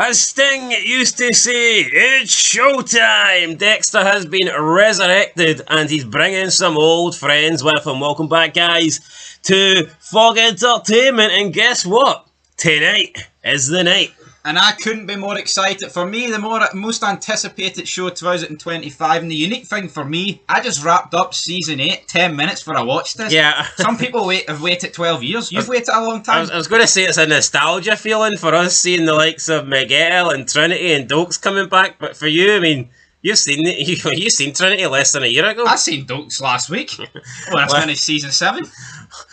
As Sting used to say, it's showtime! Dexter has been resurrected and he's bringing some old friends with him. Welcome back, guys, to Fog Entertainment. And guess what? Tonight is the night. And I couldn't be more excited. For me, the most anticipated show 2025. And the unique thing for me, I just wrapped up season 8, 10 minutes before I watched this. Yeah. Some people have waited 12 years. You've waited a long time. I was going to say it's a nostalgia feeling for us seeing the likes of Miguel and Trinity and Dokes coming back. But for you, I mean, you've seen Trinity less than a year ago. I seen Dokes last week when I finished season 7.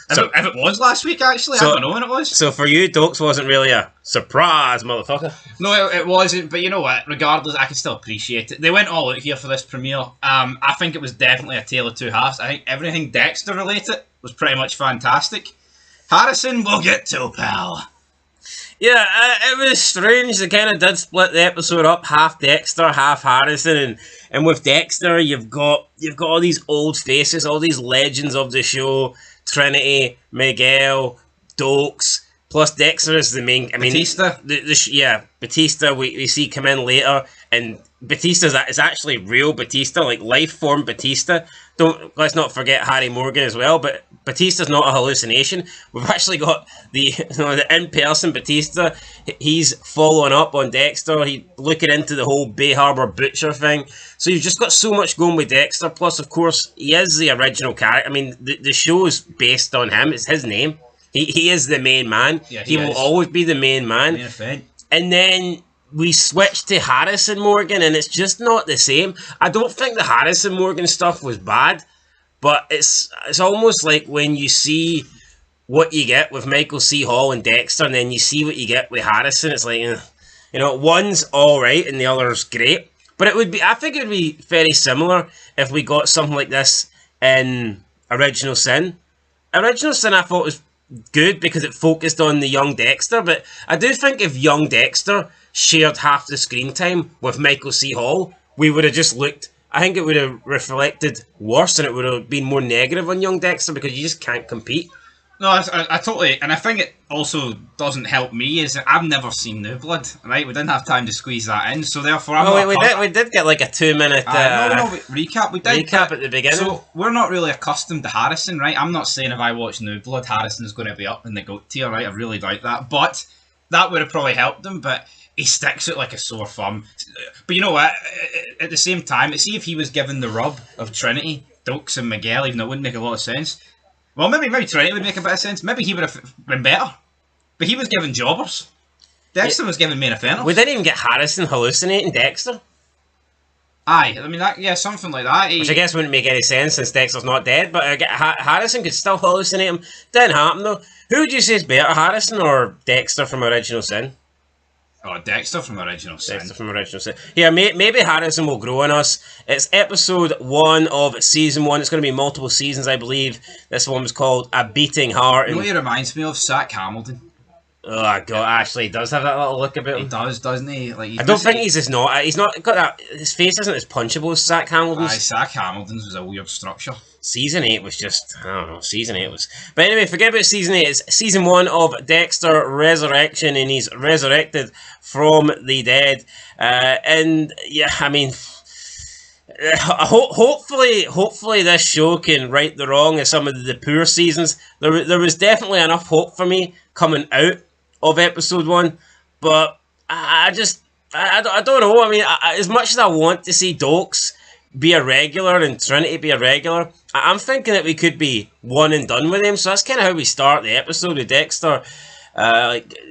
If it was last week, actually, I don't know when it was. So for you, Dokes wasn't really a surprise, motherfucker. No, it wasn't. But you know what? Regardless, I can still appreciate it. They went all out here for this premiere. I think it was definitely a tale of two halves. I think everything Dexter related was pretty much fantastic. Harrison, we'll get to, pal. Yeah, it was strange. They kind of did split the episode up, half Dexter, half Harrison, and with Dexter, you've got all these old faces, all these legends of the show. Trinity, Miguel, Dokes, plus Dexter is the main. I mean, Batista. Batista. We see come in later, and Batista is actually real Batista, like life form Batista. Let's not forget Harry Morgan as well. But Batista's not a hallucination. We've actually got the in-person Batista. He's following up on Dexter. He's looking into the whole Bay Harbor butcher thing. So you've just got so much going with Dexter. Plus, of course, he is the original character. I mean, the show is based on him. It's his name. He is the main man. Yeah, he will always be the main man. And then we switched to Harrison Morgan, and it's just not the same. I don't think the Harrison Morgan stuff was bad, but it's almost like when you see what you get with Michael C. Hall and Dexter, and then you see what you get with Harrison. It's like, one's all right and the other's great. But I think it would be very similar if we got something like this in Original Sin. Original Sin, I thought, was good because it focused on the young Dexter, but I do think if young Dexter shared half the screen time with Michael C. Hall, we would have just looked. I think it would have reflected worse, and it would have been more negative on young Dexter because you just can't compete. No, I totally, and I think it also doesn't help me is that I've never seen New Blood, right? We didn't have time to squeeze that in, so therefore we did get like a 2-minute recap. We did recap at the beginning. So we're not really accustomed to Harrison, right? I'm not saying if I watch New Blood, Harrison's going to be up in the GOAT tier, right? I really doubt that, but that would have probably helped him, but he sticks it like a sore thumb. But you know what? At the same time, see if he was given the rub of Trinity, Dokes and Miguel, even though it wouldn't make a lot of sense. Well, maybe Trinity would make a bit of sense. Maybe he would have been better. But he was given jobbers. Dexter was given main offenders. We didn't even get Harrison hallucinating Dexter. Aye, I mean, something like that. Which I guess wouldn't make any sense since Dexter's not dead, but Harrison could still hallucinate him. Didn't happen though. Who would you say is better, Harrison or Dexter from Original Sin? Oh, Dexter from Original Sin. Dexter from Original Sin. Yeah, maybe Harrison will grow on us. It's episode 1 of season 1. It's going to be multiple seasons, I believe. This one was called A Beating Heart. You know what he reminds me of? Zach Hamilton. Oh God, actually, he does have that little look about him. He does, doesn't he? Like, I don't think he's not got that. His face isn't as punchable as Zach Hamilton's. Aye, Zach Hamilton's was a weird structure. Season 8 was just, I don't know, Season 8 was... But anyway, forget about Season 8. It's Season 1 of Dexter Resurrection, and he's resurrected from the dead. And, yeah, I mean... Hopefully this show can right the wrong of some of the poor seasons. There was definitely enough hope for me coming out of Episode 1, but I don't know. I mean, as much as I want to see Dokes be a regular and Trinity be a regular, I'm thinking that we could be one and done with him. So that's kind of how we start the episode with Dexter,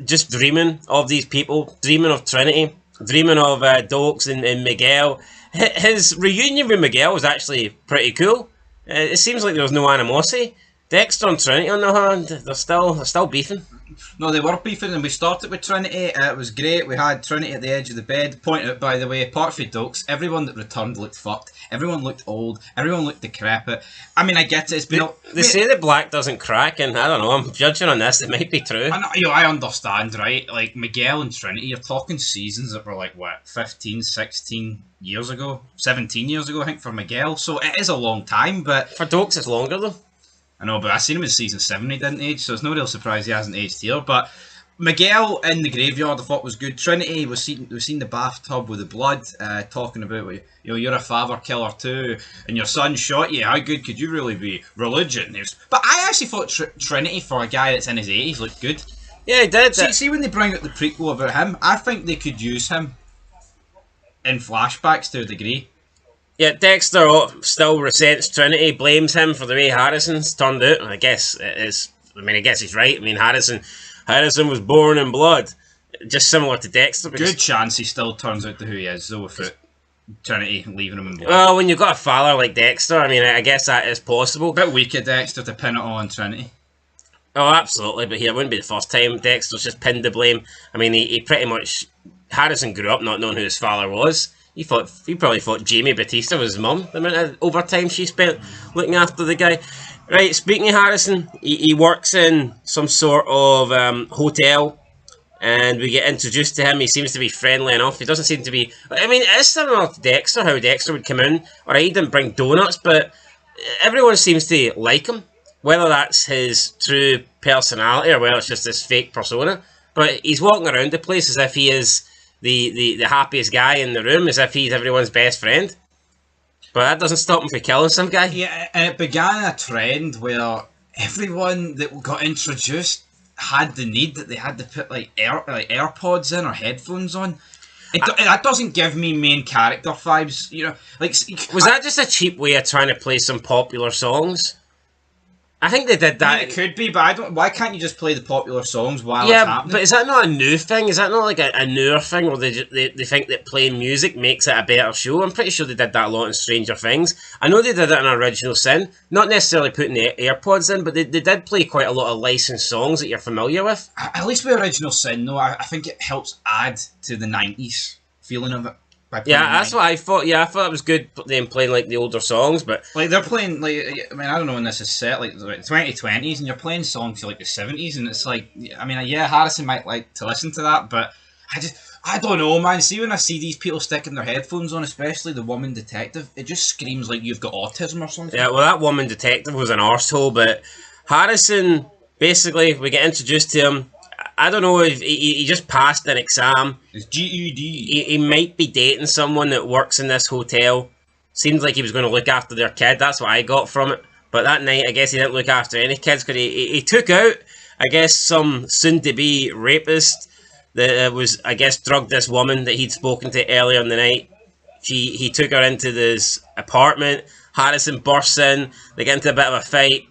just dreaming of these people, dreaming of Trinity, dreaming of Dokes and Miguel. His reunion with Miguel was actually pretty cool. It seems like there was no animosity. Dexter and Trinity, on the other hand, they're still beefing. No, they were beefing, and we started with Trinity. It was great. We had Trinity at the edge of the bed. Point out, by the way, apart from Dokes, everyone that returned looked fucked. Everyone looked old. Everyone looked decrepit. I mean, I get it. It's been. They say that black doesn't crack, and I don't know. I'm judging on this. It might be true. I understand, right? Like Miguel and Trinity, you're talking seasons that were like what, 15, 16 years ago, 17 years ago, I think, for Miguel. So it is a long time, but for Dokes, it's longer though. I know, but I seen him in season 7. He didn't age, so it's no real surprise he hasn't aged here. But Miguel in the graveyard, I thought was good. Trinity, we've seen the bathtub with the blood, talking about, you're a father killer too, and your son shot you. How good could you really be? Religion. But I actually thought Trinity, for a guy that's in his 80s, looked good. Yeah, he did. See when they bring out the prequel about him, I think they could use him in flashbacks to a degree. Yeah, Dexter still resents Trinity, blames him for the way Harrison's turned out. I guess it is. I guess he's right. Harrison was born in blood, just similar to Dexter. Good chance he still turns out to who he is, though, without Trinity leaving him in blood. Well, when you've got a father like Dexter, I guess that is possible. A bit weak of Dexter to pin it all on Trinity. Oh, absolutely, but here it wouldn't be the first time Dexter's just pinned the blame. He pretty much... Harrison grew up not knowing who his father was. He probably thought Jamie Batista was his mum, the amount of overtime she spent looking after the guy. Right, speaking of Harrison, he works in some sort of hotel, and we get introduced to him. He seems to be friendly enough. He doesn't seem to be... it is similar to Dexter, how Dexter would come in. Alright, he didn't bring donuts, but everyone seems to like him. Whether that's his true personality or whether it's just this fake persona. But he's walking around the place as if he is the happiest guy in the room, as if he's everyone's best friend. But that doesn't stop him from killing some guy. Yeah, and it began a trend where everyone that got introduced had the need that they had to put AirPods in or headphones on. That doesn't give me main character vibes, Was that just a cheap way of trying to play some popular songs? I think they did that. It could be, but why can't you just play the popular songs while it's happening? But is that not a new thing? Is that not like a newer thing where they think that playing music makes it a better show? I'm pretty sure they did that a lot in Stranger Things. I know they did it in Original Sin. Not necessarily putting the AirPods in, but they did play quite a lot of licensed songs that you're familiar with. At least with Original Sin, though, I think it helps add to the 90s feeling of it. Yeah, that's what I thought. Yeah, I thought it was good them playing like the older songs, but they're playing I don't know when this is set, like 2020s, and you're playing songs from like the 70s, and it's like, Harrison might like to listen to that, but I don't know, man. See, when I see these people sticking their headphones on, especially the woman detective, it just screams like you've got autism or something. Yeah, well, that woman detective was an arsehole, but Harrison, basically, we get introduced to him. I don't know if he just passed an exam. It's GED. He might be dating someone that works in this hotel. Seems like he was going to look after their kid. That's what I got from it. But that night, I guess he didn't look after any kids because he took out, I guess, some soon-to-be rapist that was, I guess, drugged this woman that he'd spoken to earlier in the night. He took her into this apartment. Harrison bursts in. They get into a bit of a fight.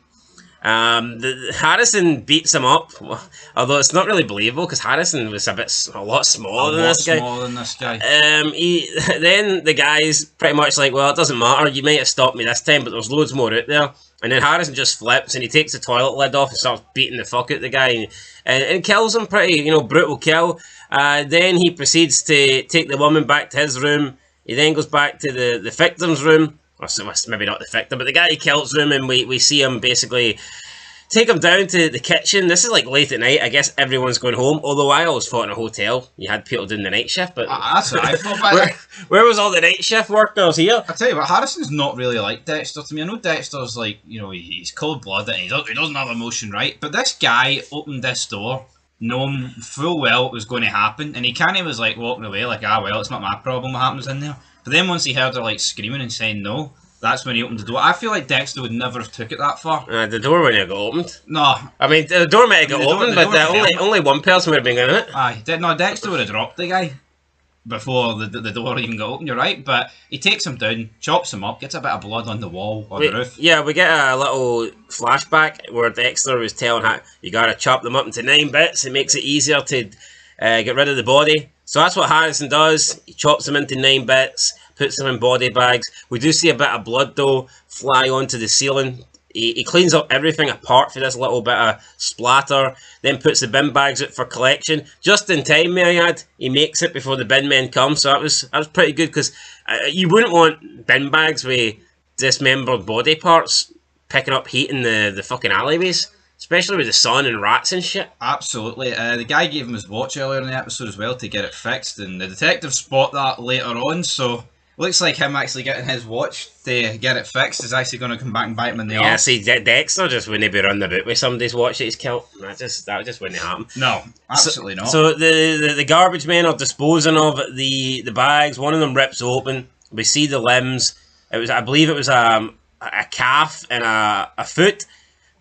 Harrison beats him up, although it's not really believable because Harrison was a lot smaller than this guy. Then the guy's pretty much like, well, it doesn't matter, you might have stopped me this time, but there's loads more out there. And then Harrison just flips and he takes the toilet lid off and starts beating the fuck out the guy and kills him. Pretty, brutal kill. Then he proceeds to take the woman back to his room. He then goes back to the victim's room. Or maybe not the victim, but the guy he kills room, and we see him basically take him down to the kitchen. This is like late at night. I guess everyone's going home. Although I always thought in a hotel you had people doing the night shift. But that's what I thought. Where was all the night shift workers here? I tell you what, Harrison's not really like Dexter to me. I know Dexter's like, he's cold-blooded and he doesn't have emotion, right? But this guy opened this door, knowing full well it was going to happen, and he kind of was like walking away like, well, it's not my problem what happens in there. But then once he heard her like screaming and saying no, that's when he opened the door. I feel like Dexter would never have took it that far. The door wouldn't have got opened. No. The door might have got opened, but only one person would have been in it. Dexter would have dropped the guy before the door even got open, you're right. But he takes him down, chops him up, gets a bit of blood on the wall or the roof. Yeah, we get a little flashback where Dexter was telling how you gotta chop them up into 9 bits. It makes it easier to get rid of the body. So that's what Harrison does. He chops them into 9 bits, puts them in body bags. We do see a bit of blood, though, fly onto the ceiling. He cleans up everything apart for this little bit of splatter, then puts the bin bags out for collection. Just in time, may I add, he makes it before the bin men come, so that was pretty good, because you wouldn't want bin bags with dismembered body parts picking up heat in the fucking alleyways. Especially with the sun and rats and shit. Absolutely. The guy gave him his watch earlier in the episode as well to get it fixed, and the detectives spot that later on, so Looks like him actually getting his watch to get it fixed is actually going to come back and bite him in the Yeah, arse. see, Dexter just wouldn't be running about with somebody's watch that he's killed. That just wouldn't happen. No, absolutely not. So the garbage men are disposing of the bags. One of them rips open. We see the limbs. I believe it was a calf and a foot.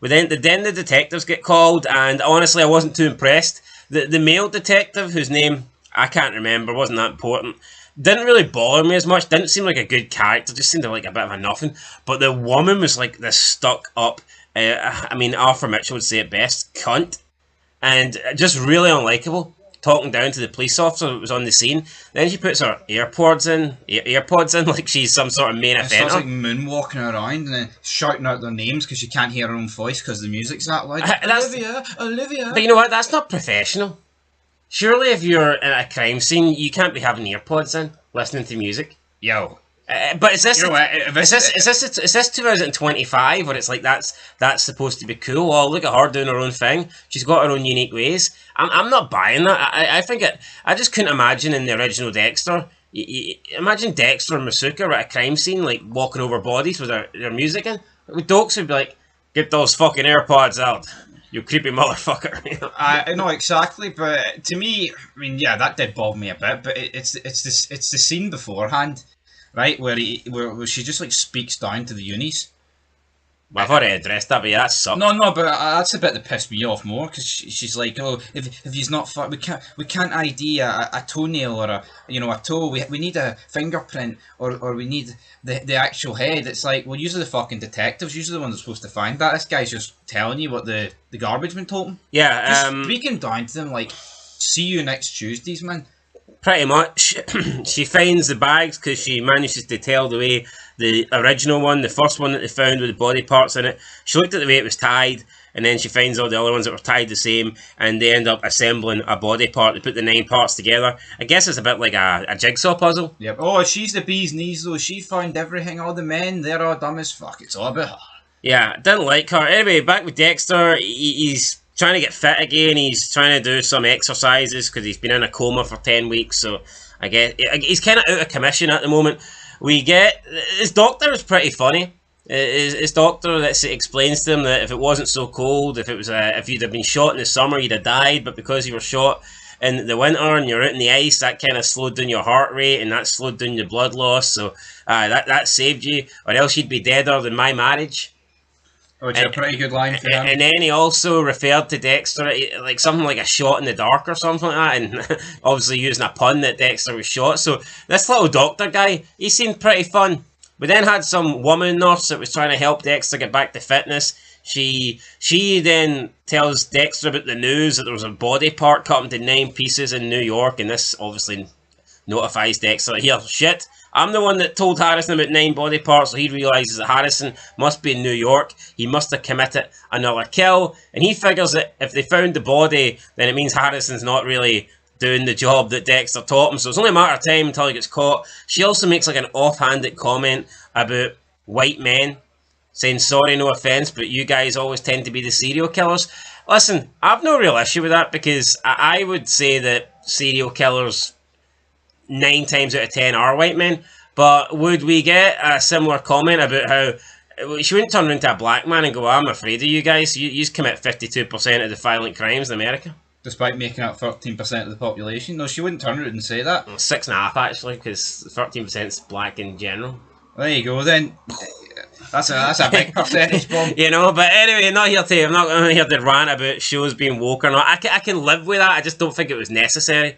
But then the detectives get called, and honestly, I wasn't too impressed. The male detective, whose name I can't remember, wasn't that important. Didn't really bother me as much. Didn't seem like a good character. Just seemed like a bit of a nothing. But the woman was like this stuck up. I mean, Arthur Mitchell would say it best, cunt, and just really unlikable. Talking down to the police officer that was on the scene. Then she puts her AirPods in like she's some sort of main offender. It's like moonwalking around and then shouting out their names because she can't hear her own voice because the music's that loud. Olivia. But you know what? That's not professional. Surely if you're in a crime scene, you can't be having earpods in, listening to music. Yo. But is this, You know what, is this 2025 where it's like that's supposed to be cool? Oh, look at her doing her own thing. She's got her own unique ways. I'm not buying that. I think I just couldn't imagine in the original Dexter. Imagine Dexter and Masuka at a crime scene, like walking over bodies with their music in. Dokes would be like, "Get those fucking AirPods out, you creepy motherfucker." You know? I know exactly, but to me, I mean, yeah, that did bother me a bit. But it's the scene beforehand, right, where she just like speaks down to the unis. Well, I've already addressed that, but yeah, that sucks. No, but that's the bit that pissed me off more because she's like, oh, if he's not we can't ID a toenail or a toe. We need a fingerprint or we need the actual head. It's like, well, usually the fucking detectives, usually the ones that are supposed to find that. This guy's just telling you what the garbage man told him. Yeah, just speaking down to them like, see you next Tuesdays, man. Pretty much. She finds the bags because she manages to tell the way the original one, the first one that they found with the body parts in it. She looked at the way it was tied, and then she finds all the other ones that were tied the same, and they end up assembling a body part. They put the 9 parts together. I guess it's a bit like a jigsaw puzzle. Yep. Oh, she's the bee's knees though. She found everything. All the men, they're all dumb as fuck. It's all about her. Yeah, didn't like her. Anyway, back with Dexter. He's trying to get fit again. He's trying to do some exercises because he's been in a coma for 10 weeks. So I guess he's kind of out of commission at the moment. We get his doctor is pretty funny. His doctor that explains to him that if it wasn't so cold, if you'd have been shot in the summer, you'd have died. But because you were shot in the winter and you're out in the ice, that kind of slowed down your heart rate and that slowed down your blood loss. So that saved you, or else you'd be deader than my marriage. Which is a pretty good line for him. And then he also referred to Dexter like something like a shot in the dark or something like that, and obviously using a pun that Dexter was shot. So this little doctor guy, he seemed pretty fun. We then had some woman nurse that was trying to help Dexter get back to fitness. She then tells Dexter about the news that there was a body part cut into 9 pieces in New York, and this obviously notifies Dexter, here, shit, I'm the one that told Harrison about 9 body parts, so he realises that Harrison must be in New York. He must have committed another kill, and he figures that if they found the body, then it means Harrison's not really doing the job that Dexter taught him, so it's only a matter of time until he gets caught. She also makes like an offhanded comment about white men, saying, sorry, no offence, but you guys always tend to be the serial killers. Listen, I've no real issue with that, because I would say that serial killers 9 times out of 10 are white men, but would we get a similar comment about how she wouldn't turn into a black man and go, I'm afraid of you guys, you commit 52% of the violent crimes in America? Despite making up 13% of the population? No, she wouldn't turn around and say that. 6.5 actually, because 13% is black in general. There you go then. That's a big percentage bomb. You know, but anyway, I'm not here to rant about shows being woke or not. I can live with that, I just don't think it was necessary.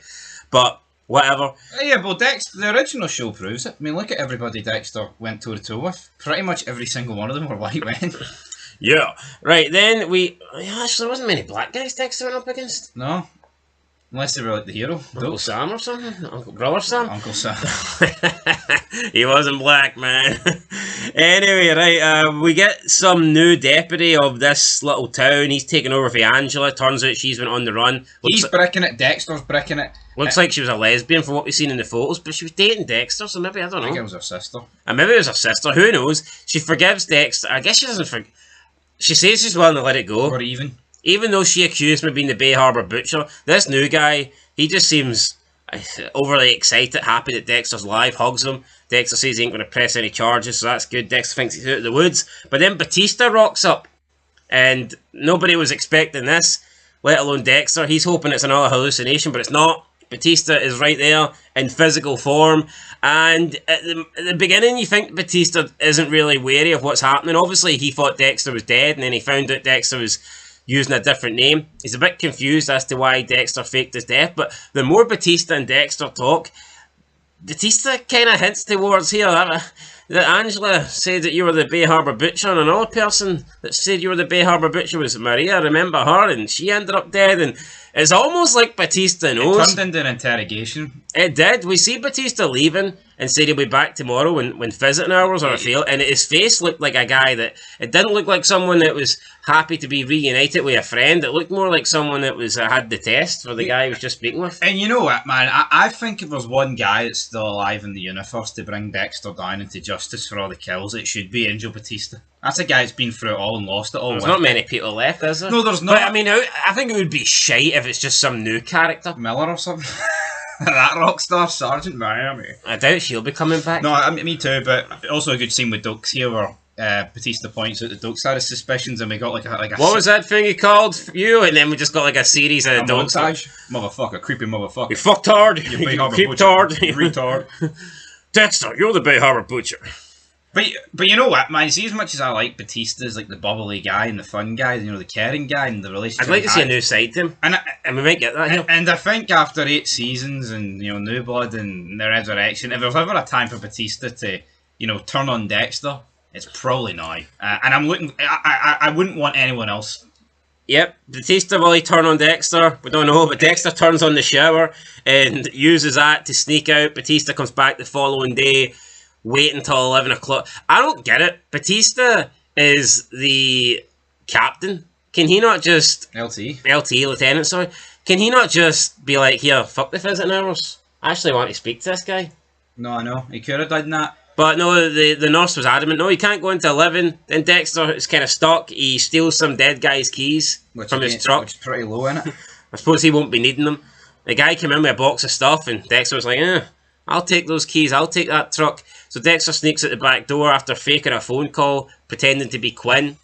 But whatever. Yeah, well, Dexter, the original show proves it. I mean, look at everybody Dexter went toe-to-toe with. Pretty much every single one of them were white men. Yeah. Right, then actually, there wasn't many black guys Dexter went up against. No. Unless they were like the hero. Uncle Sam or something? Brother Sam? Uncle Sam. He wasn't black, man. Anyway, right, we get some new deputy of this little town. He's taken over for Angela. Turns out she's been on the run. He's bricking it. Dexter's bricking it. Looks like she was a lesbian for what we've seen in the photos, but she was dating Dexter, so maybe, I don't know. I think it was her sister. And maybe it was her sister. Who knows? She forgives Dexter. I guess she doesn't forgive. She says she's willing to let it go. Or even. Even though she accused me of being the Bay Harbour Butcher, this new guy, he just seems... overly excited, happy that Dexter's alive, hugs him. Dexter says he ain't going to press any charges, so that's good. Dexter thinks he's out of the woods. But then Batista rocks up, and nobody was expecting this, let alone Dexter. He's hoping it's another hallucination, but it's not. Batista is right there in physical form, and at the beginning you think Batista isn't really wary of what's happening. Obviously he thought Dexter was dead, and then he found out Dexter was using a different name. He's a bit confused as to why Dexter faked his death, but the more Batista and Dexter talk, Batista kind of hints towards here that Angela said that you were the Bay Harbour Butcher, and another person that said you were the Bay Harbour Butcher was Maria. Remember her? And she ended up dead. And it's almost like Batista knows. It turned into an interrogation. It did. We see Batista leaving and said he'll be back tomorrow when visiting hours are failed. And his face looked like a guy that... It didn't look like someone that was happy to be reunited with a friend. It looked more like someone that was had the test for the guy he was just speaking with. And you know what, man? I think if there's one guy that's still alive in the universe to bring Dexter down into justice for all the kills, it should be Angel Batista. That's a guy that's been through it all and lost it all. There's not many people left, is there? No, there's not. But I mean, I think it would be shite if it's just some new character. Miller or something. That rock star Sergeant Miami. I doubt she'll be coming back. No, me too, but also a good scene with Dukes here where Batista points out that Dukes had his suspicions, and we got like a what was that thing he called you? And then we just got like a series of montage. Motherfucker, creepy motherfucker. You fucked hard. You Bay Harbour Butcher. You retard. Dexter, you're the Bay Harbour Butcher. But you know what, man? See, as much as I like Batista as like the bubbly guy and the fun guy, you know, the caring guy and the relationship. I'd like to see a new side to him, and we might get that here. And I think after 8 seasons and New Blood and the Resurrection, if there's ever a time for Batista to turn on Dexter, it's probably now. And I'm looking. I wouldn't want anyone else. Yep, Batista will he turn on Dexter? We don't know, but Dexter turns on the shower and uses that to sneak out. Batista comes back the following day. Wait until 11 o'clock. I don't get it. Batista is the captain. Can he not just... LT, Lieutenant, sorry. Can he not just be like, here, fuck the visiting hours? I actually want to speak to this guy. No, I know. He could have done that. But no, the nurse was adamant. No, you can't go into 11. Then Dexter is kind of stuck. He steals some dead guy's keys from his truck. Which is pretty low, isn't it? I suppose he won't be needing them. The guy came in with a box of stuff, and Dexter was like, I'll take those keys. I'll take that truck. So Dexter sneaks out the back door after faking a phone call, pretending to be Quinn.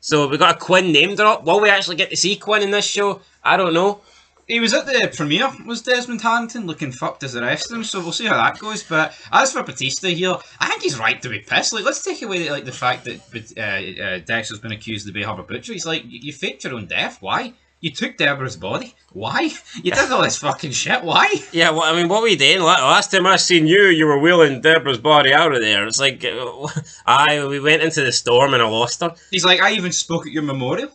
So we got a Quinn name drop. Will we actually get to see Quinn in this show? I don't know. He was at the premiere, was Desmond Harrington, looking fucked as the rest of them, so we'll see how that goes. But as for Batista here, I think he's right to be pissed. Like, let's take away the fact that Dexter's been accused of the Bay Harbour Butcher. He's like, you faked your own death. Why? You took Deborah's body. Why? You did all this fucking shit. Why? Yeah, well, I mean, what were you doing? Last time I seen you, you were wheeling Deborah's body out of there. It's like, we went into the storm and I lost her. He's like, I even spoke at your memorial.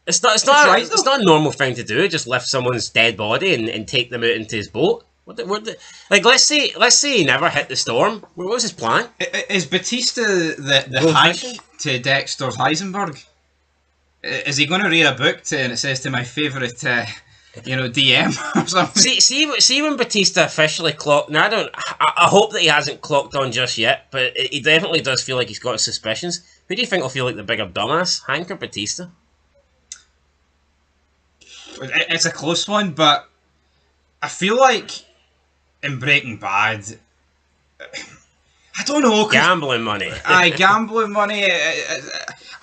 It's not a normal thing to do. Just lift someone's dead body and take them out into his boat. Like, let's say he never hit the storm. What was his plan? Is Batista the Hank to Dexter's Heisenberg? Is he going to read a book and it says to my favourite, DM or something? See when Batista officially clocked. Now I hope that he hasn't clocked on just yet, but he definitely does feel like he's got his suspicions. Who do you think will feel like the bigger dumbass, Hank or Batista? It's a close one, but I feel like in Breaking Bad, I don't know. Gambling money. Gambling money.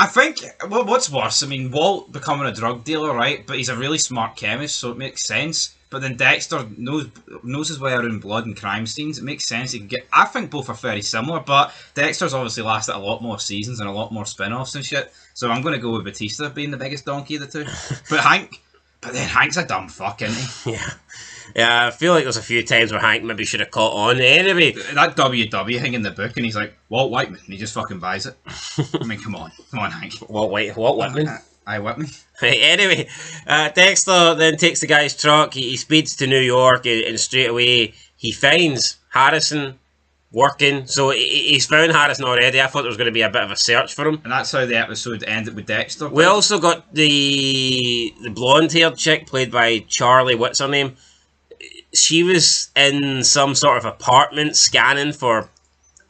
I think, what's worse? I mean, Walt becoming a drug dealer, right? But he's a really smart chemist, so it makes sense. But then Dexter knows his way around blood and crime scenes. It makes sense. I think both are very similar, but Dexter's obviously lasted a lot more seasons and a lot more spin-offs and shit. So I'm going to go with Batista being the biggest donkey of the two. But then Hank's a dumb fuck, isn't he? Yeah, I feel like there's a few times where Hank maybe should have caught on. Anyway, that WW thing in the book, and he's like, Walt Whiteman, and he just fucking buys it. I mean, come on, Hank. Walt Whitman? Whitman. Anyway, Dexter then takes the guy's truck, he speeds to New York, and straight away he finds Harrison working. So he's found Harrison already. I thought there was going to be a bit of a search for him. And that's how the episode ended with Dexter. We also got the blonde-haired chick played by Charlie, what's her name? She was in some sort of apartment scanning for,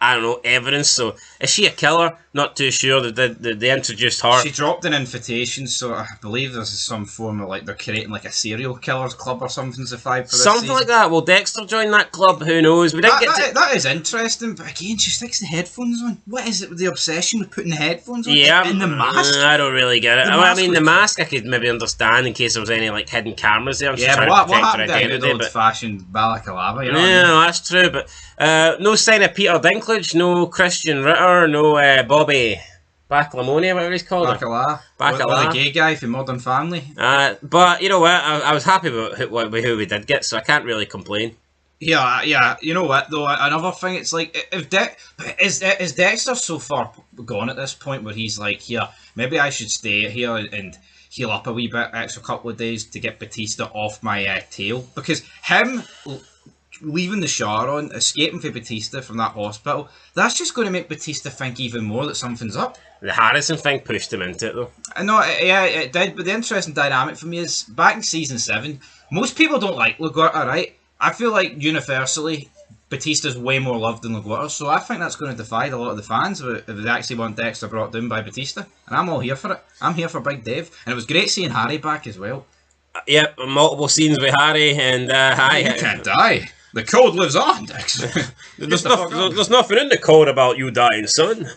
I don't know, evidence. So Is she a killer? Not too sure. They introduced her. She dropped an invitation, so I believe there's some form of like they're creating like a serial killers club or something to fight for this Something season. like that. Will Dexter join that club? Who knows? We didn't That is interesting, but again, she sticks the headphones on. What is it with the obsession with putting the headphones on? Yeah, in the mask. I don't really get it. The mask mask I could maybe understand in case there was any like hidden cameras there. Yeah, but what happened to a good old-fashioned balaclava? You know yeah, no, that's true. But no sign of Peter Dinklage, no Christian Ritter, no Bobby Baclamone, whatever he's called. Bacala, the gay guy from Modern Family. But you know what? I was happy with who we did get, so I can't really complain. Yeah. You know what though? Another thing, it's like is Dexter so far gone at this point where he's like, here, maybe I should stay here and heal up a wee bit, extra couple of days to get Batista off my tail, because him leaving the shower on, escaping for Batista from that hospital, that's just going to make Batista think even more that something's up. The Harrison thing pushed him into it, though. I know, yeah, it did, but the interesting dynamic for me is, back in Season 7, most people don't like LaGuerta, right? I feel like, universally, Batista's way more loved than LaGuerta, so I think that's going to divide a lot of the fans if they actually want Dexter brought down by Batista, and I'm all here for it. I'm here for Big Dave, and it was great seeing Harry back as well. Yep, multiple scenes with Harry, and you can't die. The code lives on, Dexter. There's nothing in the code about you dying, son.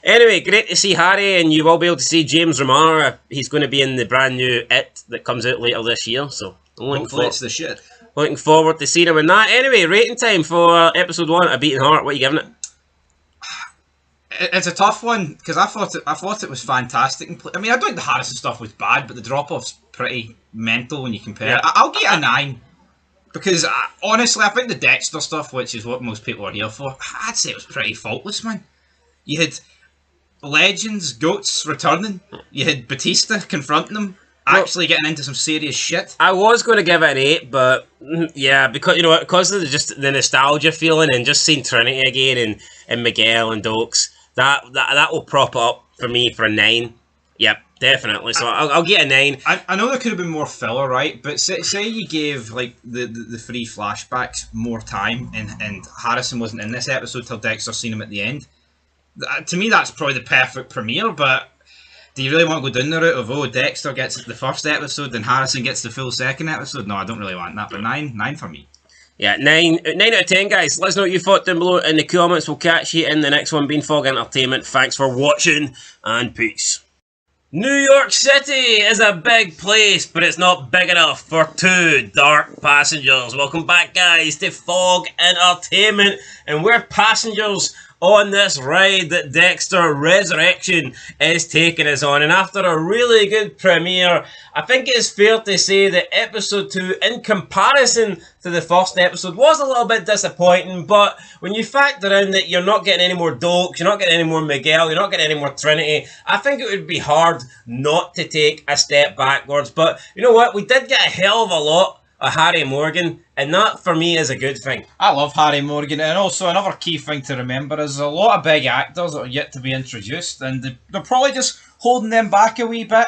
Anyway, great to see Harry, and you will be able to see James Remar. He's going to be in the brand new It that comes out later this year, so hopefully it's the shit. Looking forward to seeing him in that. Anyway, rating time for episode 1, A Beating Heart. What are you giving it? It's a tough one, because I thought it was fantastic. I mean, I don't think the Harrison stuff was bad, but the drop-off's pretty mental when you compare. Yeah. I'll get a 9. Because, honestly, I think the Dexter stuff, which is what most people are here for, I'd say it was pretty faultless, man. You had legends, goats returning. You had Batista confronting them, actually getting into some serious shit. I was going to give it an 8, but, yeah, because of just the nostalgia feeling and just seeing Trinity again and Miguel and Dokes, that will prop up for me for a 9. Yep. Definitely, so I'll get a 9. I know there could have been more filler, right? But say you gave like the 3 flashbacks more time, and Harrison wasn't in this episode till Dexter seen him at the end. To me, that's probably the perfect premiere. But do you really want to go down the route of Dexter gets the first episode and Harrison gets the full second episode? No, I don't really want that. But 9 for me. Yeah, 9 out of 10, guys. Let us know what you thought down below in the comments. We'll catch you in the next one. Being Fog Entertainment. Thanks for watching and peace. New York City is a big place, but it's not big enough for 2 dark passengers. Welcome back, guys, to Fog Entertainment, and we're passengers on this ride that Dexter Resurrection is taking us on. And after a really good premiere, I think it is fair to say that episode 2, in comparison to the first episode, was a little bit disappointing. But when you factor in that you're not getting any more Dokes, you're not getting any more Miguel, you're not getting any more Trinity, I think it would be hard not to take a step backwards. But you know what? We did get a hell of a lot of Harry Morgan, and that for me is a good thing. I love Harry Morgan, and also another key thing to remember is a lot of big actors that are yet to be introduced, and they're probably just holding them back a wee bit.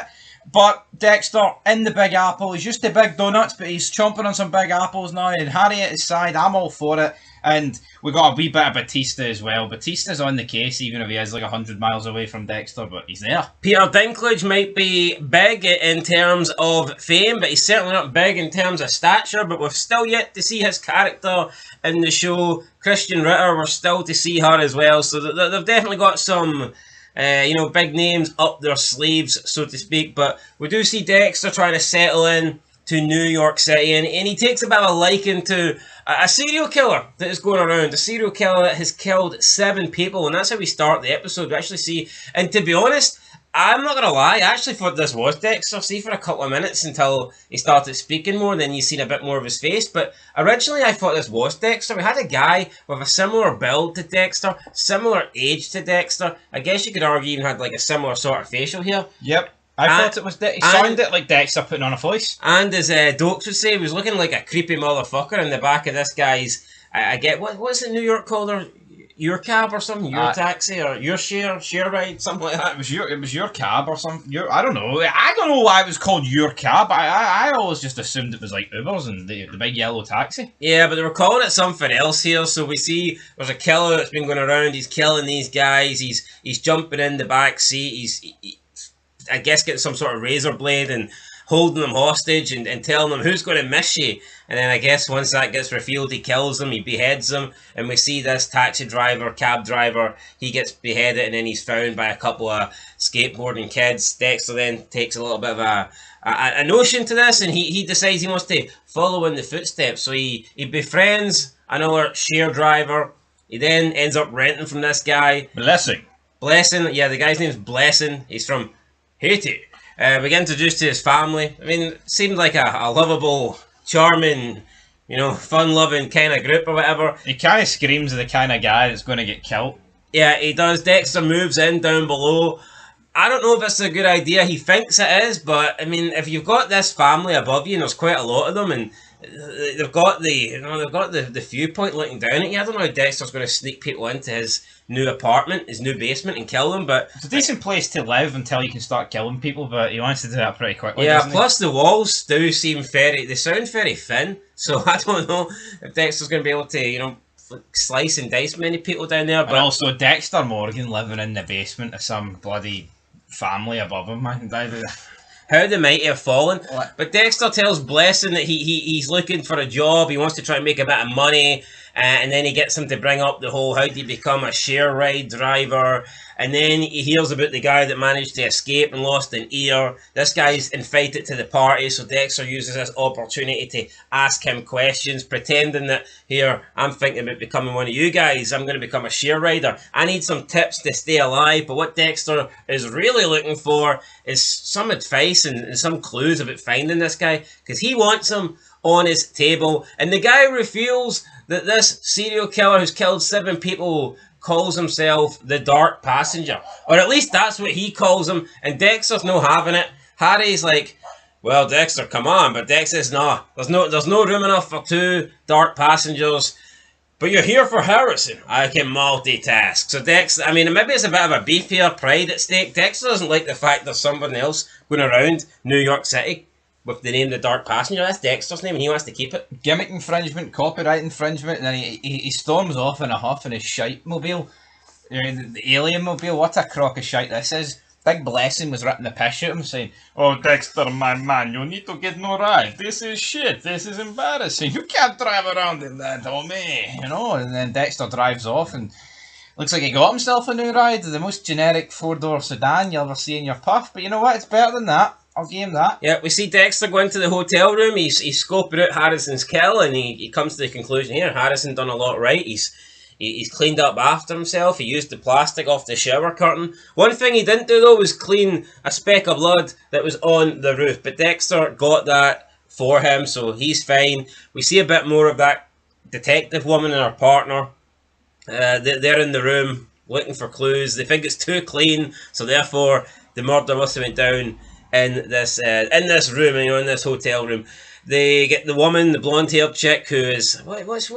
But Dexter in the Big Apple, he's used to big donuts, but he's chomping on some big apples now, and Harry at his side, I'm all for it. And we got a wee bit of Batista as well. Batista's on the case, even if he is like 100 miles away from Dexter, but he's there. Peter Dinklage might be big in terms of fame, but he's certainly not big in terms of stature, but we've still yet to see his character in the show. Christian Ritter, we're still to see her as well, so they've definitely got some big names up their sleeves, so to speak. But we do see Dexter trying to settle in to New York City, and he takes a bit of a liking to a serial killer that is going around. A serial killer that has killed 7 people, and that's how we start the episode. We actually see, and to be honest, I'm not going to lie, I actually thought this was Dexter. See, for a couple of minutes until he started speaking more, then you seen a bit more of his face. But originally I thought this was Dexter. We had a guy with a similar build to Dexter, similar age to Dexter. I guess you could argue even had like a similar sort of facial hair. Yep. I thought it was Dexter. He sounded like Dexter putting on a voice. And as Dokes would say, he was looking like a creepy motherfucker in the back of this guy's... I get... What's the New York called? your cab or something, your taxi or your share ride, something like that. It was your cab or something. I don't know why it was called your cab. I always just assumed it was like Uber's and the big yellow taxi. Yeah, but they were calling it something else here. So we see there's a killer that's been going around. He's killing these guys. He's jumping in the back seat. He's I guess getting some sort of razor blade and holding them hostage and telling them who's going to miss you. And then I guess once that gets revealed, he kills them, he beheads them, and we see this taxi driver, cab driver, he gets beheaded and then he's found by a couple of skateboarding kids. Dexter then takes a little bit of a notion to this, and he decides he wants to follow in the footsteps. So he befriends another share driver. He then ends up renting from this guy. Blessing, yeah, the guy's name's Blessing. He's from Haiti. We get introduced to his family. I mean, it seemed like a lovable, charming, fun-loving kind of group or whatever. He kind of screams of the kind of guy that's going to get killed. Yeah, he does. Dexter moves in down below. I don't know if it's a good idea. He thinks it is, but I mean, if you've got this family above you, and there's quite a lot of them, and they've got the viewpoint looking down at you. I don't know how Dexter's going to sneak people into his new apartment, his new basement, and kill them. But it's a decent place to live until you can start killing people. But he wants to do that pretty quickly. Yeah. Plus, the walls do seem they sound very thin. So I don't know if Dexter's going to be able to, slice and dice many people down there. But and also Dexter Morgan living in the basement of some bloody family above him, man. How the mighty have fallen. What? But Dexter tells Blessing that he's looking for a job. He wants to try and make a bit of money. And then he gets him to bring up the whole how do you become a share ride driver. And then he hears about the guy that managed to escape and lost an ear. This guy's invited to the party, so Dexter uses this opportunity to ask him questions, pretending that, here, I'm thinking about becoming one of you guys. I'm going to become a share rider. I need some tips to stay alive. But what Dexter is really looking for is some advice and some clues about finding this guy, because he wants him on his table. And the guy reveals that this serial killer who's killed 7 people calls himself the Dark Passenger. Or at least that's what he calls him. And Dexter's no having it. Harry's like, well, Dexter, come on. But Dexter's no. There's no room enough for 2 Dark Passengers. But you're here for Harrison. I can multitask. So Dexter, I mean, maybe it's a bit of a beef here, pride at stake. Dexter doesn't like the fact there's somebody else going around New York City with the name The Dark Passenger. That's Dexter's name and he wants to keep it. Gimmick infringement, copyright infringement, and then he storms off in a huff in his shite mobile. The alien mobile. What a crock of shite this is. Big Blessing was ripping the piss out of him saying, "Oh Dexter, my man, you need to get no ride. This is shit. This is embarrassing. You can't drive around in that, homie." And then Dexter drives off and looks like he got himself a new ride. The most generic 4-door sedan you'll ever see in your puff. But you know what? It's better than that. I'll give him that. Yeah, we see Dexter go into the hotel room. He's scoping out Harrison's kill, and he comes to the conclusion here: Harrison done a lot right. He's cleaned up after himself. He used the plastic off the shower curtain. One thing he didn't do though was clean a speck of blood that was on the roof. But Dexter got that for him, so he's fine. We see a bit more of that detective woman and her partner. They're in the room looking for clues. They think it's too clean, so therefore the murder must have went down in this room, in this hotel room. They get the woman, the blonde-haired chick, who is what's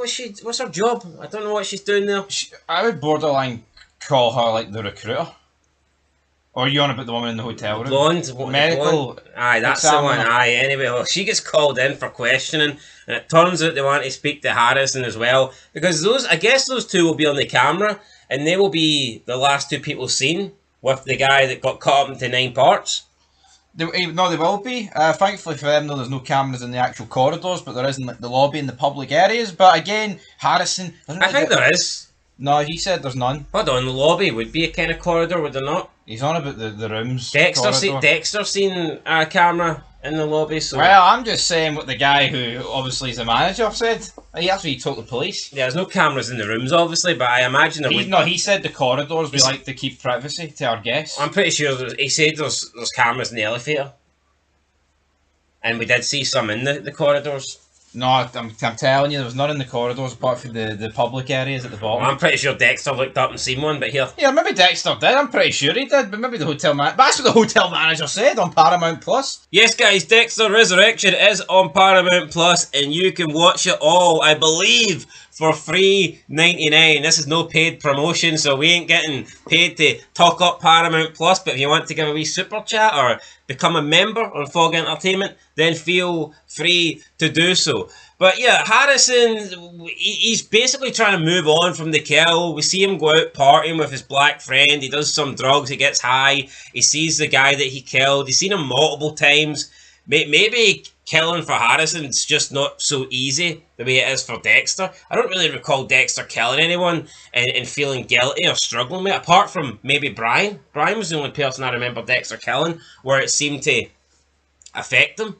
her job? I don't know what she's doing there. I would borderline call her like the recruiter. Or are you on about the woman in the hotel room? Blonde, medical. Aye, that's the one. Aye, anyway, well, she gets called in for questioning, and it turns out they want to speak to Harrison as well, because I guess those 2 will be on the camera, and they will be the last 2 people seen with the guy that got cut up into 9 parts. They will be. Thankfully for them, though, there's no cameras in the actual corridors, but there is in the lobby and the public areas. But again, Harrison... I think there is. No, he said there's none. Hold on, the lobby would be a kind of corridor, would there not? He's on about the rooms. Dexter seen a camera in the lobby, so... Well, I'm just saying what the guy who obviously is the manager said. That's what he told the police. Yeah, there's no cameras in the rooms, obviously, but I imagine there would... No, he said the corridors, we like to keep privacy to our guests. I'm pretty sure he said there's cameras in the elevator. And we did see some in the corridors. No, I'm telling you, there was none in the corridors apart from the public areas at the bottom. Well, I'm pretty sure Dexter looked up and seen one, but here... Yeah, maybe Dexter did, I'm pretty sure he did, but maybe the hotel manager... That's what the hotel manager said on Paramount Plus. Yes, guys, Dexter Resurrection is on Paramount Plus, and you can watch it all, I believe, for $3.99. This is no paid promotion, so we ain't getting paid to talk up Paramount Plus. But if you want to give a wee super chat or become a member on Fog Entertainment, then feel free to do so. But yeah, Harrison, he's basically trying to move on from the kill. We see him go out partying with his black friend. He does some drugs, he gets high. He sees the guy that he killed. He's seen him multiple times. Maybe killing for Harrison's just not so easy the way it is for Dexter. I don't really recall Dexter killing anyone and feeling guilty or struggling with it, apart from maybe Brian. Brian was the only person I remember Dexter killing where it seemed to affect him.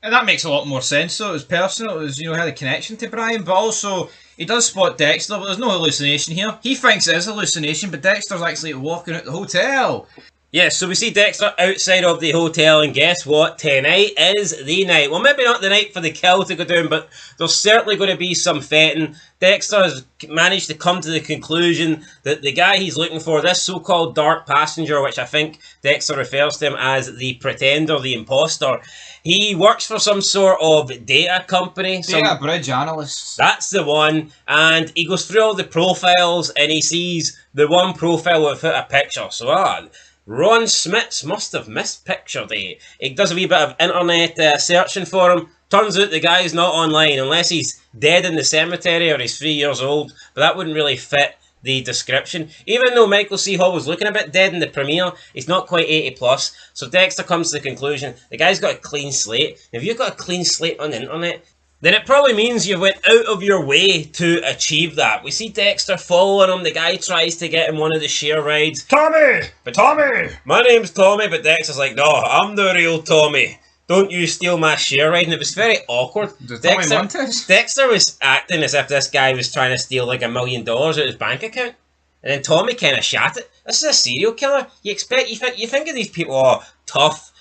And that makes a lot more sense, though. It was personal, it was, he had a connection to Brian, but also, he does spot Dexter, but there's no hallucination here. He thinks it is hallucination, but Dexter's actually walking out the hotel. Yeah, so we see Dexter outside of the hotel, and guess what? Tonight is the night. Well, maybe not the night for the kill to go down, but there's certainly going to be some fetting. Dexter has managed to come to the conclusion that the guy he's looking for, this so-called dark passenger, which I think Dexter refers to him as the pretender, the imposter, he works for some sort of data company. Data bridge analysts. That's the one. And he goes through all the profiles, and he sees the one profile without a picture. So, Ron Smits must have mispictured it. He does a wee bit of internet searching for him. Turns out the guy's not online unless he's dead in the cemetery or he's 3 years old. But that wouldn't really fit the description. Even though Michael C. Hall was looking a bit dead in the premiere, he's not quite 80 plus. So Dexter comes to the conclusion the guy's got a clean slate. If you've got a clean slate on the internet, then it probably means you went out of your way to achieve that. We see Dexter following him. The guy tries to get him one of the share rides. Tommy! But Tommy! My name's Tommy, but Dexter's like, no, I'm the real Tommy. Don't you steal my share ride. And it was very awkward. Dexter was acting as if this guy was trying to steal like $1 million out of his bank account. And then Tommy kind of shat it. This is a serial killer. You think of these people are tough,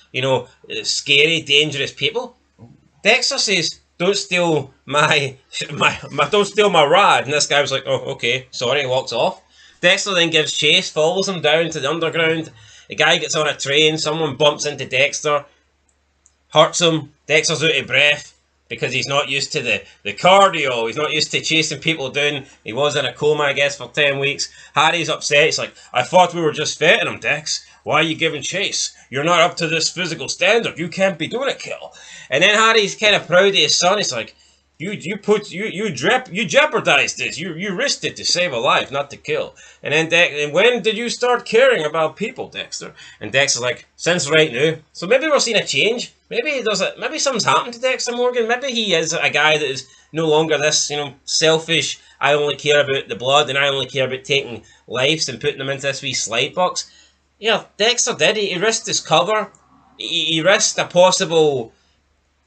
scary, dangerous people. Dexter says, don't steal my rod. And this guy was like, oh, okay, sorry, walks off. Dexter then gives chase, follows him down to the underground. The guy gets on a train, someone bumps into Dexter, hurts him. Dexter's out of breath because he's not used to the cardio. He's not used to chasing people down. He was in a coma, I guess, for 10 weeks. Harry's upset. He's like, I thought we were just fetting him, Dex. Why are you giving chase? You're not up to this physical standard. You can't be doing a kill. And then Harry's kind of proud of his son. He's like, you jeopardized this. You risked it to save a life, not to kill. And then and when did you start caring about people, Dexter? And Dexter's like, since right now. So maybe we're seeing a change. Maybe something's happened to Dexter Morgan. Maybe he is a guy that is no longer this, selfish. I only care about the blood, and I only care about taking lives and putting them into this wee slide box. Yeah, Dexter did. He risked his cover. He risked a possible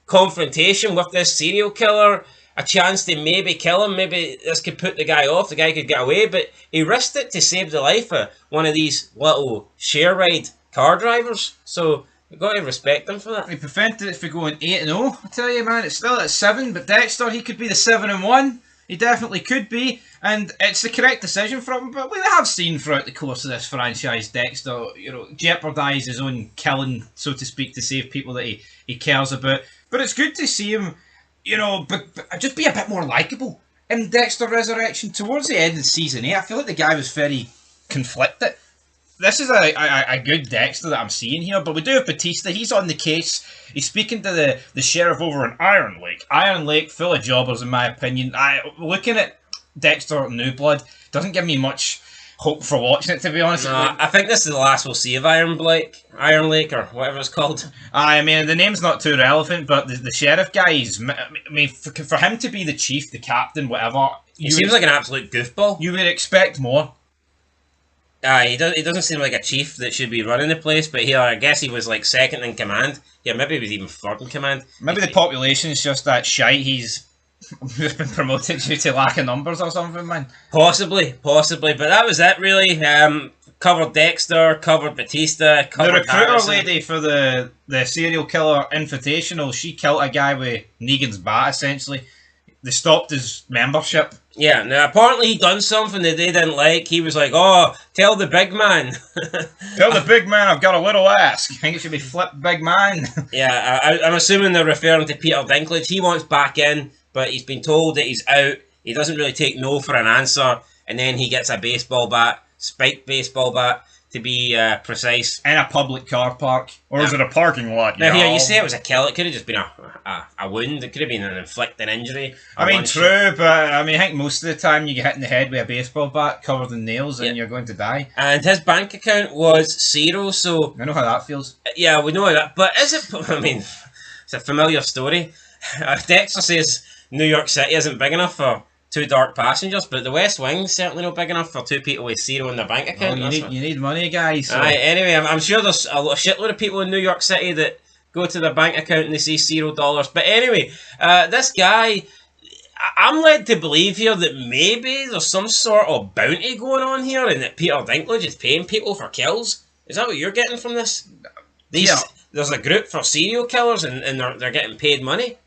confrontation with this serial killer, a chance to maybe kill him. Maybe this could put the guy off. The guy could get away, but he risked it to save the life of one of these little share ride car drivers. So we've got to respect him for that. He prevented it from going 8-0. I tell you, man, it's still at 7. But Dexter, he could be the 7-1. He definitely could be, and it's the correct decision for him. But we have seen throughout the course of this franchise, Dexter, jeopardise his own killing, so to speak, to save people that he cares about. But it's good to see him, but just be a bit more likeable. In Dexter Resurrection, towards the end of season 8, I feel like the guy was very conflicted. This is a good Dexter that I'm seeing here, but we do have Batista. He's on the case. He's speaking to the sheriff over in Iron Lake. Iron Lake, full of jobbers, in my opinion. Looking at Dexter New Blood doesn't give me much hope for watching it, to be honest. No, I think this is the last we'll see of Iron Lake, or whatever it's called. I mean, the name's not too relevant, but the sheriff guy, for him to be the chief, the captain, whatever... He seems like an absolute goofball. You would expect more. He doesn't seem like a chief that should be running the place, but here, I guess he was like second in command. Yeah, maybe he was even third in command. Maybe the population's just that shite. He's been promoted due to lack of numbers or something, man. Possibly, but that was it, really. Covered Dexter, covered Batista, covered the recruiter Harrison. lady for the serial killer invitational, she killed a guy with Negan's bat, essentially. They stopped his membership. Yeah, now apparently he done something that they didn't like. He was like, oh, tell the big man. Tell the big man I've got a little ass. I think it should be flip big man. Yeah, I'm assuming they're referring to Peter Dinklage. He wants back in, but he's been told that he's out. He doesn't really take no for an answer, and then he gets a baseball bat, spiked baseball bat, to be precise. In a public car park. Or is it a parking lot? Now, here, you say it was a kill. It could have just been a wound. It could have been an inflicting injury. I mean, true, but I think most of the time you get hit in the head with a baseball bat covered in nails and you're going to die. And his bank account was 0, so... I know how that feels. Yeah, we know that. But is it... I mean, it's a familiar story. Dexter says New York City isn't big enough for 2 dark passengers, but the West Wing's certainly not big enough for 2 people with 0 in their bank account. Well, you need money, guys. So. Anyway, I'm sure there's a shitload of people in New York City that go to their bank account and they see $0. But anyway, this guy, I'm led to believe here that maybe there's some sort of bounty going on here and that Peter Dinklage is paying people for kills. Is that what you're getting from this? There's a group for serial killers and they're getting paid money?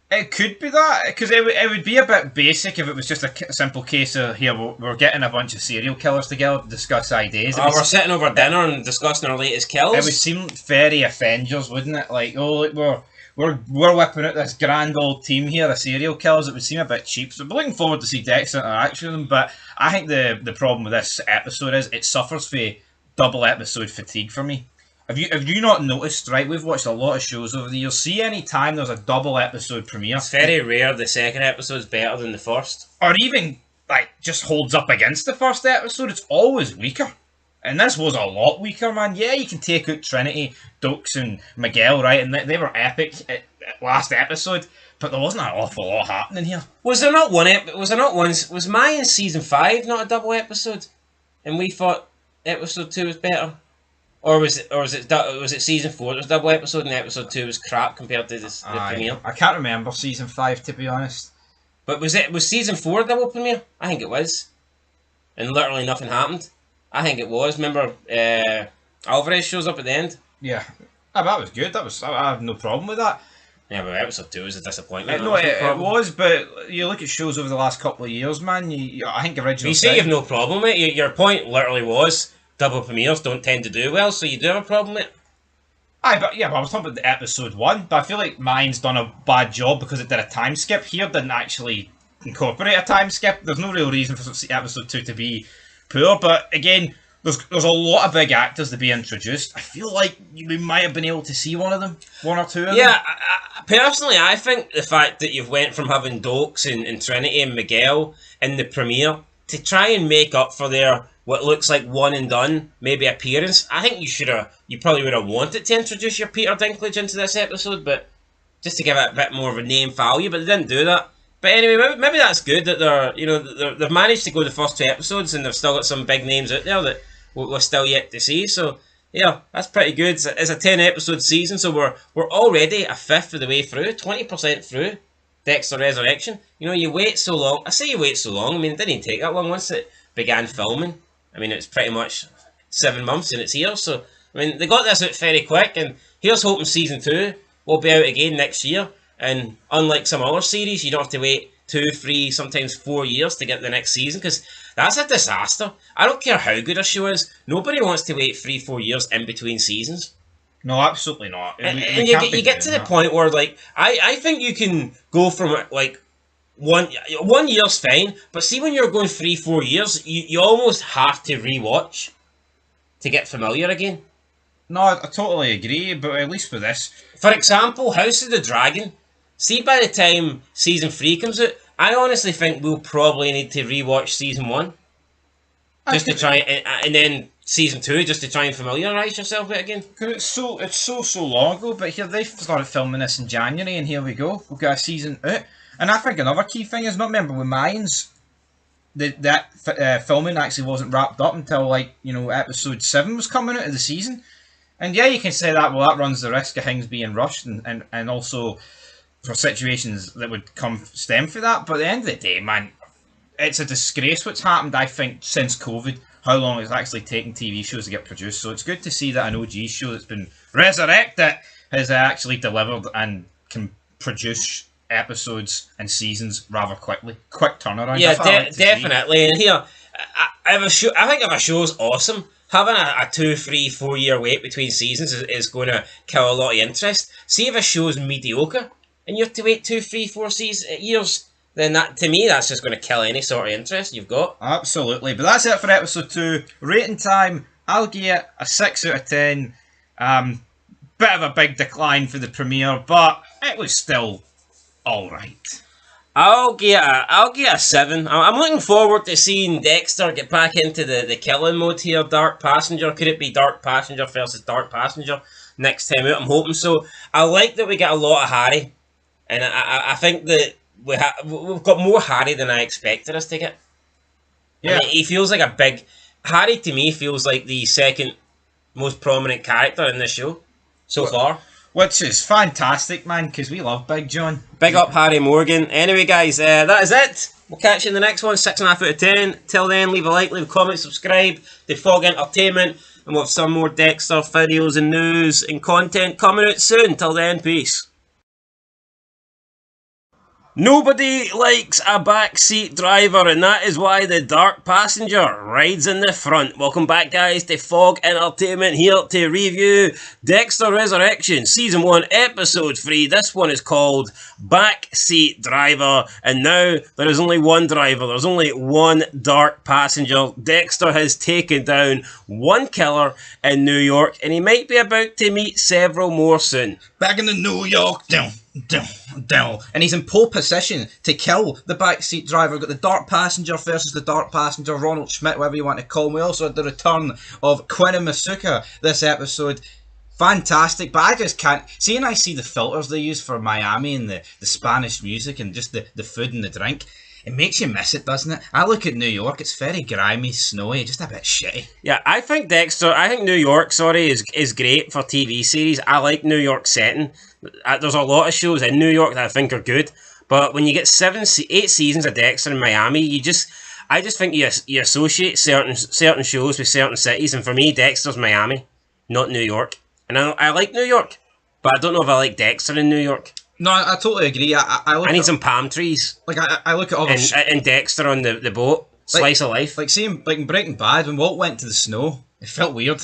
It could be that, because it would be a bit basic if it was just a simple case of, here, we're getting a bunch of serial killers together to discuss ideas. We're sitting over dinner and discussing our latest kills. It would seem very Avengers, wouldn't it? Like, oh, look, we're whipping out this grand old team here of serial killers. It would seem a bit cheap. So I'm looking forward to see Dexter interaction with them, but I think the problem with this episode is it suffers for double episode fatigue for me. Have you not noticed, right? We've watched a lot of shows over the years. See, any time there's a double episode premiere, it's very rare the second episode's better than the first. Or even, like, just holds up against the first episode. It's always weaker. And this was a lot weaker, man. Yeah, you can take out Trinity, Dukes, and Miguel, right? And they were epic at last episode. But there wasn't an awful lot happening here. Was there not one? Was Mayan season 5 not a double episode? And we thought episode 2 was better? Or was it season 4 that was double episode and episode 2 was crap compared to the premiere? I can't remember season 5, to be honest. But was season 4 a double premiere? I think it was. And literally nothing happened. I think it was. Remember, Alvarez shows up at the end? Yeah. That was good. I have no problem with that. Yeah, but episode 2 was a disappointment. It was, but you look at shows over the last couple of years, man, I think original... You say you have no problem with it. Your point literally was... double premieres don't tend to do well, so you do have a problem with it? But I was talking about the episode 1, but I feel like mine's done a bad job because it did a time skip. Here didn't actually incorporate a time skip. There's no real reason for episode 2 to be poor, but again, there's a lot of big actors to be introduced. I feel like we might have been able to see one or 2 of them. Yeah, personally, I think the fact that you've went from having Dokes and Trinity and Miguel in the premiere to try and make up for their... what looks like one and done, maybe appearance. I think you probably would have wanted to introduce your Peter Dinklage into this episode, but just to give it a bit more of a name value, but they didn't do that. But anyway, maybe that's good that they've managed to go the first 2 episodes and they've still got some big names out there that we're still yet to see. So yeah, that's pretty good. It's a 10 episode season, so we're already a fifth of the way through, 20% through Dexter Resurrection. You wait so long. I say you wait so long. I mean, it didn't even take that long once it began filming. I mean, it's pretty much 7 months and it's here. So, I mean, they got this out very quick. And here's hoping season 2 will be out again next year. And unlike some other series, you don't have to wait 2, 3, sometimes 4 years to get the next season. Because that's a disaster. I don't care how good a show is. Nobody wants to wait 3, 4 years in between seasons. No, absolutely not. And you get to the point where, like, I think you can go from, like... One year's fine, but see when you're going 3, 4 years, you almost have to rewatch to get familiar again. No, I totally agree, but at least with this. For example, House of the Dragon. See, by the time season 3 comes out, I honestly think we'll probably need to rewatch season 1. Just to try, and then season 2, just to try and familiarise yourself with it again. Because it's so long ago, but here they've started filming this in January, and here we go. We've got a season out. And I think another key thing is, not remember with Mayans, that filming actually wasn't wrapped up until, like, episode 7 was coming out of the season. And yeah, you can say that, well, that runs the risk of things being rushed and also for situations that would stem from that. But at the end of the day, man, it's a disgrace what's happened, I think, since COVID, how long it's actually taken TV shows to get produced. So it's good to see that an OG show that's been resurrected has actually delivered and can produce episodes and seasons rather quickly. Quick turnaround. Yeah, definitely. And here, I think if a show's awesome, having a 2, 3, 4 year wait between seasons is going to kill a lot of interest. See if a show's mediocre and you have to wait 2, 3, 4 years, then that, to me, that's just going to kill any sort of interest you've got. Absolutely. But that's it for episode 2. Rating time, I'll give it a 6 out of 10. Bit of a big decline for the premiere, but it was still alright. I'll give it a 7. I'm looking forward to seeing Dexter get back into the killing mode here. Dark Passenger. Could it be Dark Passenger versus Dark Passenger next time out? I'm hoping so. I like that we get a lot of Harry. And I think that we've got more Harry than I expected us to get. Yeah. I mean, he feels like a big... Harry, to me, feels like the second most prominent character in this show so far. Which is fantastic, man, because we love Big John. Big up Harry Morgan. Anyway, guys, that is it. We'll catch you in the next one. 6.5 out of 10. Till then, leave a like, leave a comment, subscribe to Fog Entertainment. And we'll have some more Dexter videos and news and content coming out soon. Till then, peace. Nobody likes a backseat driver, and that is why the Dark Passenger rides in the front. Welcome back, guys, to Fog Entertainment, here to review Dexter Resurrection, Season 1, Episode 3. This one is called Backseat Driver, and now there is only one driver. There's only one Dark Passenger. Dexter has taken down one killer in New York, and he might be about to meet several more soon. Back in the New York, down. And he's in pole position to kill the backseat driver. We've got the Dark Passenger versus the Dark Passenger, Ronald Schmidt, whatever you want to call him. We also had the return of Quinn and Masuka this episode. Fantastic, but I just can't... See, and I see the filters they use for Miami and the Spanish music and just the food and the drink. It makes you miss it, doesn't it? I look at New York, it's very grimy, snowy, just a bit shitty. Yeah, I think New York, is great for TV series. I like New York setting. There's a lot of shows in New York that I think are good, but when you get 8 seasons of Dexter in Miami, I just think you associate certain shows with certain cities, and for me, Dexter's Miami, not New York. And I like New York, but I don't know if I like Dexter in New York. No, I totally agree. I need some palm trees. Like I look at other and Dexter on the boat, slice of life. Like seeing like in Breaking Bad, when Walt went to the snow, it felt weird.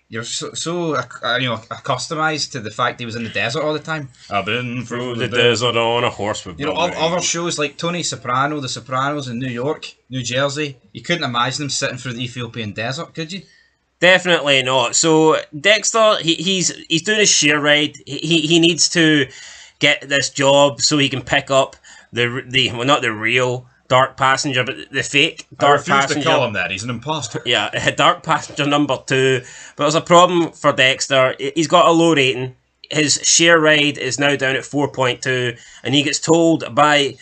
You're so accustomed to the fact he was in the desert all the time. I've been through the desert on a horse with other shows like Tony Soprano, The Sopranos in New York, New Jersey. You couldn't imagine him sitting through the Ethiopian desert, could you? Definitely not. So Dexter, he's doing a sheer ride. He needs to get this job so he can pick up well, not the real Dark Passenger, but the fake Dark Passenger. I refuse to call him that. He's an imposter. Yeah, Dark Passenger number 2. But there's a problem for Dexter. He's got a low rating. His share ride is now down at 4.2, and he gets told by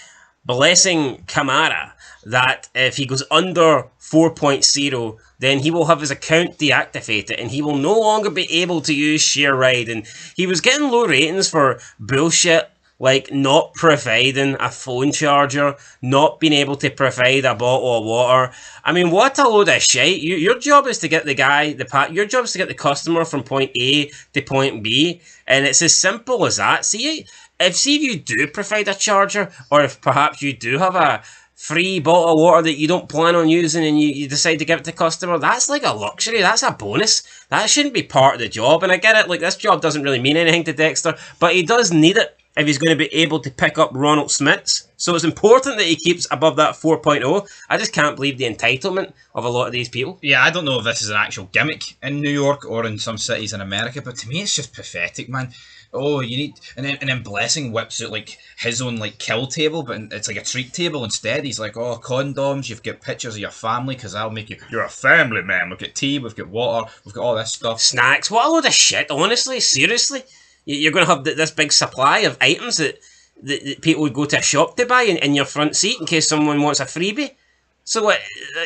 Blessing Camara that if he goes under 4.0, then he will have his account deactivated and he will no longer be able to use share ride. And he was getting low ratings for bullshit like not providing a phone charger, not being able to provide a bottle of water. I mean, what a load of shit. Your job is to get your job is to get the customer from point A to point B, and it's as simple as that. See if you do provide a charger, or if perhaps you do have a free bottle of water that you don't plan on using and you decide to give it to the customer, that's like a luxury, that's a bonus. That shouldn't be part of the job. And I get it, like this job doesn't really mean anything to Dexter, but he does need it if he's going to be able to pick up Ronald Smith's. So it's important that he keeps above that 4.0. I just can't believe the entitlement of a lot of these people. Yeah, I don't know if this is an actual gimmick in New York or in some cities in America, but to me it's just pathetic, man. Oh, you need... And then Blessing whips out, like, his own, like, kill table, but it's like a treat table instead. He's like, oh, condoms, you've got pictures of your family, because I'll make you... You're a family man. We've got tea, we've got water, we've got all this stuff. Snacks. What a load of shit, honestly. Seriously. You're going to have this big supply of items that people would go to a shop to buy in your front seat in case someone wants a freebie. So what...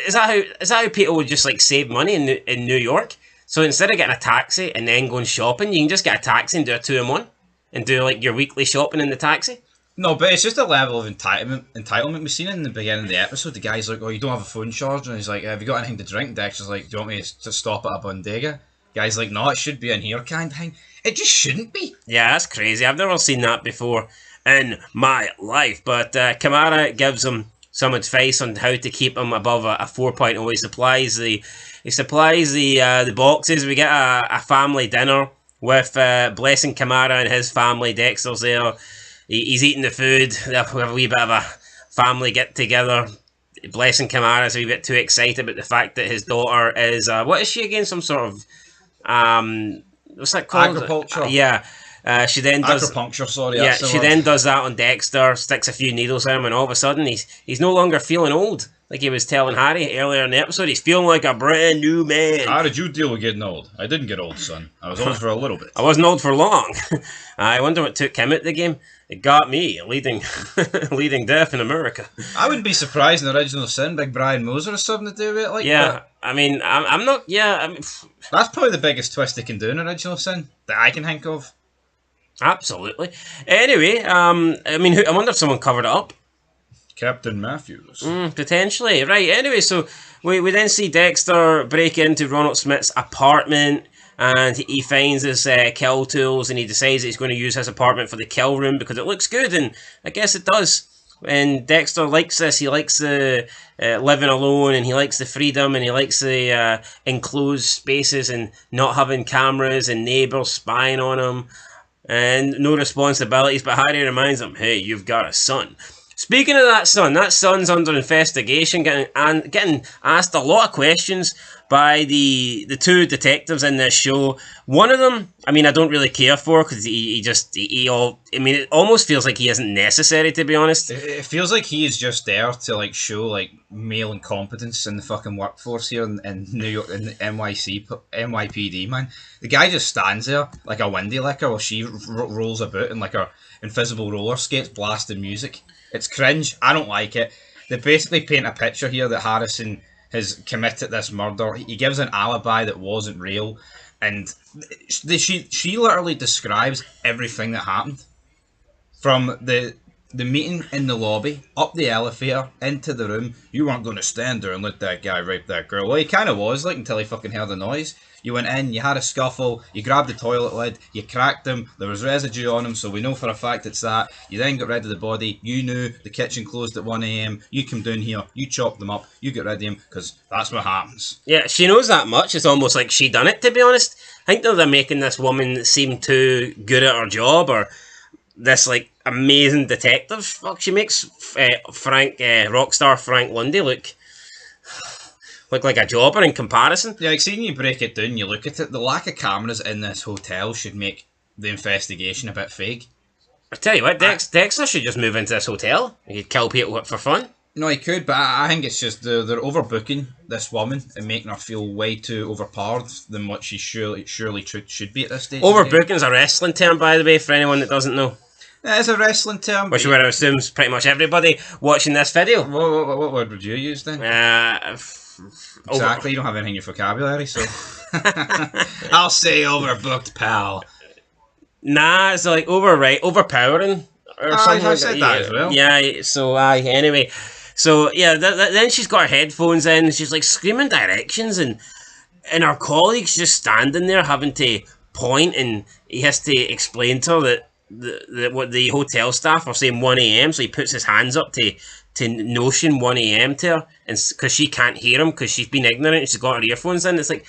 Is that how people would just, like, save money in New York? So instead of getting a taxi and then going shopping, you can just get a taxi and do a 2-in-1 and do like your weekly shopping in the taxi. No, but it's just a level of entitlement. We've seen it in the beginning of the episode. The guy's like, oh, you don't have a phone charger? And he's like, have you got anything to drink? Dexter's like, do you want me to stop at a bodega? Guy's like, no, it should be in here kind of thing. It just shouldn't be. Yeah, that's crazy. I've never seen that before in my life. But Camara gives him some advice on how to keep him above a 4.0. He supplies the boxes. We get a family dinner with Blessing Camara and his family. Dexter's there. He's eating the food. We have a wee bit of family get together. Blessing Kamara's a wee bit too excited about the fact that his daughter is what is she again? Some sort of what's that called? Agriculture. Yeah. She then does acupuncture. Sorry, yeah. that's the She word. then does that on Dexter, sticks a few needles in him, and all of a sudden he's no longer feeling old. Like he was telling Harry earlier in the episode, he's feeling like a brand new man. How did you deal with getting old? I didn't get old, son. I was old for a little bit. I wasn't old for long. I wonder what took him out the game. It got me, leading death in America. I wouldn't be surprised in the Original Sin, Big Brian Moser has something to do with it. Like, Yeah, I mean, I'm not. Yeah, I mean, that's probably the biggest twist they can do in Original Sin that I can think of. absolutely. Anyway, I mean, I wonder if someone covered it up. Captain Matthews. Potentially, right. Anyway, so we then see Dexter break into Ronald Smith's apartment, and he finds his kill tools, and he decides that he's going to use his apartment for the kill room because it looks good, and I guess it does. And Dexter likes this. He likes the living alone, and he likes the freedom, and he likes the enclosed spaces, and not having cameras and neighbours spying on him, and no responsibilities. But Harry reminds him, "Hey, you've got a son." Speaking of that son's under investigation, getting asked a lot of questions by the two detectives in this show. One of them, I mean, I don't really care for because I mean, it almost feels like he isn't necessary, to be honest. It feels like he is just there to like show like male incompetence in the fucking workforce here in New York, in the NYPD, man. The guy just stands there like a windy licker while she rolls about in like her invisible roller skates, blasting music. It's cringe. I don't like it. They basically paint a picture here that Harrison has committed this murder. He gives an alibi that wasn't real, and she literally describes everything that happened, from the meeting in the lobby, up the elevator, into the room. You weren't going to stand there and let that guy rape that girl. Well, he kind of was, like, until he fucking heard the noise. You went in, you had a scuffle, you grabbed the toilet lid, you cracked him, there was residue on him, so we know for a fact it's that. You then got rid of the body, you knew the kitchen closed at 1 AM, you come down here, you chopped them up, you get rid of him, because that's what happens. Yeah, she knows that much. It's almost like she done it, to be honest. I think they're making this woman seem too good at her job, or this, like, amazing detective. Fuck, she makes rockstar Frank Lundy look like a jobber in comparison. Yeah, like, seeing you break it down, you look at it, the lack of cameras in this hotel should make the investigation a bit fake. I tell you what, Dexter should just move into this hotel. He could kill people for fun. No, he could, but I think it's just they're overbooking this woman and making her feel way too overpowered than what she surely should be at this stage. Overbooking is a wrestling term, by the way, for anyone that doesn't know. It is a wrestling term. Which I assumes pretty much everybody watching this video. What word would you use then? Exactly, you don't have anything in your vocabulary, so I'll say overbooked, pal. Nah, it's like overpowering or something. I said that as well. Yeah, so anyway. So yeah, then she's got her headphones in and she's like screaming directions, and her colleague's just standing there having to point, and he has to explain to her that what the hotel staff are saying 1 AM, so he puts his hands up to notion 1 AM to her, and because she can't hear him because she's been ignorant and she's got her earphones in. It's like,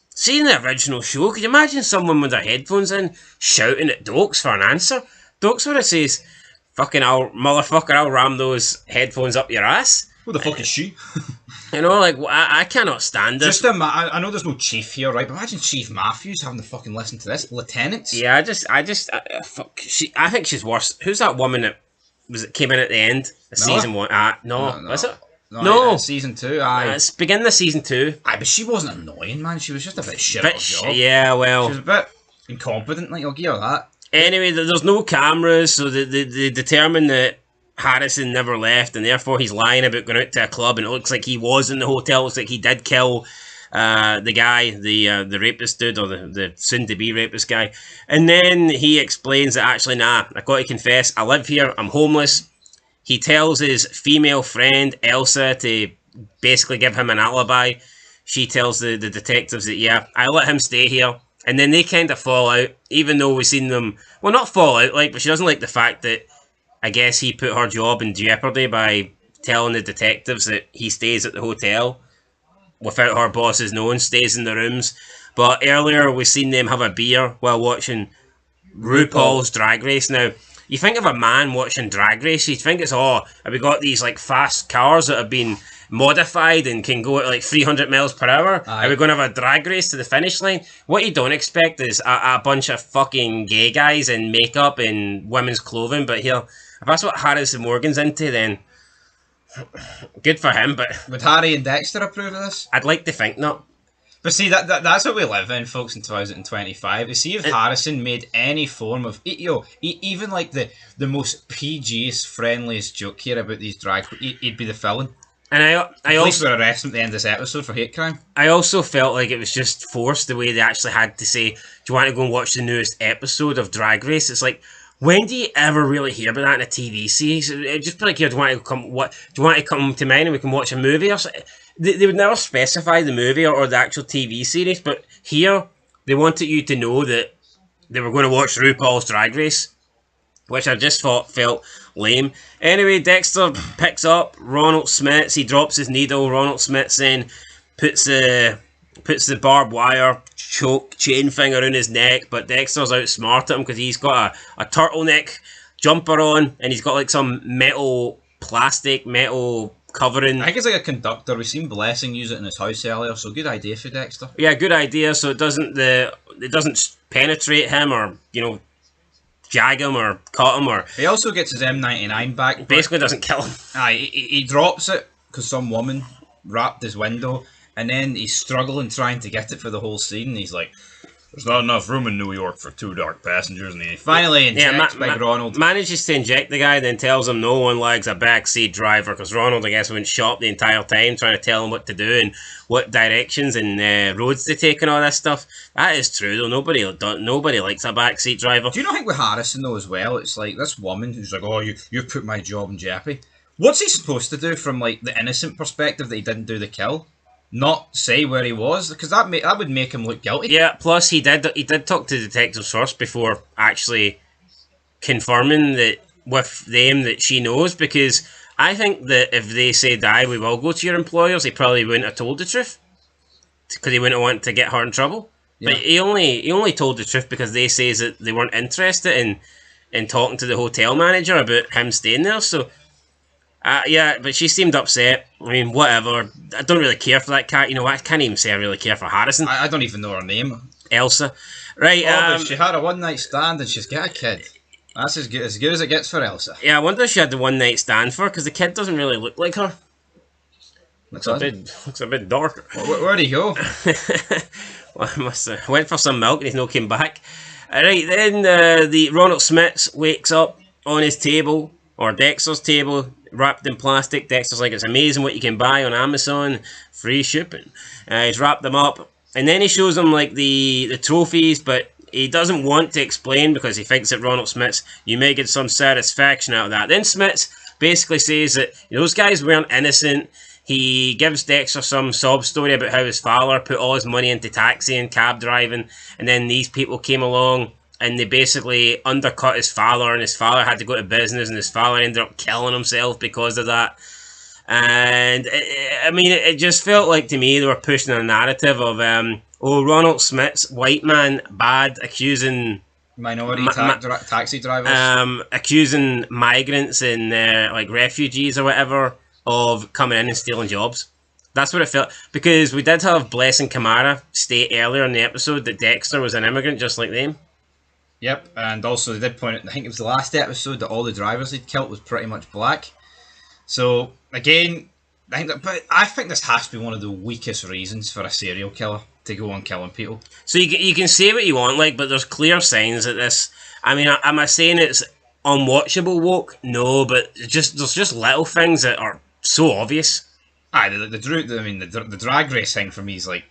see, in the original show, could you imagine someone with their headphones in shouting at Dokes for an answer? Dokes would have says, fucking motherfucker, I'll ram those headphones up your ass. Who the fuck is she? You know, like, I cannot stand this. I know there's no chief here, right? But imagine Chief Matthews having to fucking listen to this. Lieutenants. Yeah, I think she's worse. Who's that woman that came in at the end of season 1? No, was it? No. Season 2, aye. It's beginning of season 2. Aye, but she wasn't annoying, man. She was just a bit shit at her job. Yeah, well. She was a bit incompetent, like, I'll give her that. Anyway, there's no cameras, so they determine that Harrison never left, and therefore he's lying about going out to a club, and it looks like he was in the hotel. It looks like he did kill the guy, the rapist dude, or the soon-to-be rapist guy. And then he explains that, actually, nah, I got to confess, I live here, I'm homeless. He tells his female friend, Elsa, to basically give him an alibi. She tells the detectives that, yeah, I let him stay here. And then they kind of fall out, even though we've seen them, well, not fall out, like, but she doesn't like the fact that, I guess he put her job in jeopardy by telling the detectives that he stays at the hotel without her bosses knowing, stays in the rooms. But earlier we've seen them have a beer while watching RuPaul's Drag Race. Now, you think of a man watching Drag Race, you think it's, have we got these like fast cars that have been modified and can go at like 300 miles per hour? Aye. Are we going to have a drag race to the finish line? What you don't expect is a bunch of fucking gay guys in makeup and women's clothing. But here, if that's what Harrison Morgan's into, then good for him. But would Harry and Dexter approve of this? I'd like to think not. But see, that's what we live in, folks, in 2025. To see if Harrison made any form of, even like the most PG's friendliest joke here about these drag, he'd be the villain. And I also would arrest him at the end of this episode for hate crime. I also felt like it was just forced the way they actually had to say, "Do you want to go and watch the newest episode of Drag Race?" It's like, when do you ever really hear about that in a TV series? It'd just be like, "Here, do you want to come? What? Do you want to come to mine and we can watch a movie?" Or something? They would never specify the movie or the actual TV series, but here they wanted you to know that they were going to watch RuPaul's Drag Race, which I just felt lame. Anyway, Dexter picks up Ronald Smits. He drops his needle. Ronald Smits then puts the barbed wire choke chain thing around his neck, but Dexter's outsmarted him because he's got a turtleneck jumper on and he's got like some metal covering. I think it's like a conductor. We've seen Blessing use it in his house earlier, so good idea for Dexter. Yeah, good idea. So it doesn't penetrate him or jag him or cut him, or he also gets his M99 back. Basically, doesn't kill him. He drops it because some woman wrapped his window, and then he's struggling trying to get it for the whole scene. He's like, "There's not enough room in New York for 2 dark passengers," and he finally injects Big Ronald. Manages to inject the guy, then tells him no one likes a backseat driver, because Ronald, I guess, went shop the entire time trying to tell him what to do and what directions and roads to take and all this stuff. That is true, though. Nobody likes a backseat driver. Do you not think with Harrison, though, as well, it's like this woman who's like, "Oh, you've put my job in jeopardy." What's he supposed to do from like the innocent perspective that he didn't do the kill? Not say where he was, because that would make him look guilty. Yeah, plus he did talk to detectives first before actually confirming that with them that she knows, because I think that if they said, "Aye, we will go to your employers," he probably wouldn't have told the truth, because he wouldn't want to get her in trouble. Yeah. But he only told the truth because they says that they weren't interested in talking to the hotel manager about him staying there. So yeah, but she seemed upset. I mean, whatever. I don't really care for that cat. You know, I can't even say I really care for Harrison. I don't even know her name. Elsa. Right. But she had a one-night stand and she's got a kid. That's as good as it gets for Elsa. Yeah, I wonder if she had the one-night stand for, because the kid doesn't really look like her. Looks a bit darker. Where'd he go? Well, I must have went for some milk and he's not came back. Alright, then the Ronald Smits wakes up on his table, or Dexter's table, wrapped in plastic. Dexter's like, "It's amazing what you can buy on Amazon, free shipping." He's wrapped them up, and then he shows them like the trophies, but he doesn't want to explain because he thinks that Ronald Smits, you may get some satisfaction out of that. Then Smits basically says that those guys weren't innocent. He gives Dexter some sob story about how his father put all his money into taxi and cab driving, and then these people came along and they basically undercut his father, and his father had to go to business, and his father ended up killing himself because of that. And I mean, it just felt like to me they were pushing a narrative of Ronald Smits, white man, bad, accusing minority taxi drivers, accusing migrants and like refugees or whatever of coming in and stealing jobs. That's what it felt, because we did have Blessing Kamara state earlier in the episode that Dexter was an immigrant just like them. Yep, and also they did point out, I think it was the last episode, that all the drivers he'd killed was pretty much black. So again, I think this has to be one of the weakest reasons for a serial killer to go on killing people. So you can say what you want, like, but there's clear signs that this. I mean, am I saying it's unwatchable woke? No, but there's just little things that are so obvious. Aye, the drag race thing for me is like,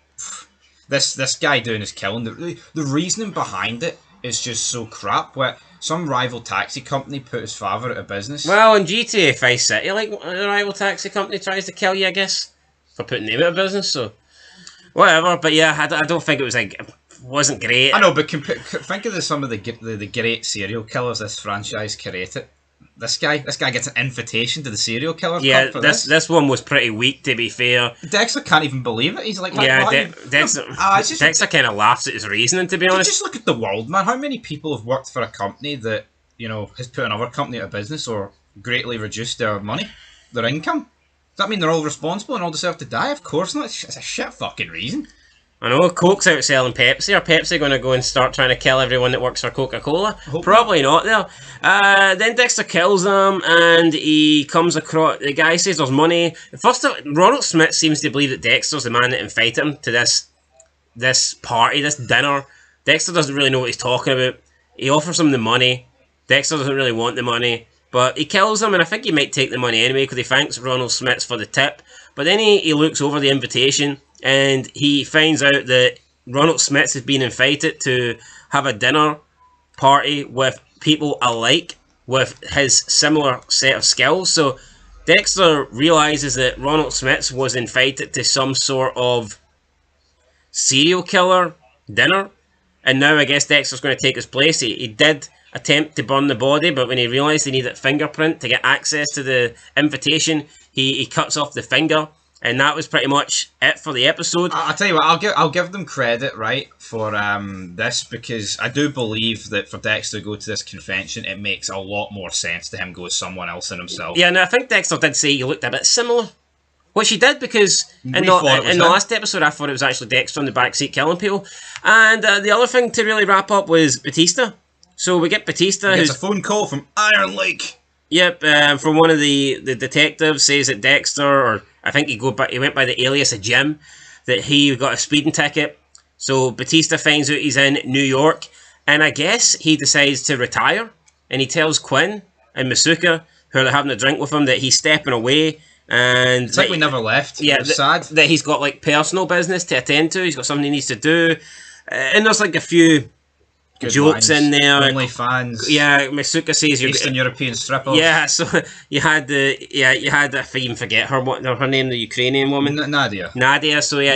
this guy doing his killing. The reasoning behind it is just so crap. Where some rival taxi company put his father out of business. Well, in GTA Vice City, like, a rival taxi company tries to kill you, I guess, for putting them out of business. So whatever. But yeah, I don't think it was like. Wasn't great. I know, but think of some of the great serial killers this franchise created. This guy gets an invitation to the serial killer. Yeah, this one was pretty weak, to be fair. Dexter can't even believe it. He's like, Dexter kind of laughs at his reasoning, to be honest. Just look at the world, man. How many people have worked for a company that has put another company out of business or greatly reduced their money, their income. Does that mean they're all responsible and all deserve to die? Of course not. It's a shit fucking reason. I know, Coke's out selling Pepsi. Are Pepsi going to go and start trying to kill everyone that works for Coca-Cola? Probably not, though. Then Dexter kills them, and he comes across... The guy says there's money. First of all, Ronald Smith seems to believe that Dexter's the man that invited him to this party, this dinner. Dexter doesn't really know what he's talking about. He offers him the money. Dexter doesn't really want the money. But he kills him, and I think he might take the money anyway, because he thanks Ronald Smith for the tip. But then he looks over the invitation, and he finds out that Ronald Smith has been invited to have a dinner party with people alike with his similar set of skills. So Dexter realizes that Ronald Smith was invited to some sort of serial killer dinner, and now I guess Dexter's going to take his place. He did attempt to burn the body, but when he realised he needed a fingerprint to get access to the invitation, he cuts off the finger. And that was pretty much it for the episode. I'll tell you what, I'll give them credit, right, for this, because I do believe that for Dexter to go to this convention, it makes a lot more sense to him go as someone else than himself. Yeah, and I think Dexter did say he looked a bit similar. Which he did, because in the last episode I thought it was actually Dexter in the backseat killing people. And the other thing to really wrap up was Batista. So we get Batista. He gets a phone call from Iron Lake. Yep, from one of the detectives, says that Dexter, or I think he went by the alias of Jim, that he got a speeding ticket. So Batista finds out he's in New York, and I guess he decides to retire, and he tells Quinn and Masuka, who are having a drink with him, that he's stepping away. And it's like we never left. Yeah, sad that he's got like personal business to attend to. He's got something he needs to do, and there's like a few good jokes in there. OnlyFans. Yeah, Masuka says you're Eastern European strippers. Yeah, so you had I even forget her name, the Ukrainian woman. Nadia. Nadia. So yeah,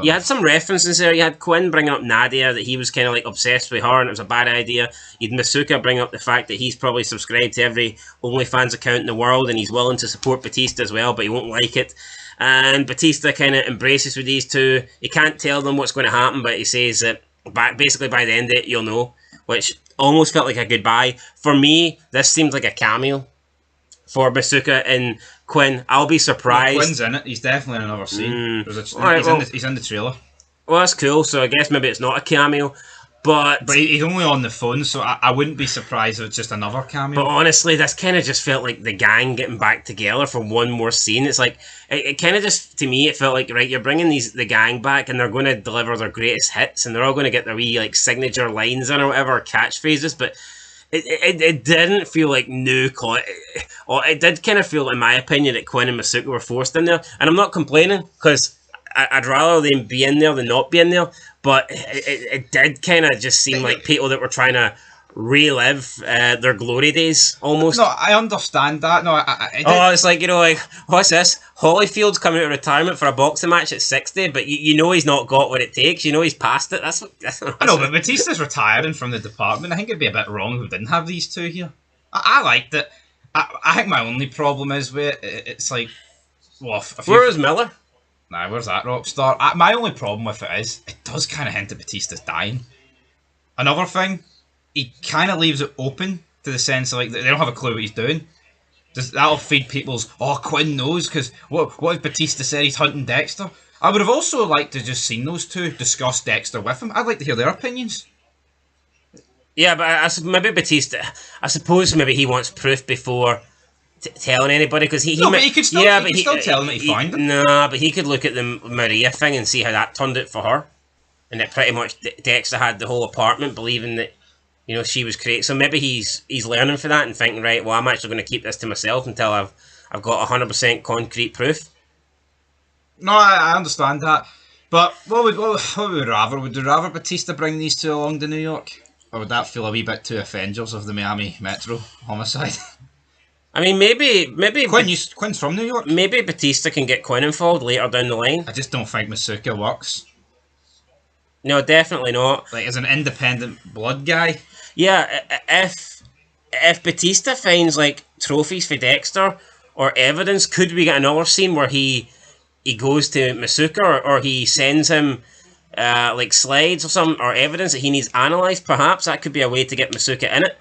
you had some references there. You had Quinn bring up Nadia, that he was kind of like obsessed with her, and it was a bad idea. You had Masuka bring up the fact that he's probably subscribed to every OnlyFans account in the world, and he's willing to support Batista as well, but he won't like it. And Batista kind of embraces with these two. He can't tell them what's going to happen, but he says that basically by the end of it, you'll know, which almost felt like a goodbye. For me, this seemed like a cameo for Masuka and Quinn. I'll be surprised. Quinn's in it. He's definitely in another scene. He's in the trailer. Well, that's cool. So I guess maybe it's not a cameo. But he's only on the phone, so I wouldn't be surprised if it's just another cameo. But honestly, this kind of just felt like the gang getting back together for one more scene. It's like, it kind of just, to me, it felt like, right, you're bringing the gang back, and they're going to deliver their greatest hits, and they're all going to get their wee, like, signature lines in or whatever, catchphrases, but it didn't feel like new... It did kind of feel, in my opinion, that Quinn and Masuka were forced in there, and I'm not complaining, because I'd rather them be in there than not be in there, but it did kind of just seem like people that were trying to relive their glory days, almost. No, I understand that. No, it's like, like, what's this? Holyfield's coming out of retirement for a boxing match at 60, but you know he's not got what it takes. You know he's past it. I know, but Batista's retiring from the department. I think it'd be a bit wrong if we didn't have these two here. I liked it. I think my only problem is with it, it's like, well, where is Miller? Nah, where's that rock star? My only problem with it is, it does kind of hint at Batista's dying. Another thing, he kind of leaves it open to the sense of, like, they don't have a clue what he's doing. That'll feed people's, Quinn knows, because what if Batista said he's hunting Dexter? I would have also liked to just seen those two discuss Dexter with him. I'd like to hear their opinions. Yeah, but maybe Batista, I suppose maybe he wants proof before telling anybody, because but he could still tell them that he found them. No, but he could look at the Maria thing and see how that turned out for her, and that pretty much Dexter had the whole apartment believing that, she was crazy. So maybe he's learning for that and thinking, right, well, I'm actually going to keep this to myself until I've got 100% concrete proof. No, I understand that, but what would we rather? Would you rather Batista bring these two along to New York, or would that feel a wee bit too Avengers of the Miami Metro homicide? I mean, maybe Quinn's from New York. Maybe Batista can get Quinn involved later down the line. I just don't think Masuka works. No, definitely not. Like, as an independent blood guy. Yeah, if Batista finds like trophies for Dexter or evidence, could we get another scene where he goes to Masuka, or he sends him like slides or something, or evidence that he needs analysed? Perhaps that could be a way to get Masuka in it.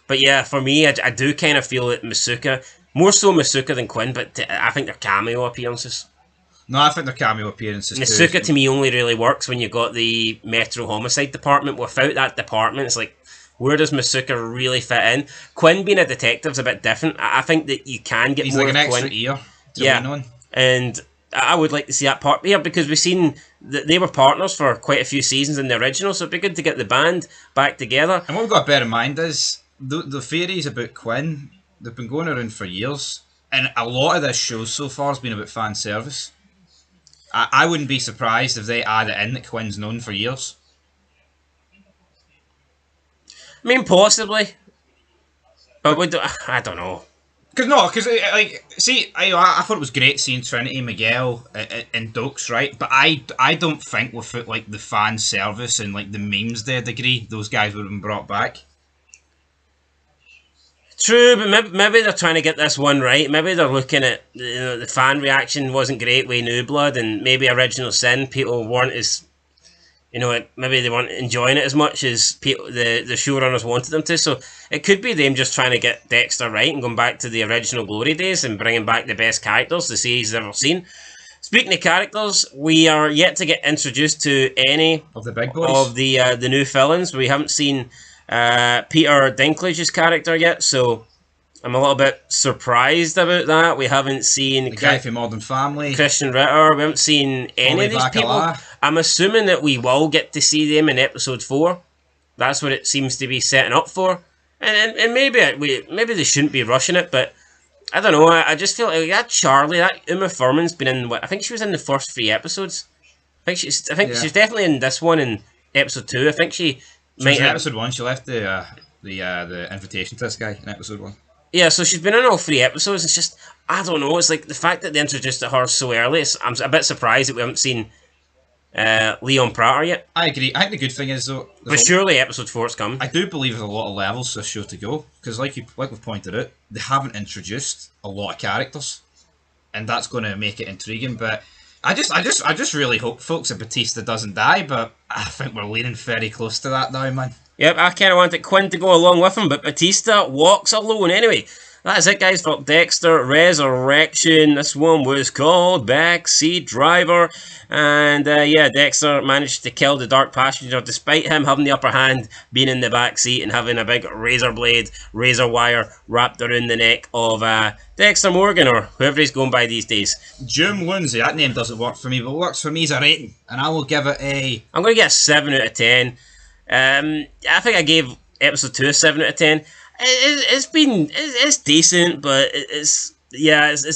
But yeah, for me, I do kind of feel that Masuka, more so Masuka than Quinn, but I think they're cameo appearances. No, I think their cameo appearances Masuka too. to me only really works when you've got the Metro Homicide Department. Without that department, it's like, where does Masuka really fit in? Quinn being a detective is a bit different. I think that you can get He's more like an of extra Quinn. ear to Yeah, lean on. and I would like to see that part here because we've seen that they were partners for quite a few seasons in the original, so it'd be good to get the band back together. And what we've got to bear in mind is the theories about Quinn, they've been going around for years, and a lot of this show so far has been about fan service. I wouldn't be surprised if they add it in that Quinn's known for years. I mean, possibly, but I don't know. Because like, see, I thought it was great seeing Trinity, Miguel, and Dokes, right? But I don't think without like the fan service and like the memes to a degree, those guys would have been brought back. True, but maybe they're trying to get this one right. Maybe they're looking at, the fan reaction wasn't great with New Blood, and maybe Original Sin people weren't as, maybe they weren't enjoying it as much as the showrunners wanted them to. So it could be them just trying to get Dexter right and going back to the original glory days and bringing back the best characters the series has ever seen. Speaking of characters, we are yet to get introduced to any of the big boys of the new villains. We haven't seen Peter Dinklage's character yet, so I'm a little bit surprised about that. We haven't seen the guy from Modern Family, Christian Ritter. We haven't seen any of these people. I'm assuming that we will get to see them in episode 4. That's what it seems to be setting up for, and maybe they shouldn't be rushing it, but I don't know. I just feel like that Charlie, that Uma Thurman's been in. I think she was in the first 3 episodes. I think she's definitely in this one in episode 2. I think she was in episode 1. She left the invitation to this guy in episode 1. Yeah, so she's been in all 3 episodes. It's just, I don't know. It's like the fact that they introduced her so early. I'm a bit surprised that we haven't seen Leon Prater yet. I agree. I think the good thing is though, but surely episode 4's coming. I do believe there's a lot of levels for this show to go because, like we've pointed out, they haven't introduced a lot of characters, and that's going to make it intriguing. But I just really hope, folks, that Batista doesn't die. But I think we're leaning very close to that now, man. Yep, I kind of wanted Quinn to go along with him, but Batista walks alone anyway. That's it, guys, for Dexter Resurrection. This one was called Backseat Driver. And Dexter managed to kill the Dark Passenger despite him having the upper hand, being in the back seat and having a big razor blade, razor wire wrapped around the neck of Dexter Morgan, or whoever he's going by these days. Jim Lindsay, that name doesn't work for me, but what works for me is a rating. And I will give it I'm going to get a 7 out of 10. I think I gave episode 2 a 7 out of 10. It's decent, but it's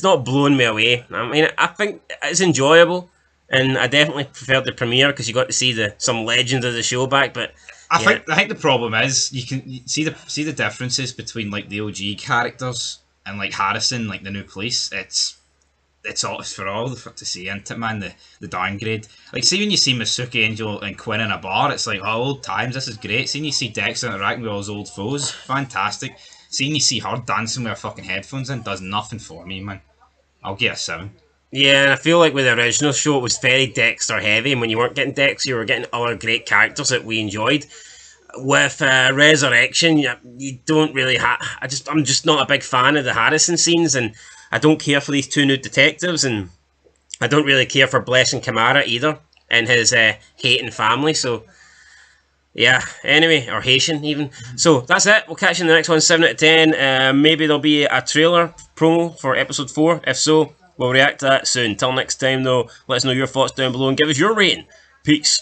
not blowing me away. I mean, I think it's enjoyable, and I definitely preferred the premiere because you got to see some legends of the show back. But I think the problem is you can see the differences between like the OG characters and like Harrison, like the new police. It's all for all to see, isn't it, man? The downgrade. Like, see when you see Masuki, Angel, and Quinn in a bar, it's like, oh, old times, this is great. Seeing you see Dexter interacting with all his old foes, fantastic. Seeing you see her dancing with her fucking headphones in does nothing for me, man. I'll get a 7. Yeah, and I feel like with the original show, it was very Dexter heavy, and when you weren't getting Dexter, you were getting other great characters that we enjoyed. With Resurrection, you don't really I'm just not a big fan of the Harrison scenes, and I don't care for these 2 new detectives, and I don't really care for Blessing Kamara either, and his Haitian family, so yeah, anyway, or Haitian even. So that's it, we'll catch you in the next one, 7 out of 10. Maybe there'll be a trailer promo for episode 4, if so, we'll react to that soon. Till next time though, let us know your thoughts down below and give us your rating. Peace.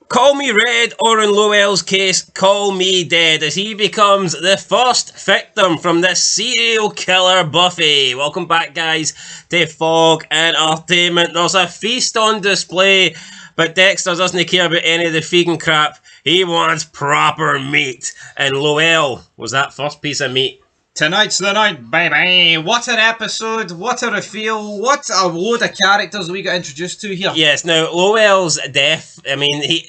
Call me red, or in Lowell's case, call me dead, as he becomes the first victim from this serial killer Buffy. Welcome back, guys, to Fog Entertainment. There's a feast on display, but Dexter doesn't care about any of the vegan crap. He wants proper meat, and Lowell was that first piece of meat. Tonight's the night, baby. What an episode, what a reveal, what a load of characters we got introduced to here. Yes, now, Lowell's death, I mean,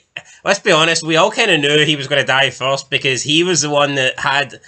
let's be honest, we all kind of knew he was going to die first because he was the one that had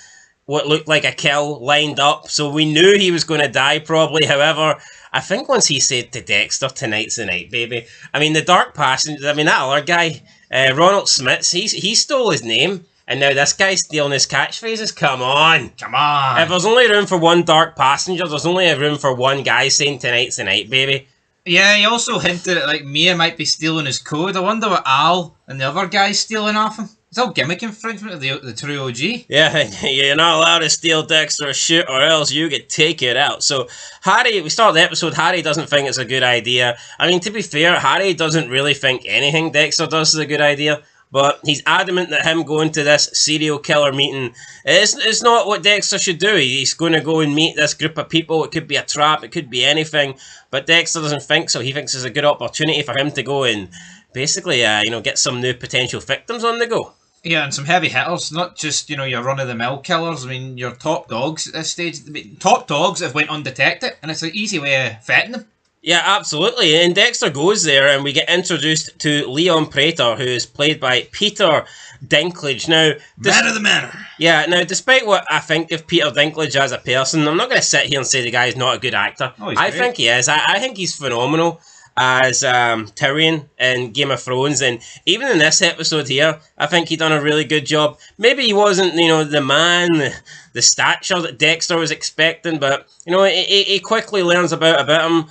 what looked like a kill lined up, so we knew he was going to die probably. However, I think once he said to Dexter, tonight's the night, baby. I mean, the Dark Passenger, I mean, that other guy, Ronald Smits, he stole his name. and now this guy's stealing his catchphrases. Come on. Come on. If there's only room for one dark passenger, there's only room for one guy saying tonight's the night, baby. Yeah, he also hinted at like Mia might be stealing his code. I wonder what Al and the other guy's stealing off him. It's all gimmick infringement of the true OG. Yeah, you're not allowed to steal Dexter's shit or else you get taken out. So Harry, we start the episode, Harry doesn't think it's a good idea. I mean, to be fair, Harry doesn't really think anything Dexter does is a good idea. But he's adamant that him going to this serial killer meeting is not what Dexter should do. He's going to go and meet this group of people. It could be a trap. It could be anything. But Dexter doesn't think so. He thinks it's a good opportunity for him to go and basically, get some new potential victims on the go. Yeah, and some heavy hitters, not just, your run-of-the-mill killers. I mean, your top dogs at this stage. I mean, top dogs have went undetected, and it's an easy way of vetting them. Yeah, absolutely. And Dexter goes there and we get introduced to Leon Prater, who is played by Peter Dinklage. Now, Man of the manor. Yeah, now, despite what I think of Peter Dinklage as a person, I'm not going to sit here and say the guy's not a good actor. Oh, I think he is. I think he's phenomenal as Tyrion in Game of Thrones, and even in this episode here, I think he done a really good job. Maybe he wasn't, the man, the stature that Dexter was expecting, but, he quickly learns about him.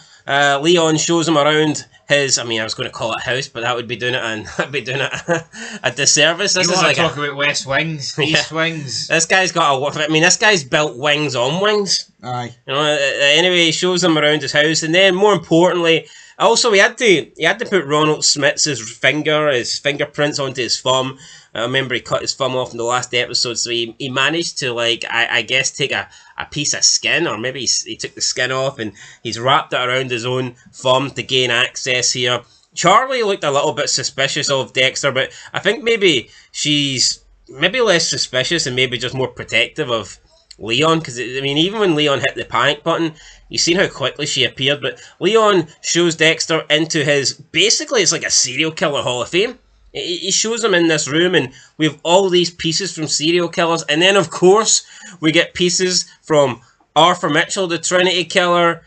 Leon shows him around his, I was going to call it house, but that would be doing it a disservice. This is like talk about West Wings, East Wings. This guy's got this guy's built wings on wings. Aye. Anyway, he shows him around his house, and then more importantly, also he had to put Ronald Smith's fingerprints onto his thumb. I remember he cut his thumb off in the last episode, so he managed to, I guess, take a piece of skin, or maybe he took the skin off and he's wrapped it around his own thumb to gain access here. Charlie looked a little bit suspicious of Dexter, but I think maybe she's less suspicious and maybe just more protective of Leon, because, even when Leon hit the panic button, you've seen how quickly she appeared, but Leon shows Dexter into his, basically it's like a serial killer hall of fame. He shows him in this room, and we have all these pieces from serial killers, and then of course we get pieces from Arthur Mitchell, the Trinity Killer.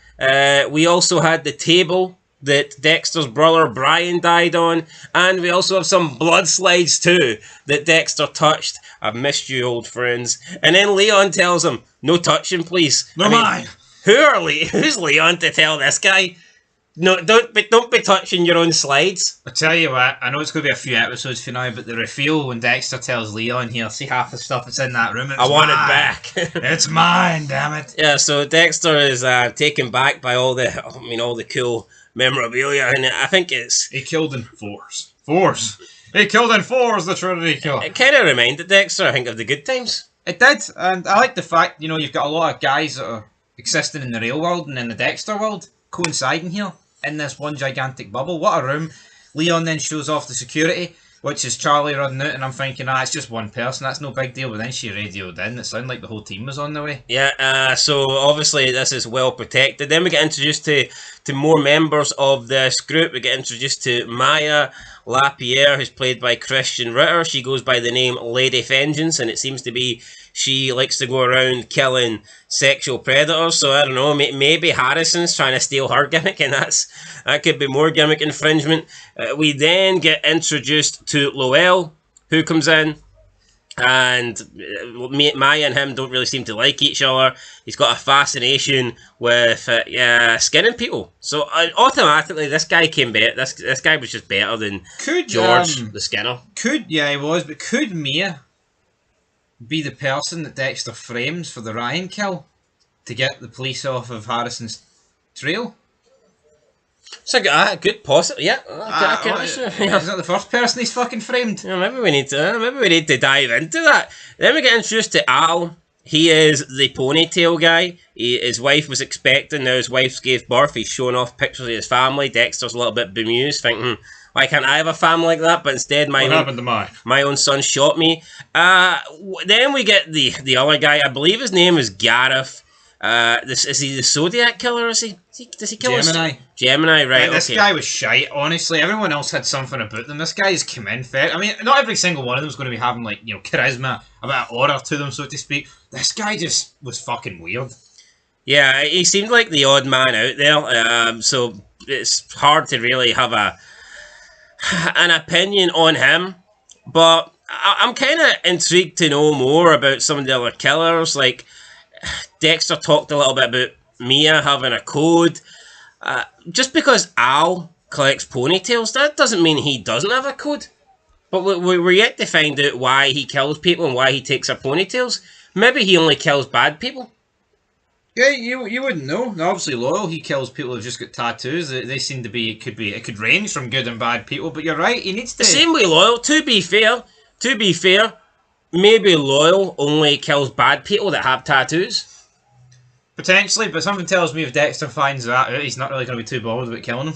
We also had the table that Dexter's brother Brian died on, and we also have some blood slides too that Dexter touched. I've missed you, old friends. And then Leon tells him, "No touching, please." No, mine. Who's Leon to tell this guy? No, don't be touching your own slides. I tell you what, I know it's going to be a few episodes for now, but the reveal when Dexter tells Leon here, see half the stuff that's in that room. I want it back. It's mine, damn it. Yeah, so Dexter is taken back by all the cool memorabilia, and I think he killed in fours. He killed in fours, the Trinity Killer. It kind of reminded Dexter, I think, of the good times. It did, and I like the fact, you've got a lot of guys that are existing in the real world and in the Dexter world coinciding here in this one gigantic bubble. What a room. Leon then shows off the security, which is Charlie running out, and I'm thinking, it's just one person, that's no big deal, but then she radioed in, it sounded like the whole team was on the way. Yeah, so obviously this is well protected. Then we get introduced to more members of this group. We get introduced to Maya LaPierre, who's played by Christian Ritter. She goes by the name Lady Vengeance, and it seems to be she likes to go around killing sexual predators. So I don't know, maybe Harrison's trying to steal her gimmick, and that could be more gimmick infringement. We then get introduced to Lowell, who comes in, and Maya and him don't really seem to like each other. He's got a fascination with skinning people. So automatically, this guy came better. This guy was just better than George the Skinner. He was, but could Mia be the person that Dexter frames for the Ryan kill to get the police off of Harrison's trail? It's a good possible. Yeah, Is that the first person he's fucking framed? Yeah, maybe we need to dive into that. Then we get introduced to Al. He is the ponytail guy. His wife was expecting. Now his wife gave birth. He's showing off pictures of his family. Dexter's a little bit bemused, thinking, why can't I have a family like that? But instead, my own son shot me. Then we get the other guy. I believe his name is Gareth. Is he the Zodiac killer? Does he kill Gemini? Gemini, right? This guy was shite. Honestly, everyone else had something about them. This guy's come in fair. Not every single one of them is going to be having charisma, a bit of order to them, so to speak. This guy just was fucking weird. Yeah, he seemed like the odd man out there. So it's hard to really have an opinion on him. But I'm kind of intrigued to know more about some of the other killers. Like, Dexter talked a little bit about Mia having a code. Just because Al collects ponytails, that doesn't mean he doesn't have a code. But we're yet to find out why he kills people and why he takes their ponytails. Maybe he only kills bad people. Yeah, you wouldn't know. Now, obviously, loyal. He kills people who've just got tattoos. They seem to be. It could range from good and bad people. But you're right. He needs to. The same way Loyal. To be fair, maybe Loyal only kills bad people that have tattoos. Potentially, but something tells me if Dexter finds that out, he's not really going to be too bothered about killing him.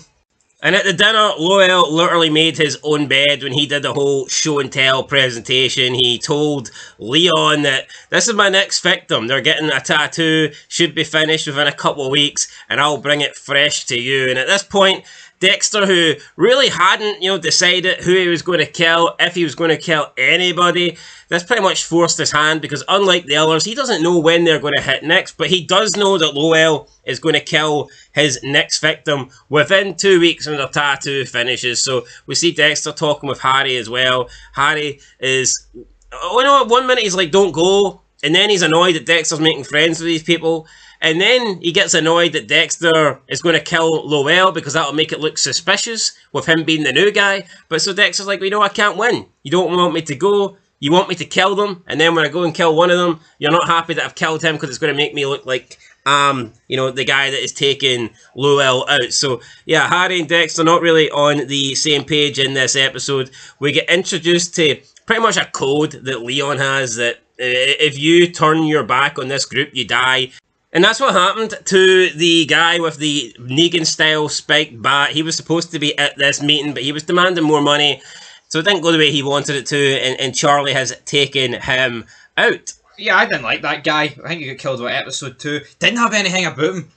And at the dinner, Loyal literally made his own bed when he did the whole show and tell presentation. He told Leon that this is my next victim. They're getting a tattoo, should be finished within a couple of weeks, and I'll bring it fresh to you. And at this point, Dexter, who really hadn't, decided who he was going to kill, if he was going to kill anybody, that's pretty much forced his hand because unlike the others, he doesn't know when they're going to hit next, but he does know that Loyal is going to kill his next victim within 2 weeks when the tattoo finishes. So we see Dexter talking with Harry as well. Harry is, 1 minute he's like, don't go, and then he's annoyed that Dexter's making friends with these people. And then he gets annoyed that Dexter is going to kill Loyal because that'll make it look suspicious with him being the new guy. But so Dexter's like, I can't win. You don't want me to go. You want me to kill them. And then when I go and kill one of them, you're not happy that I've killed him because it's going to make me look like, the guy that is taking Loyal out. So, yeah, Harry and Dexter not really on the same page in this episode. We get introduced to pretty much a code that Leon has that if you turn your back on this group, you die. And that's what happened to the guy with the Negan-style spiked bat. He was supposed to be at this meeting, but he was demanding more money. So it didn't go the way he wanted it to, and Charlie has taken him out. Yeah, I didn't like that guy. I think he got killed by episode 2. Didn't have anything about him.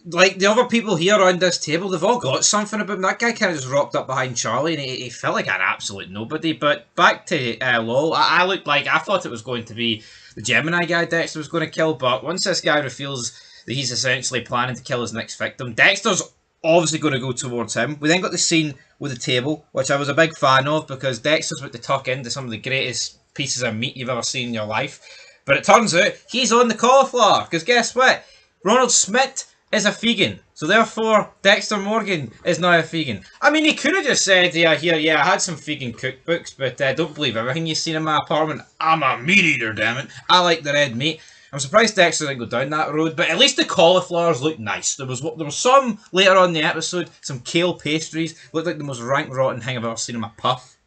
Like, the other people here around this table, they've all got something about him. That guy kind of just rocked up behind Charlie, and he felt like an absolute nobody. But back to LOL, I thought it was going to be the Gemini guy Dexter was going to kill, but once this guy reveals that he's essentially planning to kill his next victim, Dexter's obviously going to go towards him. We then got the scene with the table, which I was a big fan of, because Dexter's about to tuck into some of the greatest pieces of meat you've ever seen in your life. But it turns out he's on the cauliflower, because guess what? Ronald Smith is a vegan, so therefore Dexter Morgan is now a vegan. I mean, he could have just said, I had some vegan cookbooks, but don't believe everything you've seen in my apartment. I'm a meat eater, damn it. I like the red meat. I'm surprised Dexter didn't go down that road, but at least the cauliflowers looked nice. There was some later on in the episode, some kale pastries, looked like the most rank rotten thing I've ever seen in my puff.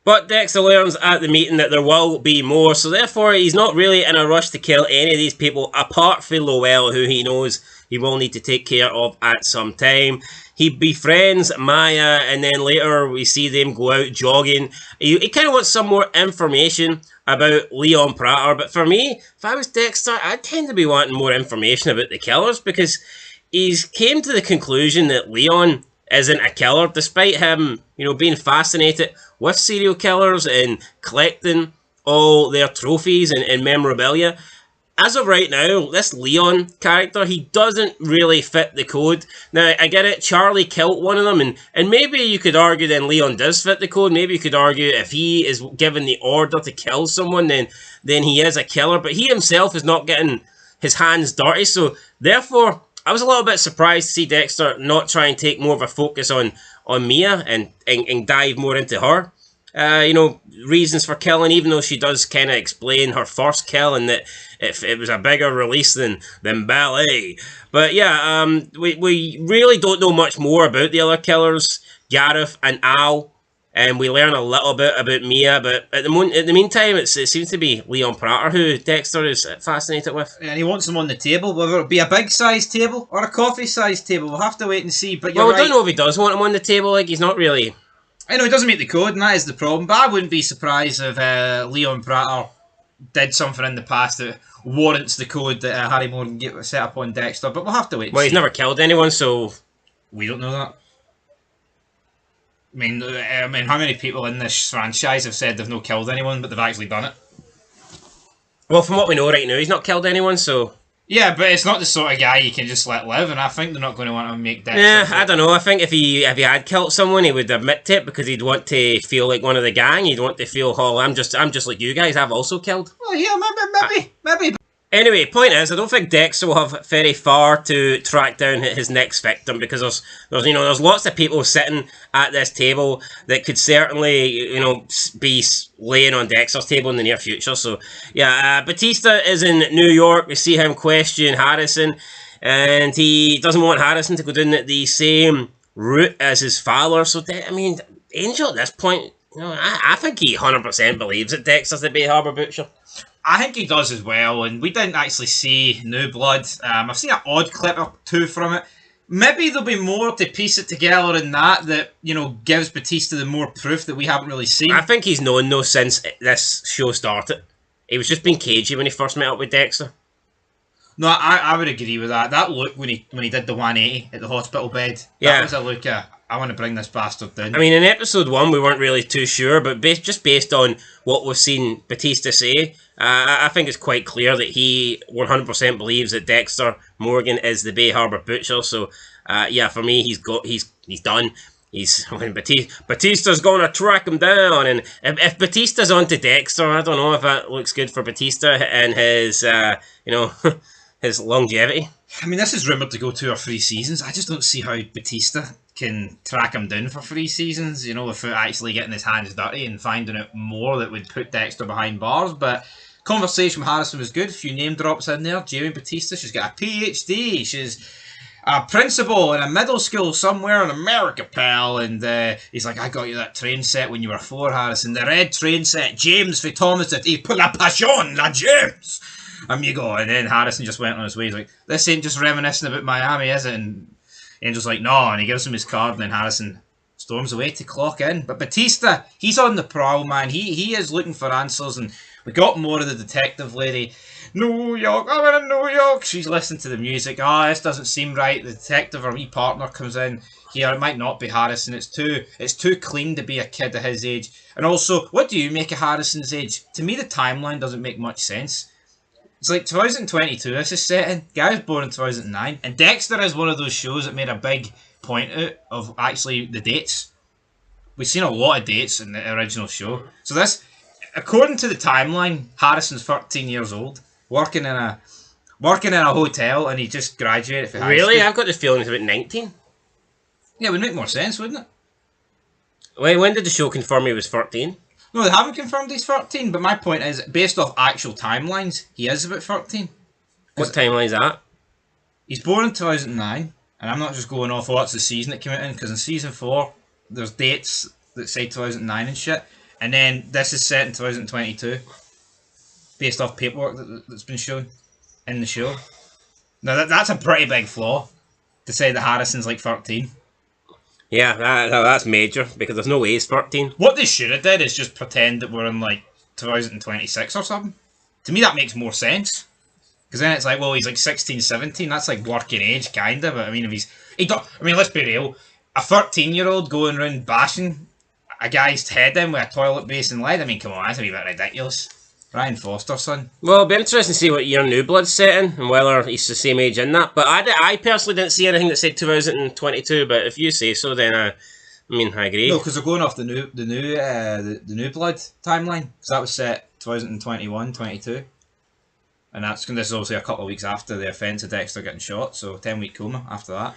But Dexter learns at the meeting that there will be more, so therefore he's not really in a rush to kill any of these people apart from Loyal, who he knows he will need to take care of at some time. He befriends Maya, and then later we see them go out jogging. He kind of wants some more information about Leon Prater, but for me, if I was Dexter, I'd tend to be wanting more information about the killers, because he's came to the conclusion that Leon isn't a killer, despite him, being fascinated with serial killers and collecting all their trophies and memorabilia. As of right now, this Leon character, he doesn't really fit the code. Now, I get it, Charlie killed one of them, and maybe you could argue then Leon does fit the code. Maybe you could argue if he is given the order to kill someone, then he is a killer. But he himself is not getting his hands dirty, so therefore, I was a little bit surprised to see Dexter not try and take more of a focus on Mia and dive more into her. Reasons for killing, even though she does kind of explain her first kill and that if it was a bigger release than ballet. But yeah, we really don't know much more about the other killers, Gareth and Al, and we learn a little bit about Mia, but at the meantime, it seems to be Leon Prater who Dexter is fascinated with. And he wants them on the table, whether it be a big-sized table or a coffee-sized table. We'll have to wait and see, but we don't know if he does want him on the table, like he's not really... I know he doesn't meet the code, and that is the problem, but I wouldn't be surprised if Leon Prater did something in the past that warrants the code that Harry Morgan set up on Dexter, but we'll have to wait and see. He's never killed anyone, so... We don't know that. I mean, how many people in this franchise have said they've not killed anyone, but they've actually done it? Well, from what we know right now, he's not killed anyone, so... Yeah, but it's not the sort of guy you can just let live, and I think they're not going to want to make Dexter. Yeah, I don't know. I think if he had killed someone, he would admit to it because he'd want to feel like one of the gang. He'd want to feel, oh, I'm just like you guys. I've also killed. Well, yeah, maybe. Anyway, point is, I don't think Dexter will have very far to track down his next victim because there's lots of people sitting at this table that could certainly be laying on Dexter's table in the near future. So yeah, Batista is in New York. We see him question Harrison, and he doesn't want Harrison to go down the same route as his father. So Angel at this point, I think he 100% believes that Dexter's the Bay Harbor Butcher. I think he does as well, and we didn't actually see New Blood. I've seen an odd clip or two from it. Maybe there'll be more to piece it together in that gives Batista the more proof that we haven't really seen. I think he's known though since this show started. He was just being cagey when he first met up with Dexter. No, I would agree with that. That look when he did the 180 at the hospital bed, that was a look at, I want to bring this bastard down. I mean, in episode 1 we weren't really too sure, but just based on what we've seen Batista say, I think it's quite clear that he 100% believes that Dexter Morgan is the Bay Harbor Butcher. So, for me, he's done. Batista's going to track him down, and if Batista's onto Dexter, I don't know if that looks good for Batista and his, his longevity. I mean, this is rumoured to go 2 or 3 seasons. I just don't see how Batista can track him down for 3 seasons, without actually getting his hands dirty and finding out more that would put Dexter behind bars. But conversation with Harrison was good. A few name drops in there. Jamie Batista, she's got a PhD. She's a principal in a middle school somewhere in America, pal. And he's like, I got you that train set when you were 4, Harrison. The red train set. James for Thomas that he put la passion, la James. Amigo. And then Harrison just went on his way. He's like, this ain't just reminiscing about Miami, is it? And Angel's like, no. And he gives him his card. And then Harrison storms away to clock in. But Batista, he's on the prowl, man. He is looking for answers. And we got more of the detective lady. New York, I'm in New York. She's listening to the music. This doesn't seem right. The detective, or wee partner, comes in here. It might not be Harrison. It's too clean to be a kid of his age. And also, what do you make of Harrison's age? To me, the timeline doesn't make much sense. It's like 2022, this is set in. Guy was born in 2009. And Dexter is one of those shows that made a big point out of actually the dates. We've seen a lot of dates in the original show. So this, according to the timeline, Harrison's 13 years old, working in a hotel, and he just graduated from high school. Really? I've got the feeling he's about 19. Yeah, it would make more sense, wouldn't it? Wait, when did the show confirm he was 13? No, they haven't confirmed he's 13, but my point is, based off actual timelines, he is about 13. What timeline is that? He's born in 2009, and I'm not just going off what's the season it came out in, because in season 4, there's dates that say 2009 and shit, and then this is set in 2022, based off paperwork that's been shown in the show. Now, that's a pretty big flaw, to say that Harrison's like 13. Yeah, that's major, because there's no way he's 13. What they should have did is just pretend that we're in like 2026 or something. To me, that makes more sense. Because then it's like, well, he's like 16, 17. That's like working age, kinda. But I mean, let's be real. A 13-year-old going around bashing a guy's head in with a toilet basin lead. I mean, come on, that's a wee bit ridiculous. Ryan Foster's son. Well, it'll be interesting to see what year New Blood's set in and whether he's the same age in that. But I personally didn't see anything that said 2022. But if you say so, then I agree. No, because they're going off the New Blood timeline. Because that was set 2021, 22. And this is obviously a couple of weeks after the offence of Dexter getting shot. So 10-week coma after that.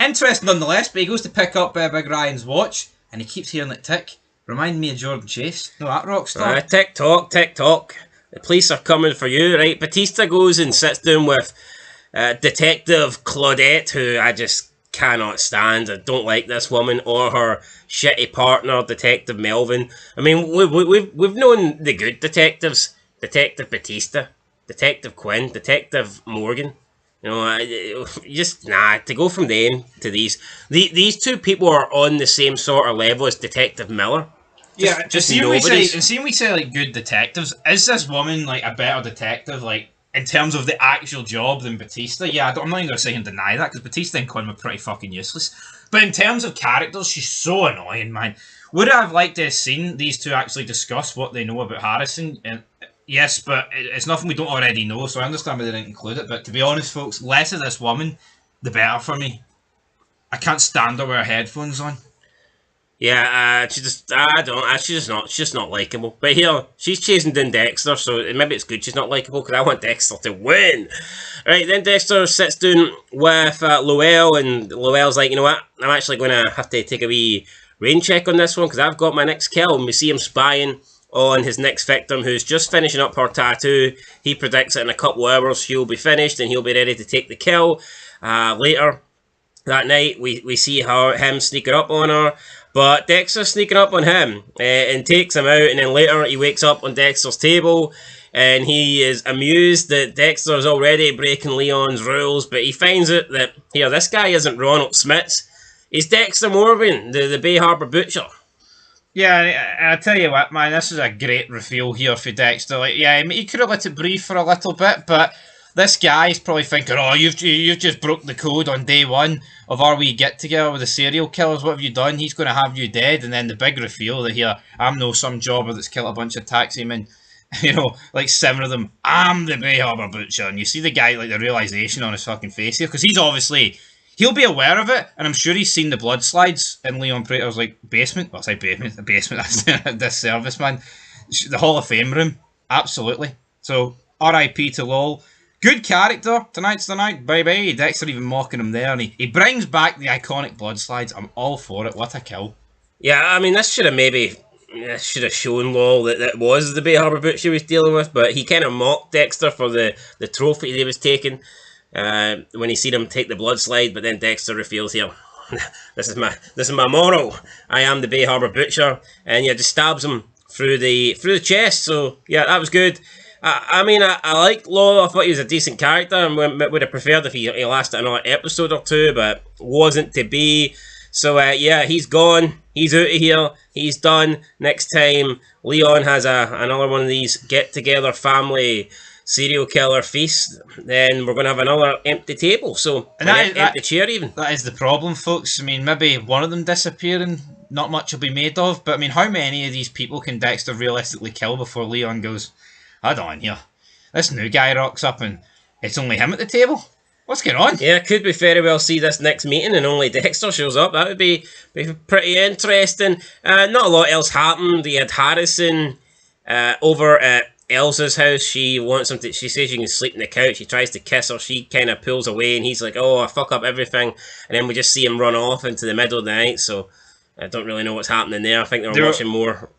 Interesting nonetheless, but he goes to pick up Big Ryan's watch and he keeps hearing it tick. Remind me of Jordan Chase. No, that rock star. Tick tock, tick tock. The police are coming for you, right? Batista goes and sits down with Detective Claudette, who I just cannot stand. I don't like this woman or her shitty partner, Detective Melvin. I mean, we've known the good detectives. Detective Batista, Detective Quinn, Detective Morgan. To go from them to these two people are on the same sort of level as Detective Miller. Seeing we say like good detectives, is this woman like a better detective, like in terms of the actual job than Batista? Yeah, I'm not even going to say and deny that, because Batista and Quinn were pretty fucking useless. But in terms of characters, she's so annoying, man. Would I have liked to have seen these two actually discuss what they know about Harrison, and Yes, but it's nothing we don't already know, so I understand why they didn't include it. But to be honest, folks, less of this woman, the better for me. I can't stand her with her headphones on. Yeah, she just, I don't, she's just not likable. But here, she's chasing down Dexter, so maybe it's good she's not likable, because I want Dexter to win. Right, then Dexter sits down with Lowell, and Lowell's like, you know what, I'm actually going to have to take a wee rain check on this one, because I've got my next kill, and we see him spying on his next victim, who's just finishing up her tattoo. He predicts that in a couple of hours she'll be finished, and he'll be ready to take the kill. Later that night, we see him sneaking up on her, but Dexter's sneaking up on him and takes him out, and then later he wakes up on Dexter's table, and he is amused that Dexter's already breaking Leon's rules, but he finds out that, here, this guy isn't Ronald Smits, he's Dexter Morgan, the Bay Harbour Butcher. Yeah, I tell you what, man, this is a great reveal here for Dexter. Like, yeah, I mean, he could have let it breathe for a little bit, but this guy's probably thinking, oh, you've just broke the code on day one of our wee get-together with the serial killers. What have you done? He's going to have you dead. And then the big reveal that here, I'm no some jobber that's killed a bunch of taxi men. You know, like 7 of them. I'm the Bay Harbour Butcher. And you see the guy, like, the realisation on his fucking face here. Because he's obviously, he'll be aware of it. And I'm sure he's seen the blood slides in Leon Prater's, like, basement. Well, I say basement. The basement. That's this service, man. The Hall of Fame room. Absolutely. So, R.I.P. to Lol. Good character. Tonight's the night, baby. Dexter even mocking him there. And he brings back the iconic blood slides. I'm all for it. What a kill. Yeah, I mean, this should have shown Lol that it was the Bay Harbour Butcher he was dealing with, but he kind of mocked Dexter for the trophy he was taking when he seen him take the blood slide, but then Dexter reveals here, this is my motto. I am the Bay Harbour Butcher, and yeah, just stabs him through the chest. So yeah, that was good. I mean, I like Lol. I thought he was a decent character, and would have preferred if he lasted another episode or two, but wasn't to be. So yeah, he's gone. He's out of here. He's done. Next time Leon has another one of these get-together family serial killer feasts, then we're going to have another empty table. So, empty chair even. That is the problem, folks. I mean, maybe one of them disappearing, not much will be made of. But I mean, how many of these people can Dexter realistically kill before Leon goes, hold on here, this new guy rocks up and it's only him at the table? What's going on? Yeah, could we very well see this next meeting and only Dexter shows up? That would be pretty interesting. Not a lot else happened. He had Harrison over at Elsa's house. She wants him to. She says she can sleep on the couch. He tries to kiss her. She kind of pulls away, and he's like, "Oh, I fuck up everything." And then we just see him run off into the middle of the night. So I don't really know what's happening there. I think they're watching more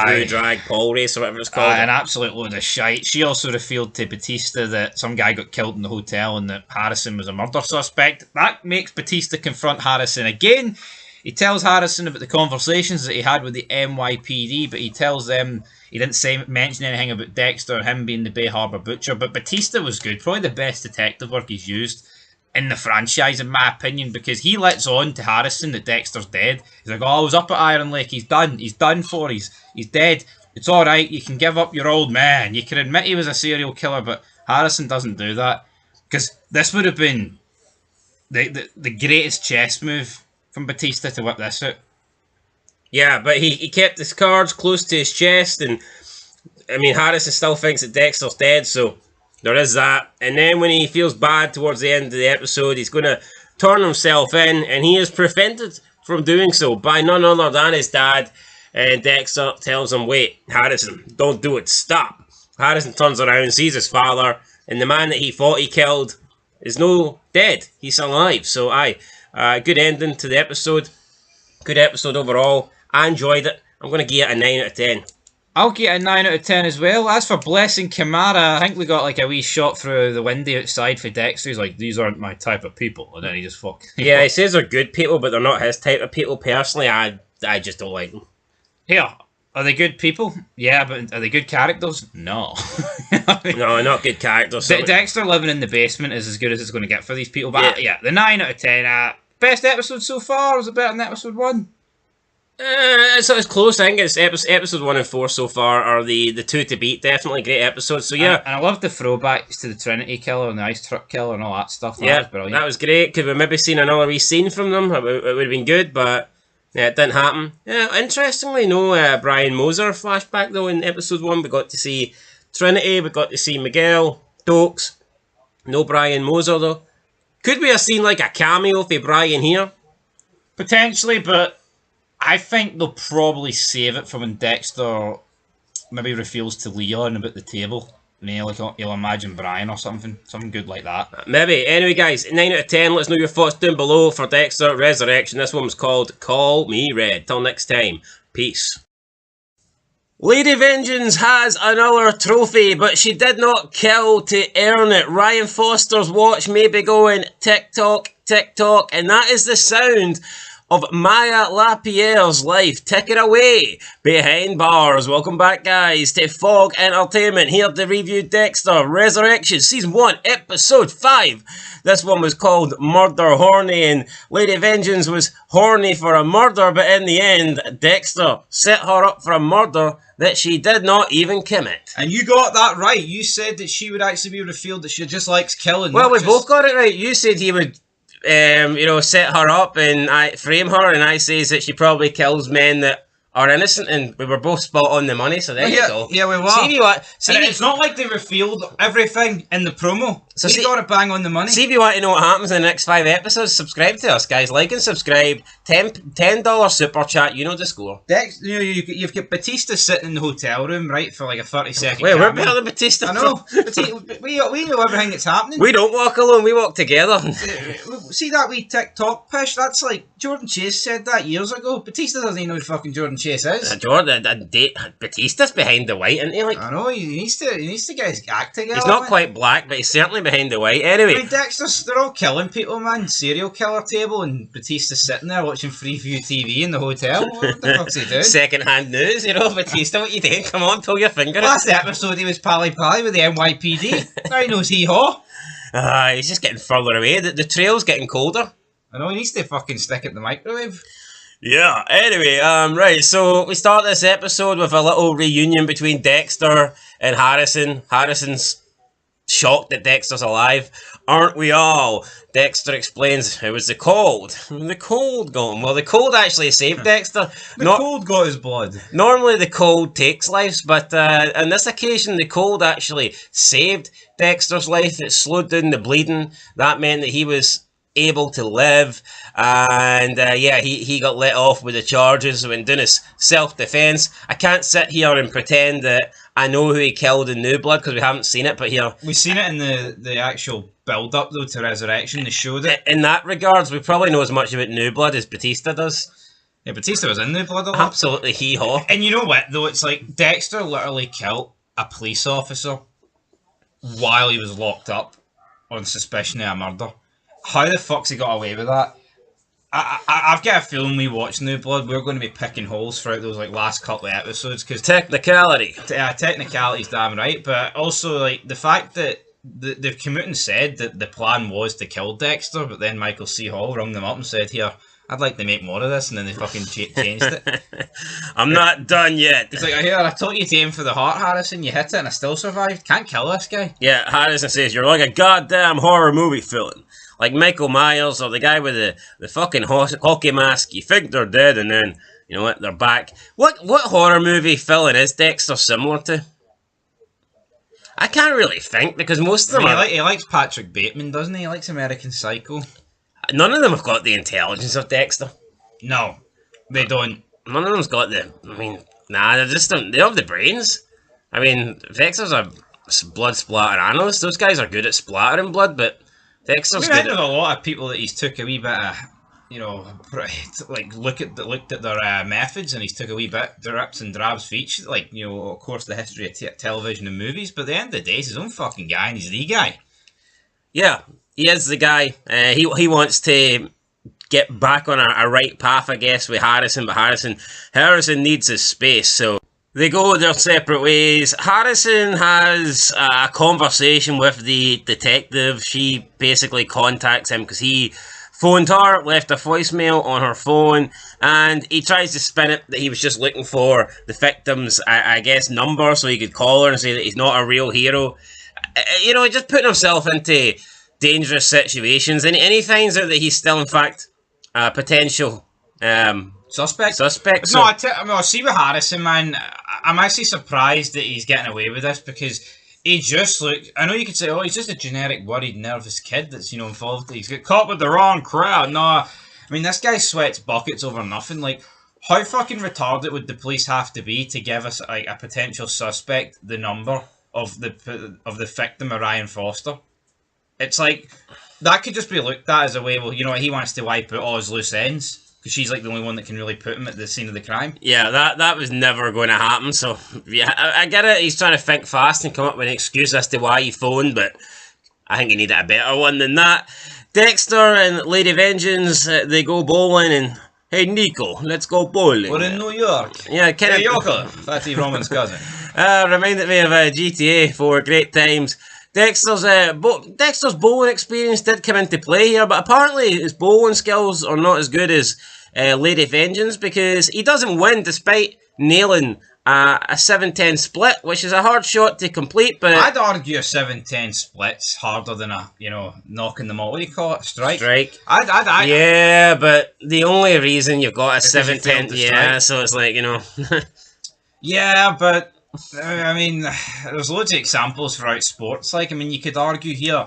Drew Drag Paul Race or whatever it's called. An absolute load of shite. She also revealed to Batista that some guy got killed in the hotel and that Harrison was a murder suspect. That makes Batista confront Harrison again. He tells Harrison about the conversations that he had with the NYPD, but he tells them he didn't mention anything about Dexter, him being the Bay Harbour Butcher. But Batista was good. Probably the best detective work he's used in the franchise, in my opinion, because he lets on to Harrison that Dexter's dead. He's like, oh, I was up at Iron Lake. He's done. He's done for. He's dead. It's all right. You can give up your old man. You can admit he was a serial killer, but Harrison doesn't do that. Because this would have been the greatest chess move from Batista to whip this out. Yeah, but he kept his cards close to his chest, and I mean, Harrison still thinks that Dexter's dead, so there is that. And then when he feels bad towards the end of the episode, he's going to turn himself in, and he is prevented from doing so by none other than his dad. And Dexter tells him, wait, Harrison, don't do it, stop. Harrison turns around, sees his father, and the man that he thought he killed is no dead. He's alive. So good ending to the episode. Good episode overall. I enjoyed it. I'm going to give it a 9 out of 10. I'll give it a 9 out of 10 as well. As for Blessing Kamara, I think we got like a wee shot through the window outside for Dexter. He's like, these aren't my type of people. And then he just Yeah, he says they're good people, but they're not his type of people. Personally, I just don't like them. Here, are they good people? Yeah, but are they good characters? No. No, not good characters. Dexter living in the basement is as good as it's going to get for these people. But yeah, the 9 out of 10. Best episode so far? Was it better than episode 1? It's close. I think it's episode 1 and 4 so far are the two to beat. Definitely great episodes. So yeah, and I love the throwbacks to the Trinity Killer and the Ice Truck Killer and all that stuff. That was brilliant. That was great. Could we maybe seen another wee scene from them? It would have been good, but yeah, it didn't happen. Yeah, interestingly, no Brian Moser flashback though in episode 1. We got to see Trinity, we got to see Miguel, Dokes, no Brian Moser though. Could we have seen like a cameo for Brian here? Potentially, but I think they'll probably save it for when Dexter maybe reveals to Leon about the table. And he'll imagine Brian or something good like that. Maybe. Anyway, guys, 9 out of 10. Let us know your thoughts down below for Dexter Resurrection. This one was called Call Me Red. Till next time, peace. Lady Vengeance has another trophy, but she did not kill to earn it. Ryan Foster's watch may be going tick-tock, tick-tock, and that is the sound of Maya LaPierre's life ticking away behind bars. Welcome back, guys, to Fog Entertainment, here to review Dexter Resurrection Season 1, Episode 5. This one was called Murder Horny, and Lady Vengeance was horny for a murder, but in the end, Dexter set her up for a murder that she did not even commit. And you got that right. You said that she would actually be revealed that she just likes killing. Well, we both got it right. You said he would set her up and I frame her, and I says that she probably kills men that are innocent, and we were both spot on the money, so there you go. Yeah, we were. It's not like they revealed everything in the promo. So we got it bang on the money. See if you want to know what happens in the next 5 episodes, subscribe to us, guys. Like and subscribe. $10 super chat, you know the score. Dex, you've got Batista sitting in the hotel room, right, for like a 30-second Wait, we're better than Batista. I know. we know everything that's happening. We don't walk alone, we walk together. See that wee TikTok push? That's like, Jordan Chase said that years ago. Batista doesn't even know who fucking Jordan Chase is. Batista's behind the white, isn't he? Like, I know, he needs to get his act together. He's not quite black, but he's certainly behind the white. Anyway. I mean, Dexter's, they're all killing people, man. Serial killer table, and Batista's sitting there watching Freeview TV in the hotel. What the fuck's he doing? Second-hand news, Batista, what you doing? Come on, pull your finger. Last episode he was pally-pally with the NYPD. Now he knows hee-haw. He's just getting further away. The trail's getting colder. I know, he needs to fucking stick it in the microwave. Yeah, anyway, right, so we start this episode with a little reunion between Dexter and Harrison. Harrison's shocked that Dexter's alive. Aren't we all? Dexter explains, it was the cold. The cold got him. Well, the cold actually saved Dexter. The cold got his blood. Normally the cold takes lives, but on this occasion the cold actually saved Dexter's life. It slowed down the bleeding. That meant that he was able to live, and he got let off with the charges when doing his self-defense. I can't sit here and pretend that I know who he killed in New Blood because we haven't seen it, but here we've seen it in the actual build-up though to Resurrection. They showed it. In that regards, we probably know as much about New Blood as Batista does. Yeah, Batista was in New Blood a lot. Absolutely hee-haw. And you know what though, it's like Dexter literally killed a police officer while he was locked up on suspicion of a murder. How the fuck's he got away with that? I've got a feeling we watch New Blood, we're going to be picking holes throughout those like last couple of episodes because technicality. Technicality's damn right, but also like the fact that they've come out and said that the plan was to kill Dexter, but then Michael C. Hall rung them up and said, "Here, I'd like to make more of this," and then they fucking changed it. I'm not done yet. He's like, "Here, I told you to aim for the heart, Harrison. You hit it, and I still survived. Can't kill this guy." Yeah, Harrison says you're like a goddamn horror movie villain. Like Michael Myers or the guy with the fucking hockey mask. You think they're dead and then, you know what, they're back. What horror movie villain is Dexter similar to? I can't really think because most of them he likes Patrick Bateman, doesn't he? He likes American Psycho. None of them have got the intelligence of Dexter. No, they don't. None of them's got the... I mean, nah, they don't have the brains. I mean, Dexter's a blood splatter analyst. Those guys are good at splattering blood, but Dexter's good. There's a lot of people that he's took a wee bit of, like looked at their methods, and he's took a wee bit drips and drabs for each, like, of course, the history of television and movies. But at the end of the day, he's his own fucking guy, and he's the guy. Yeah, he is the guy. He wants to get back on a right path, I guess, with Harrison, but Harrison needs his space, so they go their separate ways. Harrison has a conversation with the detective. She basically contacts him because he phoned her, left a voicemail on her phone, and he tries to spin it that he was just looking for the victim's, I guess, number so he could call her and say that he's not a real hero. Just putting himself into dangerous situations. And he finds out that he's still, in fact, potential Suspect. No, I see with Harrison, man, I'm actually surprised that he's getting away with this because he just looked. I know you could say, oh, he's just a generic, worried, nervous kid that's involved. He's got caught with the wrong crowd. No, I mean this guy sweats buckets over nothing. Like, how fucking retarded would the police have to be to give us like a potential suspect the number of the victim of Ryan Foster? It's like that could just be looked at as a way. Well, you know what, he wants to wipe out all his loose ends. Because she's like the only one that can really put him at the scene of the crime. Yeah, that was never going to happen. So, yeah, I get it. He's trying to think fast and come up with an excuse as to why he phoned, but I think he needed a better one than that. Dexter and Lady Vengeance, they go bowling and, hey, Nico, let's go bowling. We're in New York. Yeah, kind Hey, Yoko, Fatty Roman's cousin. Reminded me of GTA 4, great times. Dexter's bowling experience did come into play here, but apparently his bowling skills are not as good as Lady Vengeance because he doesn't win despite nailing a 7-10 split, which is a hard shot to complete. But I'd argue a 7-10 split's harder than a knocking them all. What do you call it? Strike. Yeah, but the only reason you've got a 7-10, yeah, so it's like Yeah, but I mean, there's loads of examples throughout sports. Like, I mean, you could argue here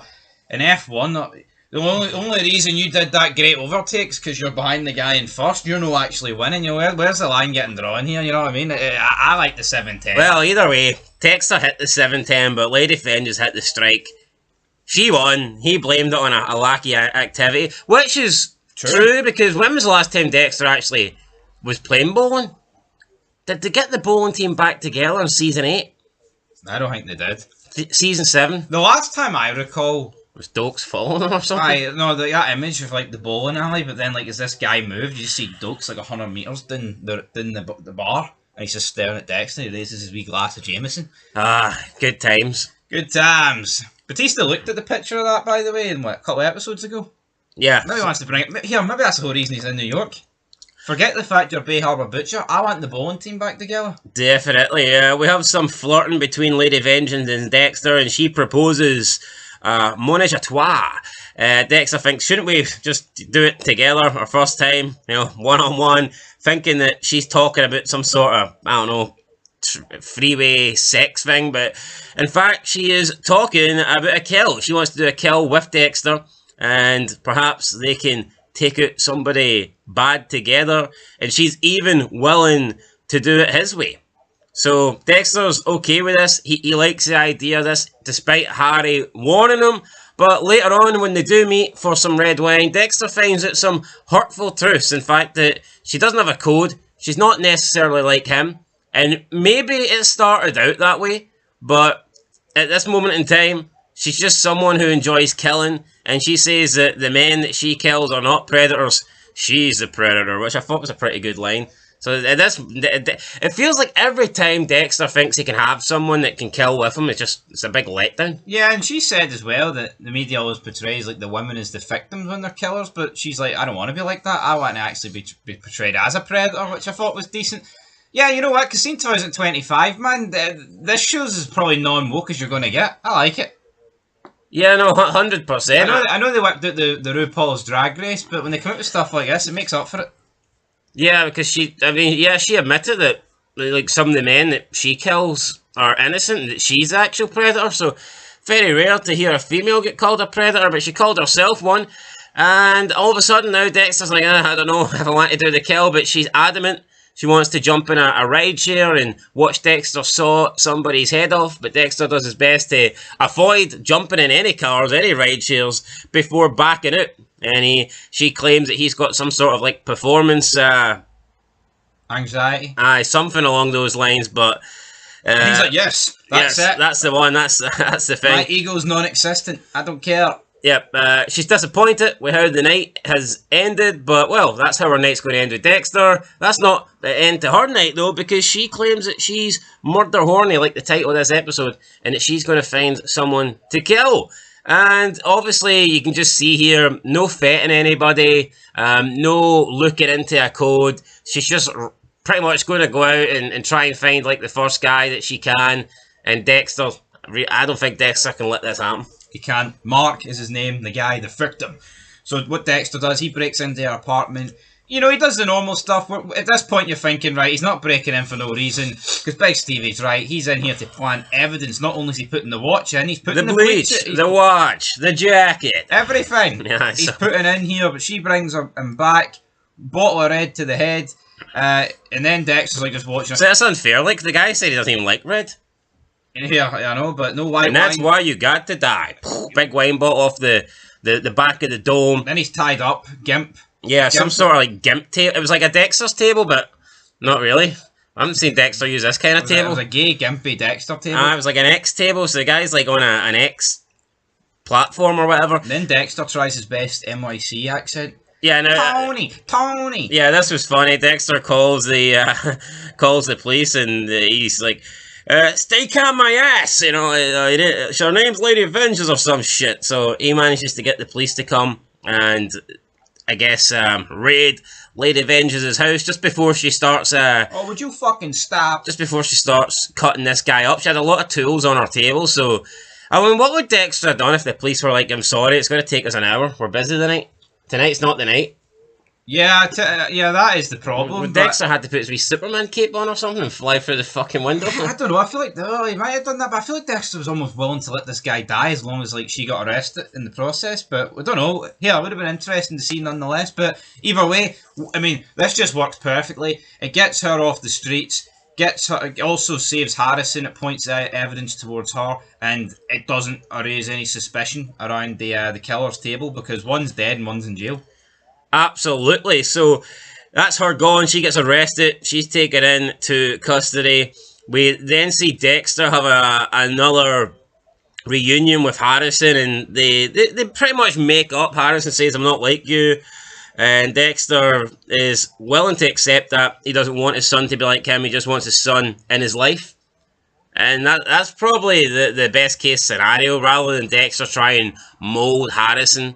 in F1, the only reason you did that great overtakes because you're behind the guy in first. You're not actually winning. You know, where's the line getting drawn here? You know what I mean? I like the 7-10. Well, either way, Dexter hit the 7-10, but Lady Vengeance hit the strike. She won. He blamed it on a lackey activity, which is true because when was the last time Dexter actually was playing bowling? Did they get the bowling team back together in season 8? I don't think they did. Season 7? The last time I recall was Dokes following or something? That image of like the bowling alley, but then like as this guy moved, you just see Dokes like 100 metres down the bar, and he's just staring at Dexter. He raises his wee glass of Jameson. Ah, good times. Good times. Batista looked at the picture of that, by the way, a couple of episodes ago. Yeah. Now he wants to bring it here. Maybe that's the whole reason he's in New York. Forget the fact you're Bay Harbour Butcher. I want the bowling team back together. Definitely, yeah. We have some flirting between Lady Vengeance and Dexter, and she proposes menage a trois. Dexter thinks, shouldn't we just do it together our first time, one-on-one, thinking that she's talking about some sort of, I don't know, freeway sex thing, but in fact she is talking about a kill. She wants to do a kill with Dexter, and perhaps they can take out somebody bad together, and she's even willing to do it his way. So Dexter's okay with this. He likes the idea of this, despite Harry warning him. But later on, when they do meet for some red wine, Dexter finds out some hurtful truths. In fact, that she doesn't have a code. She's not necessarily like him. And maybe it started out that way, but at this moment in time, she's just someone who enjoys killing, and she says that the men that she kills are not predators. She's the predator, which I thought was a pretty good line. So it feels like every time Dexter thinks he can have someone that can kill with him, it's a big letdown. Yeah, and she said as well that the media always portrays like the women as the victims when they're killers, but she's like, I don't want to be like that. I want to actually be portrayed as a predator, which I thought was decent. Yeah, you know what? Casino 2025, man, this shows is probably non-woke as you're going to get. I like it. Yeah, no, 100%. I know they whipped out the RuPaul's Drag Race, but when they come out with stuff like this, it makes up for it. Yeah, because she admitted that like some of the men that she kills are innocent, and that she's the actual predator. So very rare to hear a female get called a predator, but she called herself one. And all of a sudden now Dexter's like, I don't know if I want to do the kill, but she's adamant. She wants to jump in a ride share and watch Dexter saw somebody's head off, but Dexter does his best to avoid jumping in any cars, any ride shares, before backing out. And she claims that he's got some sort of like performance anxiety. Something along those lines, but he's like, yes, that's it. That's the one. That's the thing. My ego's non-existent. I don't care. Yep, she's disappointed with how the night has ended, but, well, that's how her night's going to end with Dexter. That's not the end to her night, though, because she claims that she's murder horny, like the title of this episode, and that she's going to find someone to kill. And, obviously, you can just see here, no fetting anybody, no looking into a code. She's just pretty much going to go out and try and find, like, the first guy that she can, and Dexter, I don't think Dexter can let this happen. He can. Mark is his name, the guy, the victim. So what Dexter does, he breaks into her apartment, you know, he does the normal stuff. At this point, you're thinking, right, he's not breaking in for no reason. Because Big Stevie's right. He's in here to plant evidence. Not only is he putting the watch in, he's putting the bleach, the watch, the jacket. Everything. Yeah, he's putting in here, but she brings him back. Bottle of red to the head. And then Dexter's like just watching. So that's unfair. Like, the guy said he doesn't even like red. Yeah, I know, but no wine. And that's why you got to die. Big wine bottle off the back of the dome. Then he's tied up. Gimp. Yeah, some sort of like gimp table. It was like a Dexter's table, but not really. I haven't seen Dexter use this kind of table. It was a gay, gimpy Dexter table. It was like an X table, so the guy's like on an X platform or whatever. And then Dexter tries his best NYC accent. Yeah, no, Tony. Yeah, this was funny. Dexter calls the police, and he's like, "Stay calm, my ass." You know, her name's Lady Avengers or some shit. So he manages to get the police to come and, I guess, raid Lady Avengers' house just before she starts. Oh, would you fucking stop? Just before she starts cutting this guy up, she had a lot of tools on her table. So, I mean, what would Dexter have done if the police were like, "I'm sorry, it's going to take us an hour. We're busy tonight. Tonight's not the night." Yeah, that is the problem. Would Dexter had to put his wee Superman cape on or something and fly through the fucking window? I don't know. I feel like he might have done that, but I feel like Dexter was almost willing to let this guy die as long as like she got arrested in the process. But I don't know. Yeah, it would have been interesting to see nonetheless. But either way, I mean, this just works perfectly. It gets her off the streets. It also saves Harrison. It points out evidence towards her, and it doesn't raise any suspicion around the killer's table because one's dead and one's in jail. Absolutely. So that's her gone. She gets arrested. She's taken into custody. We then see Dexter have another reunion with Harrison, and they pretty much make up. Harrison says, "I'm not like you." And Dexter is willing to accept that. He doesn't want his son to be like him. He just wants his son in his life. And that's probably the best case scenario, rather than Dexter try and mold Harrison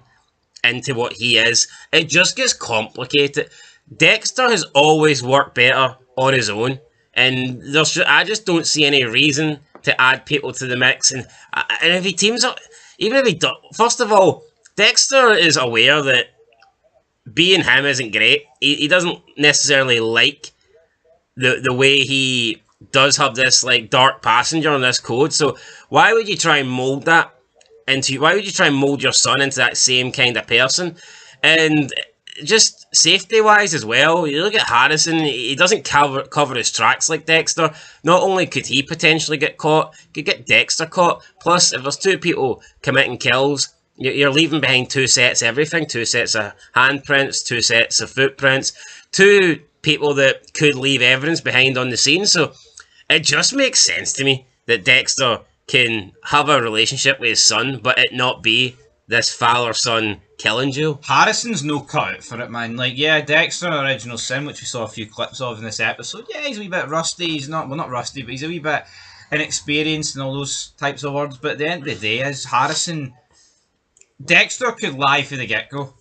into what he is. It just gets complicated. Dexter has always worked better on his own. And I just don't see any reason to add people to the mix. And if he teams up, even if he does, first of all, Dexter is aware that being him isn't great. He doesn't necessarily like the way he does have this like dark passenger on this code. So why would you try and mold that into? Why would you try and mold your son into that same kind of person? And just safety wise as well, you look at Harrison. He doesn't cover his tracks like Dexter. Not only could he potentially get caught, could get Dexter caught. Plus, if there's two people committing kills, you're leaving behind two sets of everything. Two sets of handprints, two sets of footprints, two people that could leave evidence behind on the scene. So it just makes sense to me that Dexter can have a relationship with his son, but it not be this father-son killing duel. Harrison's no cut out for it, man. Like, yeah, Dexter, Original Sin, which we saw a few clips of in this episode, yeah, he's a wee bit rusty. He's not rusty, but he's a wee bit inexperienced and all those types of words. But at the end of the day, is Dexter could lie from the get-go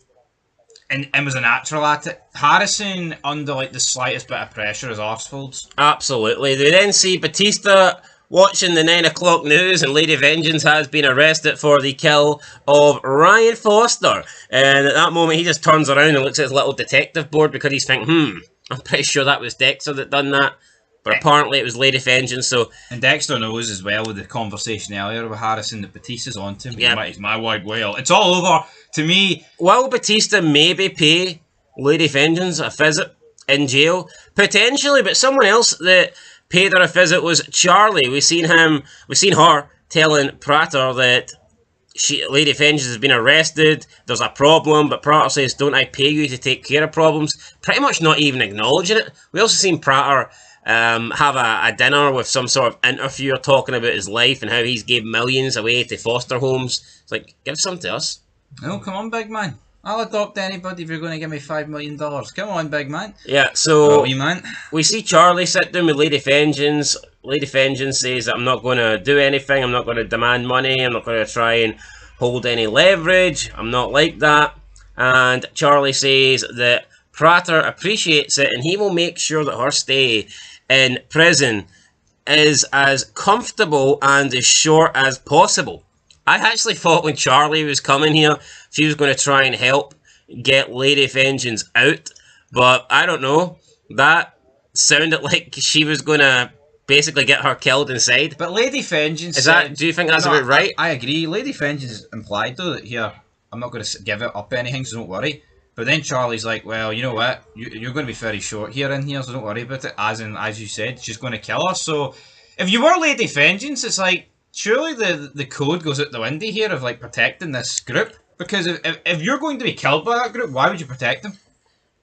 and was a natural at it. Harrison, under like the slightest bit of pressure, is arsefolds. Absolutely. They then see Batista watching the 9 o'clock news, and Lady Vengeance has been arrested for the kill of Ryan Foster. And at that moment, he just turns around and looks at his little detective board because he's thinking, I'm pretty sure that was Dexter that done that. But apparently it was Lady Vengeance, so... And Dexter knows as well with the conversation earlier with Harrison that Batista's onto him. Yeah. He's my white whale. It's all over. To me... Will Batista maybe pay Lady Vengeance a visit in jail? Potentially, but someone else that paid her a visit was Charlie. We've seen her telling Prater that Lady Vengeance has been arrested, there's a problem, but Prater says, don't I pay you to take care of problems? Pretty much not even acknowledging it. We also seen Prater have a dinner with some sort of interviewer talking about his life and how he's gave millions away to foster homes. It's like, give some to us. Oh, come on, big man. I'll adopt anybody if you're going to give me $5 million. Come on, big man. Yeah, so man. We see Charlie sit down with Lady Vengeance. Lady Vengeance says that I'm not going to do anything. I'm not going to demand money. I'm not going to try and hold any leverage. I'm not like that. And Charlie says that Prater appreciates it and he will make sure that her stay in prison is as comfortable and as short as possible. I actually thought when Charlie was coming here, she was going to try and help get Lady Vengeance out. But I don't know. That sounded like she was going to basically get her killed inside. But Lady Vengeance Is that? Do you think that's about right? I agree. Lady Vengeance implied though that here I'm not going to give it up anything, so don't worry. But then Charlie's like, well, you know what? You're going to be very short here in here, so don't worry about it. As you said, she's going to kill her. So if you were Lady Vengeance, it's like surely the code goes out the window here of like protecting this group. Because if you're going to be killed by that group, why would you protect them?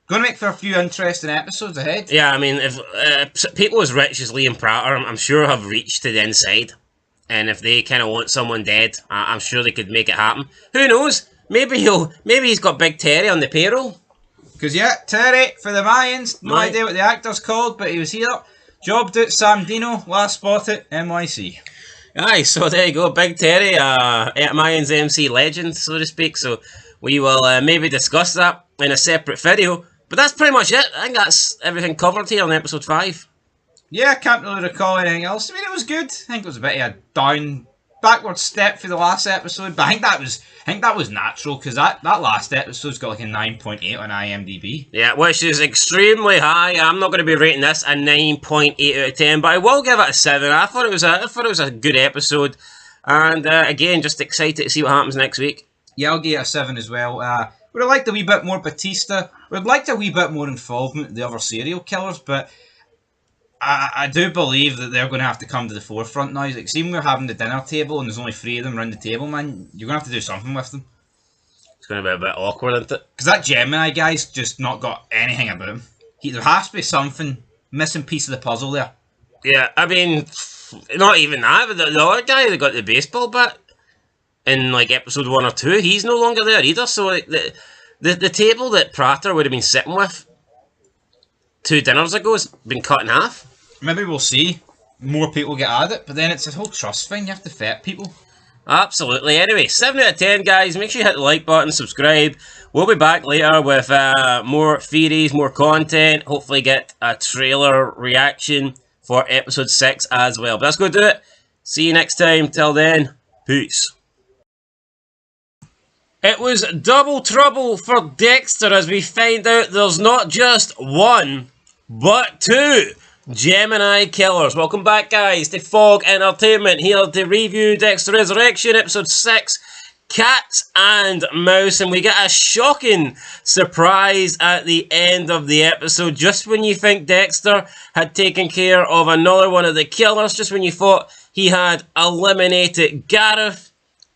Going to make for a few interesting episodes ahead. Yeah, I mean, if people as rich as Liam Prater, I'm sure have reached to the inside, and if they kind of want someone dead, I'm sure they could make it happen. Who knows? Maybe he's got Big Terry on the payroll. Because yeah, Terry for the Mayans. No idea what the actor's called, but he was here. Jobbed at Sam Dino, last spot at NYC. Aye, so there you go, Big Terry, Mayans MC legend, so to speak. So we will maybe discuss that in a separate video. But that's pretty much it. I think that's everything covered here on episode 5. Yeah, I can't really recall anything else. I mean, it was good. I think it was a bit of a backward step for the last episode, but I think that was natural because that last episode's got like a 9.8 on IMDb. Yeah, which is extremely high. I'm not going to be rating this a 9.8 out of 10, but I will give it a 7. I thought it was a good episode, and again, just excited to see what happens next week. Yeah, I'll give it a 7 as well. Would have liked a wee bit more Batista. Would have liked a wee bit more involvement with the other serial killers, but I do believe that they're going to have to come to the forefront now. Like, see, when we're having the dinner table and there's only 3 of them around the table, man, you're going to have to do something with them. It's going to be a bit awkward, isn't it? Because that Gemini guy's just not got anything about him. There has to be something, missing piece of the puzzle there. Yeah, I mean, not even that, but the other guy that got the baseball bat in like episode 1 or 2, he's no longer there either. So like, the table that Prater would have been sitting with 2 dinners ago has been cut in half. Maybe we'll see more people get at it, but then it's a whole trust thing. You have to vet people. Absolutely. Anyway, 7 out of 10, guys. Make sure you hit the like button, subscribe. We'll be back later with more theories, more content. Hopefully get a trailer reaction for episode 6 as well. But that's going to do it. See you next time. Till then, peace. It was double trouble for Dexter as we find out there's not just 1, but 2 Gemini killers. Welcome back, guys, to Fog Entertainment, here to review Dexter Resurrection, episode 6, Cat and Mouse, and we get a shocking surprise at the end of the episode. Just when you think Dexter had taken care of another one of the killers, just when you thought he had eliminated Gareth,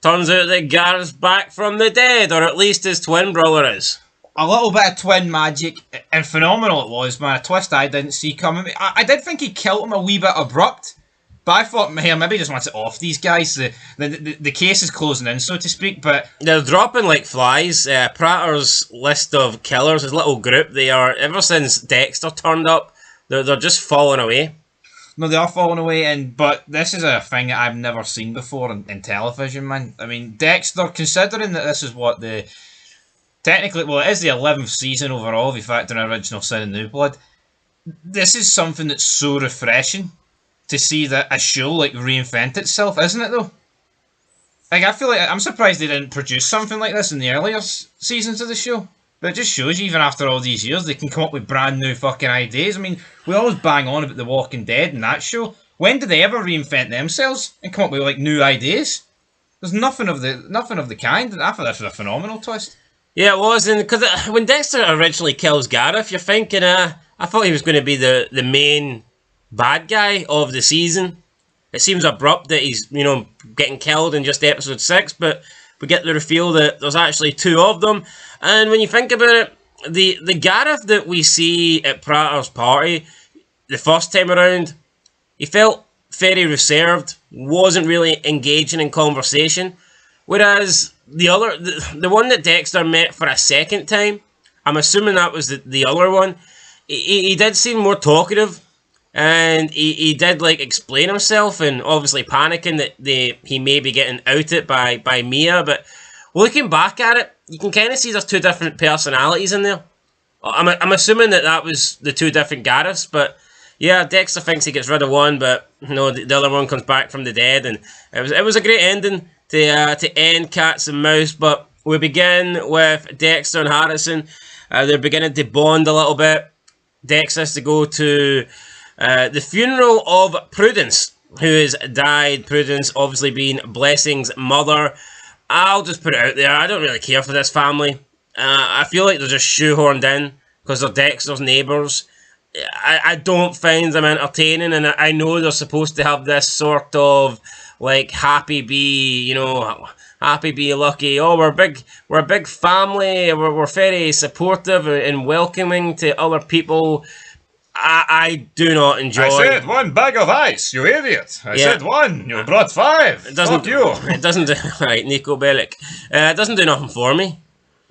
turns out that Gareth's back from the dead, or at least his twin brother is. A little bit of twin magic, and phenomenal it was, man. A twist I didn't see coming. I did think he killed him a wee bit abrupt, but I thought, man, maybe he just wants it off these guys. The case is closing in, so to speak, but they're dropping like flies. Prater's list of killers, his little group, they are, ever since Dexter turned up, they're just falling away. No, they are falling away, but this is a thing that I've never seen before in television, man. I mean, Dexter, considering that this is what technically, well, it is the 11th season overall, if you factor in Original Sin and New Blood. This is something that's so refreshing to see that a show, like, reinvent itself, isn't it, though? Like, I feel like, I'm surprised they didn't produce something like this in the earlier seasons of the show. But it just shows you, even after all these years, they can come up with brand new fucking ideas. I mean, we always bang on about The Walking Dead and that show. When did they ever reinvent themselves and come up with, like, new ideas? There's nothing of the kind, and I thought this was a phenomenal twist. Yeah, it was, and because when Dexter originally kills Gareth, you're thinking, I thought he was going to be the main bad guy of the season. It seems abrupt that he's, getting killed in just episode 6, but we get the reveal that there's actually 2 of them. And when you think about it, the Gareth that we see at Prater's party the first time around, he felt very reserved, wasn't really engaging in conversation. Whereas the one that Dexter met for a second time, I'm assuming that was the other one, he did seem more talkative, and he did like explain himself, and obviously panicking that he may be getting outed by Mia. But looking back at it, you can kind of see there's 2 different personalities in there. I'm assuming that was the 2 different Gareths, but yeah, Dexter thinks he gets rid of one, but no, the other one comes back from the dead, and it was a great ending to end Cats and Mouse. But We begin with Dexter and Harrison. They're beginning to bond a little bit. Dexter has to go to the funeral of Prudence, who has died. Prudence obviously being Blessing's mother. I'll just put it out there. I don't really care for this family. I feel like they're just shoehorned in because they're Dexter's neighbours. I don't find them entertaining, and I know they're supposed to have this sort of like happy be lucky. Oh, we're a big family. We're very supportive and welcoming to other people. I do not enjoy. I said 1 bag of ice, you idiot. I said 1. You brought 5. It doesn't. Fuck you. It doesn't do. Right, Nico Bellic. It doesn't do nothing for me.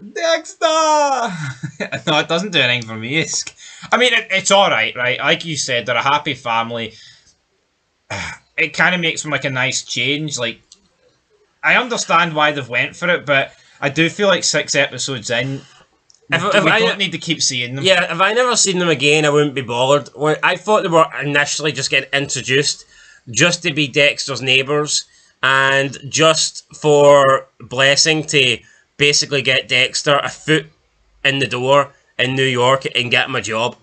Dexter! No, it doesn't do anything for me. I mean, it's alright, right? Like you said, they're a happy family. It kind of makes them like a nice change. Like, I understand why they've went for it, but I do feel like 6 episodes in, we don't need to keep seeing them. Yeah, if I never seen them again, I wouldn't be bothered. I thought they were initially just getting introduced just to be Dexter's neighbours and just for Blessing to basically get Dexter a foot in the door in New York and get him a job.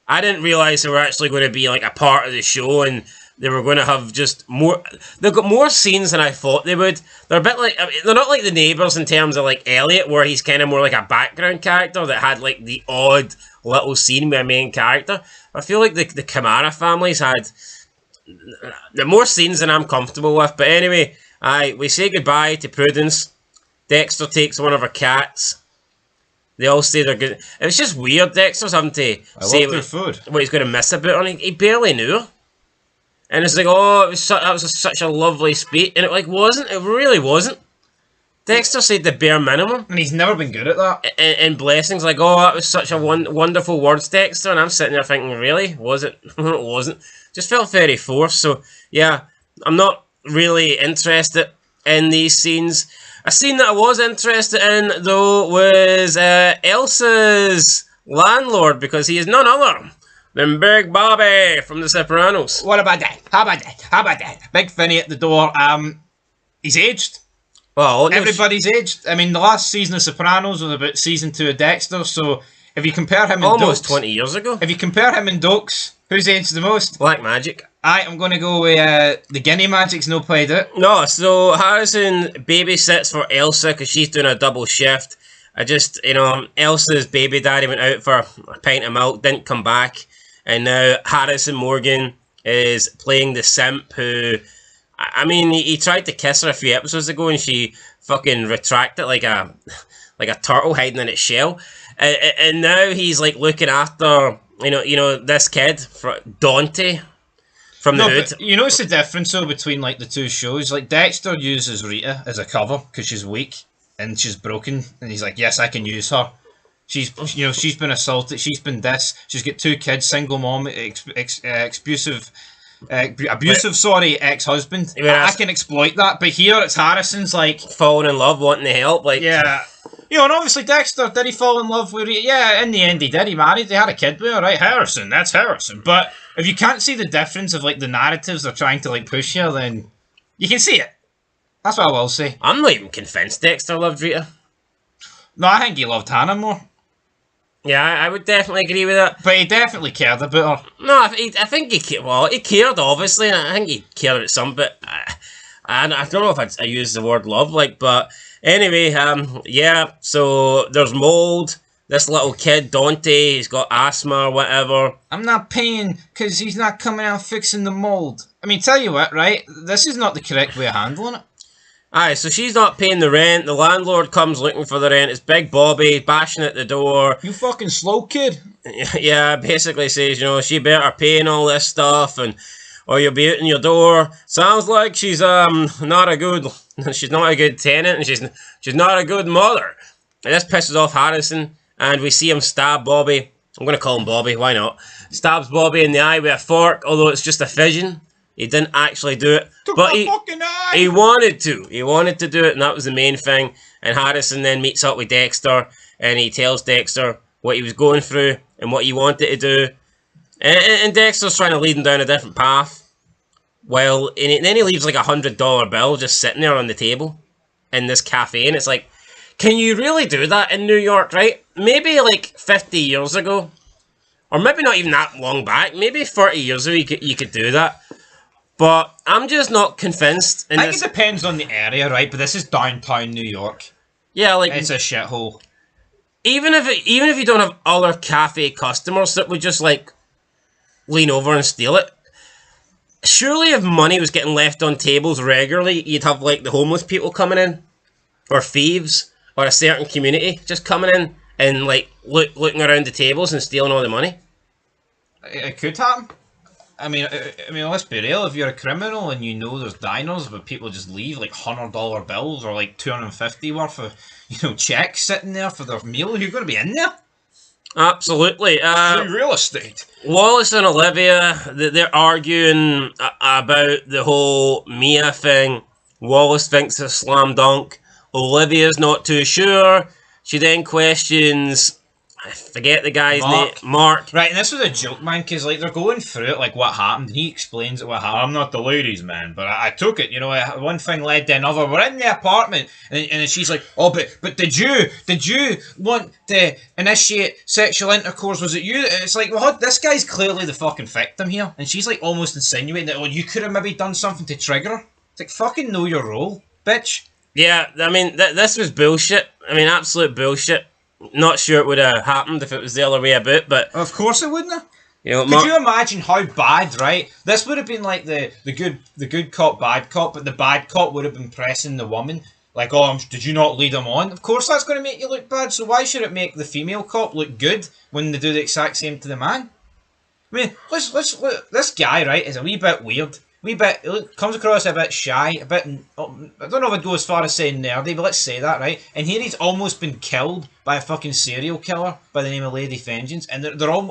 I didn't realise they were actually going to be like a part of the show and they were going to have just more. They've got more scenes than I thought they would. They're a bit like, I mean, they're not like the neighbours in terms of like Elliot, where he's kind of more like a background character that had like the odd little scene with a main character. I feel like the Kamara families had the more scenes than I'm comfortable with. But anyway, we say goodbye to Prudence. Dexter takes one of her cats. They all say they're good. It was just weird. Dexter's having to say what he's going to miss about her. He barely knew her. And it's like, oh, that was such a lovely speech. And it like wasn't. It really wasn't. Dexter said the bare minimum. And he's never been good at that. And Blessing's like, oh, that was such a wonderful words, Dexter. And I'm sitting there thinking, really? Was it? It wasn't. Just felt very forced. So, yeah, I'm not really interested in these scenes. A scene that I was interested in, though, was Elsa's landlord, because he is none other than Big Bobby from The Sopranos. What about that? How about that? Big Finny at the door. He's aged. Well, everybody's aged. I mean, the last season of Sopranos was about season 2 of Dexter, so if you compare him and almost Dokes, 20 years ago. If you compare him and Dokes, who's aged the most? Black Magic. I'm going to go with the Guinea Magic's no played it. No, so Harrison babysits for Elsa because she's doing a double shift. Elsa's baby daddy went out for a pint of milk, didn't come back. And now Harrison Morgan is playing the simp who, I mean, he tried to kiss her a few episodes ago and she fucking retracted like a turtle hiding in its shell. And now he's like looking after, this kid, Dante. From the hood. But you notice the difference though between like the two shows. Like Dexter uses Rita as a cover because she's weak and she's broken, and he's like, yes, I can use her. She's been assaulted. She's been this. She's got 2 kids, single mom, abusive ex-husband. I can exploit that. But here it's Harrison's like falling in love, wanting to help. Like yeah. And obviously Dexter, did he fall in love with Rita? Yeah, in the end he did. He married. They had a kid with her, right? Harrison, that's Harrison. But if you can't see the difference of like the narratives they're trying to like push here, then you can see it. That's what I will say. I'm not even convinced Dexter loved Rita. No, I think he loved Hannah more. Yeah, I would definitely agree with that. But he definitely cared about her. No, I think he cared. Well, he cared, obviously. I think he cared about some, but I don't know if I use the word love, but anyway, yeah, so there's mold. This little kid, Dante, he's got asthma or whatever. I'm not paying because he's not coming out fixing the mold. I mean, tell you what, right? This is not the correct way of handling it. Aye, so she's not paying the rent. The landlord comes looking for the rent. It's Big Bobby bashing at the door. You fucking slow kid. Yeah, basically says, she better pay and all this stuff, or you'll be out in your door. Sounds like she's not a good tenant, and she's not a good mother. And this pisses off Harrison, and we see him stab Bobby. I'm going to call him Bobby, why not? Stabs Bobby in the eye with a fork, although it's just a fission. He didn't actually do it, but he wanted to. He wanted to do it, and that was the main thing. And Harrison then meets up with Dexter, and he tells Dexter what he was going through and what he wanted to do. And Dexter's trying to lead him down a different path. Well, and then he leaves like $100 bill just sitting there on the table. in this cafe, and it's like, can you really do that in New York, right? Maybe like 50 years ago, or maybe not even that long back, maybe 30 years ago you could do that. But I'm just not convinced. I think it depends on the area, right? But this is downtown New York. Yeah, like it's a shithole. Even if you don't have other cafe customers that would just like lean over and steal it, surely if money was getting left on tables regularly, you'd have like the homeless people coming in, or thieves, or a certain community just coming in and like looking around the tables and stealing all the money. It could happen. I mean, let's be real. If you're a criminal and you know there's diners where people just leave like $100 bills or like $250 worth of checks sitting there for their meal, you're going to be in there. Absolutely. Free real estate. Wallace and Olivia, they're arguing about the whole Mia thing. Wallace thinks it's a slam dunk. Olivia's not too sure. She then questions, I forget the guy's name, Mark. Right, and this was a joke, man, because like they're going through it, like what happened, and he explains what happened. I'm not the ladies' man, but I took it. One thing led to another. We're in the apartment, and she's like, "Oh, but did you want to initiate sexual intercourse? Was it you?" It's like, well, this guy's clearly the fucking victim here, and she's like almost insinuating that, you could have maybe done something to trigger her. It's like, fucking know your role, bitch. Yeah, I mean, this was bullshit. I mean, absolute bullshit. Not sure it would have happened if it was the other way about, but of course it wouldn't have. Could you imagine how bad, right? This would have been like the good cop, bad cop, but the bad cop would have been pressing the woman, like, "Oh, did you not lead him on?" Of course that's going to make you look bad, so why should it make the female cop look good when they do the exact same to the man? I mean, let's this guy, right, is a wee bit weird. Comes across a bit shy, a bit, I don't know if I'd go as far as saying nerdy, but let's say that, right? And here he's almost been killed by a fucking serial killer by the name of Lady Vengeance, and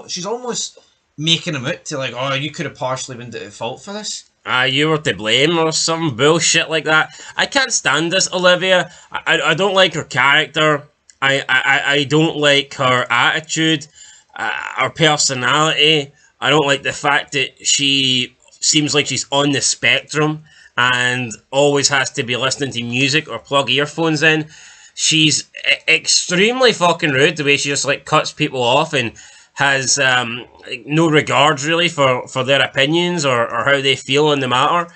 she's almost making him out to like, "Oh, you could have partially been at fault for this. You were to blame," or some bullshit like that. I can't stand this Olivia. I don't like her character. I don't like her attitude, her personality. I don't like the fact that she seems like she's on the spectrum and always has to be listening to music or plug earphones in. She's extremely fucking rude, the way she just like cuts people off and has no regard really for their opinions or how they feel on the matter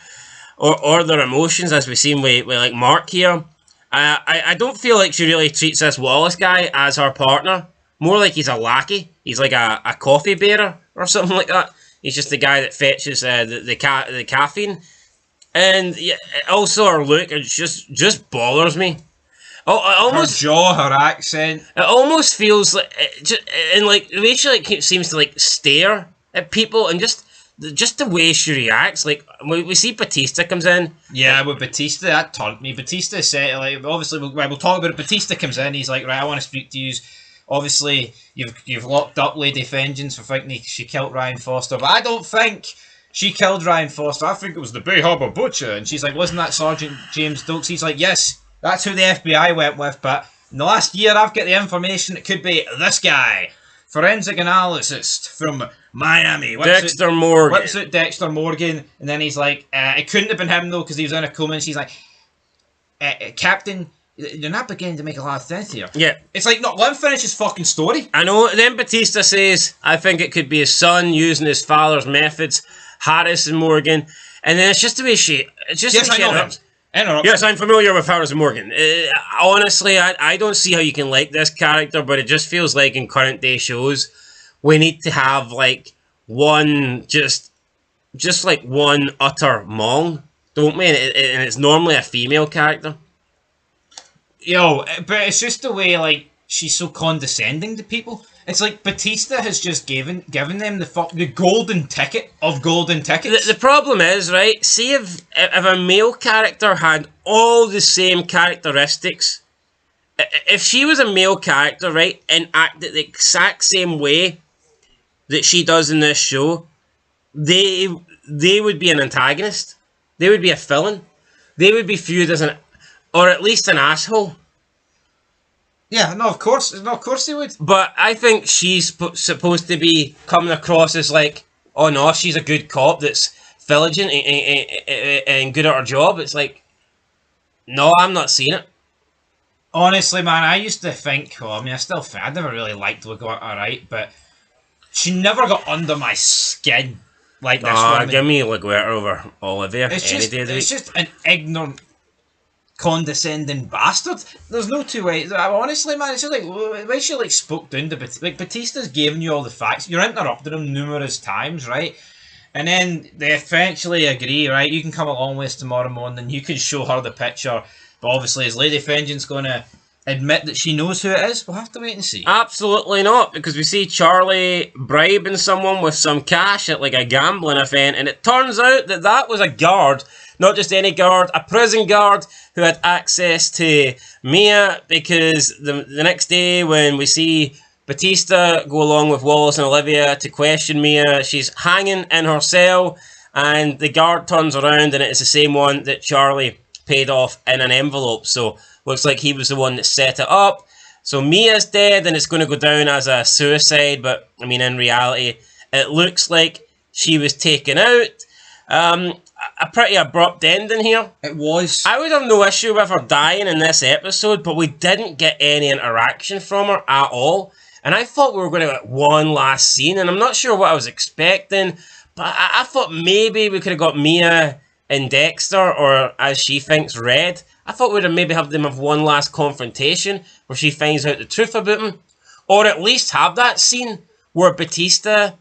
or their emotions, as we've seen with like Mark here. I don't feel like she really treats this Wallace guy as her partner. More like he's a lackey. He's like a coffee bearer or something like that. He's just the guy that fetches the caffeine. And yeah, also her look, it just bothers me. Her jaw, her accent. It almost feels like, and like the way she like seems to like stare at people, and just the way she reacts. Like we see Batista comes in. Yeah, with Batista, that taunt me. Batista said, like, obviously we'll talk about it. Batista comes in. He's like, "Right, I want to speak to you. Obviously, you've locked up Lady Vengeance for thinking she killed Ryan Foster, but I don't think she killed Ryan Foster. I think it was the Bay Harbor Butcher." And she's like, "Wasn't that Sergeant James Stokes?" He's like, "Yes, that's who the FBI went with, but in the last year I've got the information it could be this guy. Forensic analyst from Miami. Dexter Morgan. Whips out Dexter Morgan." And then he's like, "It couldn't have been him though, because he was in a coma." And she's like, "Captain, you're not beginning to make a lot of sense here." Yeah. It's like, no, let him finish his fucking story. I know. Then Batista says, "I think it could be his son using his father's methods, Harrison Morgan." And then it's just the way she... It's just yes, the way I know him. Yes, I'm familiar with Harrison Morgan. Honestly, I don't see how you can like this character, but it just feels like in current day shows, we need to have like one, just like one utter mong, don't we? And it's normally a female character. But it's just the way, like, she's so condescending to people. It's like Batista has just given them the golden ticket of golden tickets. The problem is, right, see if a male character had all the same characteristics, if she was a male character, right, and acted the exact same way that she does in this show, they would be an antagonist. They would be a villain. They would be viewed as or at least an asshole. Yeah, no, of course they would. But I think she's supposed to be coming across as like, oh no, she's a good cop that's vigilant and good at her job. It's like, no, I'm not seeing it. Honestly, man, I used to think, well, I mean, I still think, I never really liked Legato, right? But she never got under my skin like this woman. Give me Leguera over Olivia any day of the week. It's just an ignorant, condescending bastard. There's no two ways. Honestly, man, it's just like the way she like spoke down to like Batista's giving you all the facts. You're interrupting him numerous times, right? And then they eventually agree, right? You can come along with us tomorrow morning. You can show her the picture. But obviously, is Lady Vengeance going to admit that she knows who it is? We'll have to wait and see. Absolutely not, because we see Charlie bribing someone with some cash at like a gambling event, and it turns out that that was a guard, not just any guard, a prison guard who had access to Mia, because the next day when we see Batista go along with Wallace and Olivia to question Mia, she's hanging in her cell, and the guard turns around and it's the same one that Charlie paid off in an envelope. So looks like he was the one that set it up. So Mia's dead and it's going to go down as a suicide, but I mean in reality it looks like she was taken out. A pretty abrupt ending here. It was. I would have no issue with her dying in this episode, but we didn't get any interaction from her at all. And I thought we were going to get one last scene, and I'm not sure what I was expecting, but I thought maybe we could have got Mia and Dexter, or as she thinks, Red. I thought we'd have maybe have them have one last confrontation where she finds out the truth about him. Or at least have that scene where Batista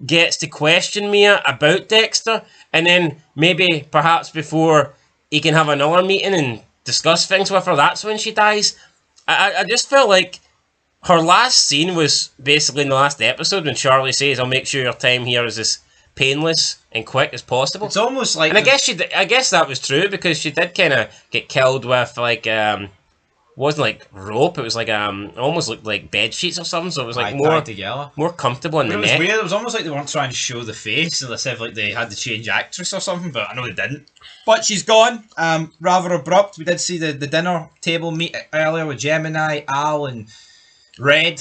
gets to question Mia about Dexter, and then maybe perhaps before he can have another meeting and discuss things with her, that's when she dies. I just felt like her last scene was basically in the last episode when Charlie says, I'll make sure your time here is as painless and quick as possible. It's almost like, and I guess that was true, because she did kind of get killed with like wasn't like rope. It was like almost looked like bed sheets or something. So it was like more comfortable in the neck. It was weird. It was almost like they weren't trying to show the face, and they said like they had to change actress or something. But I know they didn't. But she's gone. Rather abrupt. We did see the dinner table meet earlier with Gemini, Al, and Red.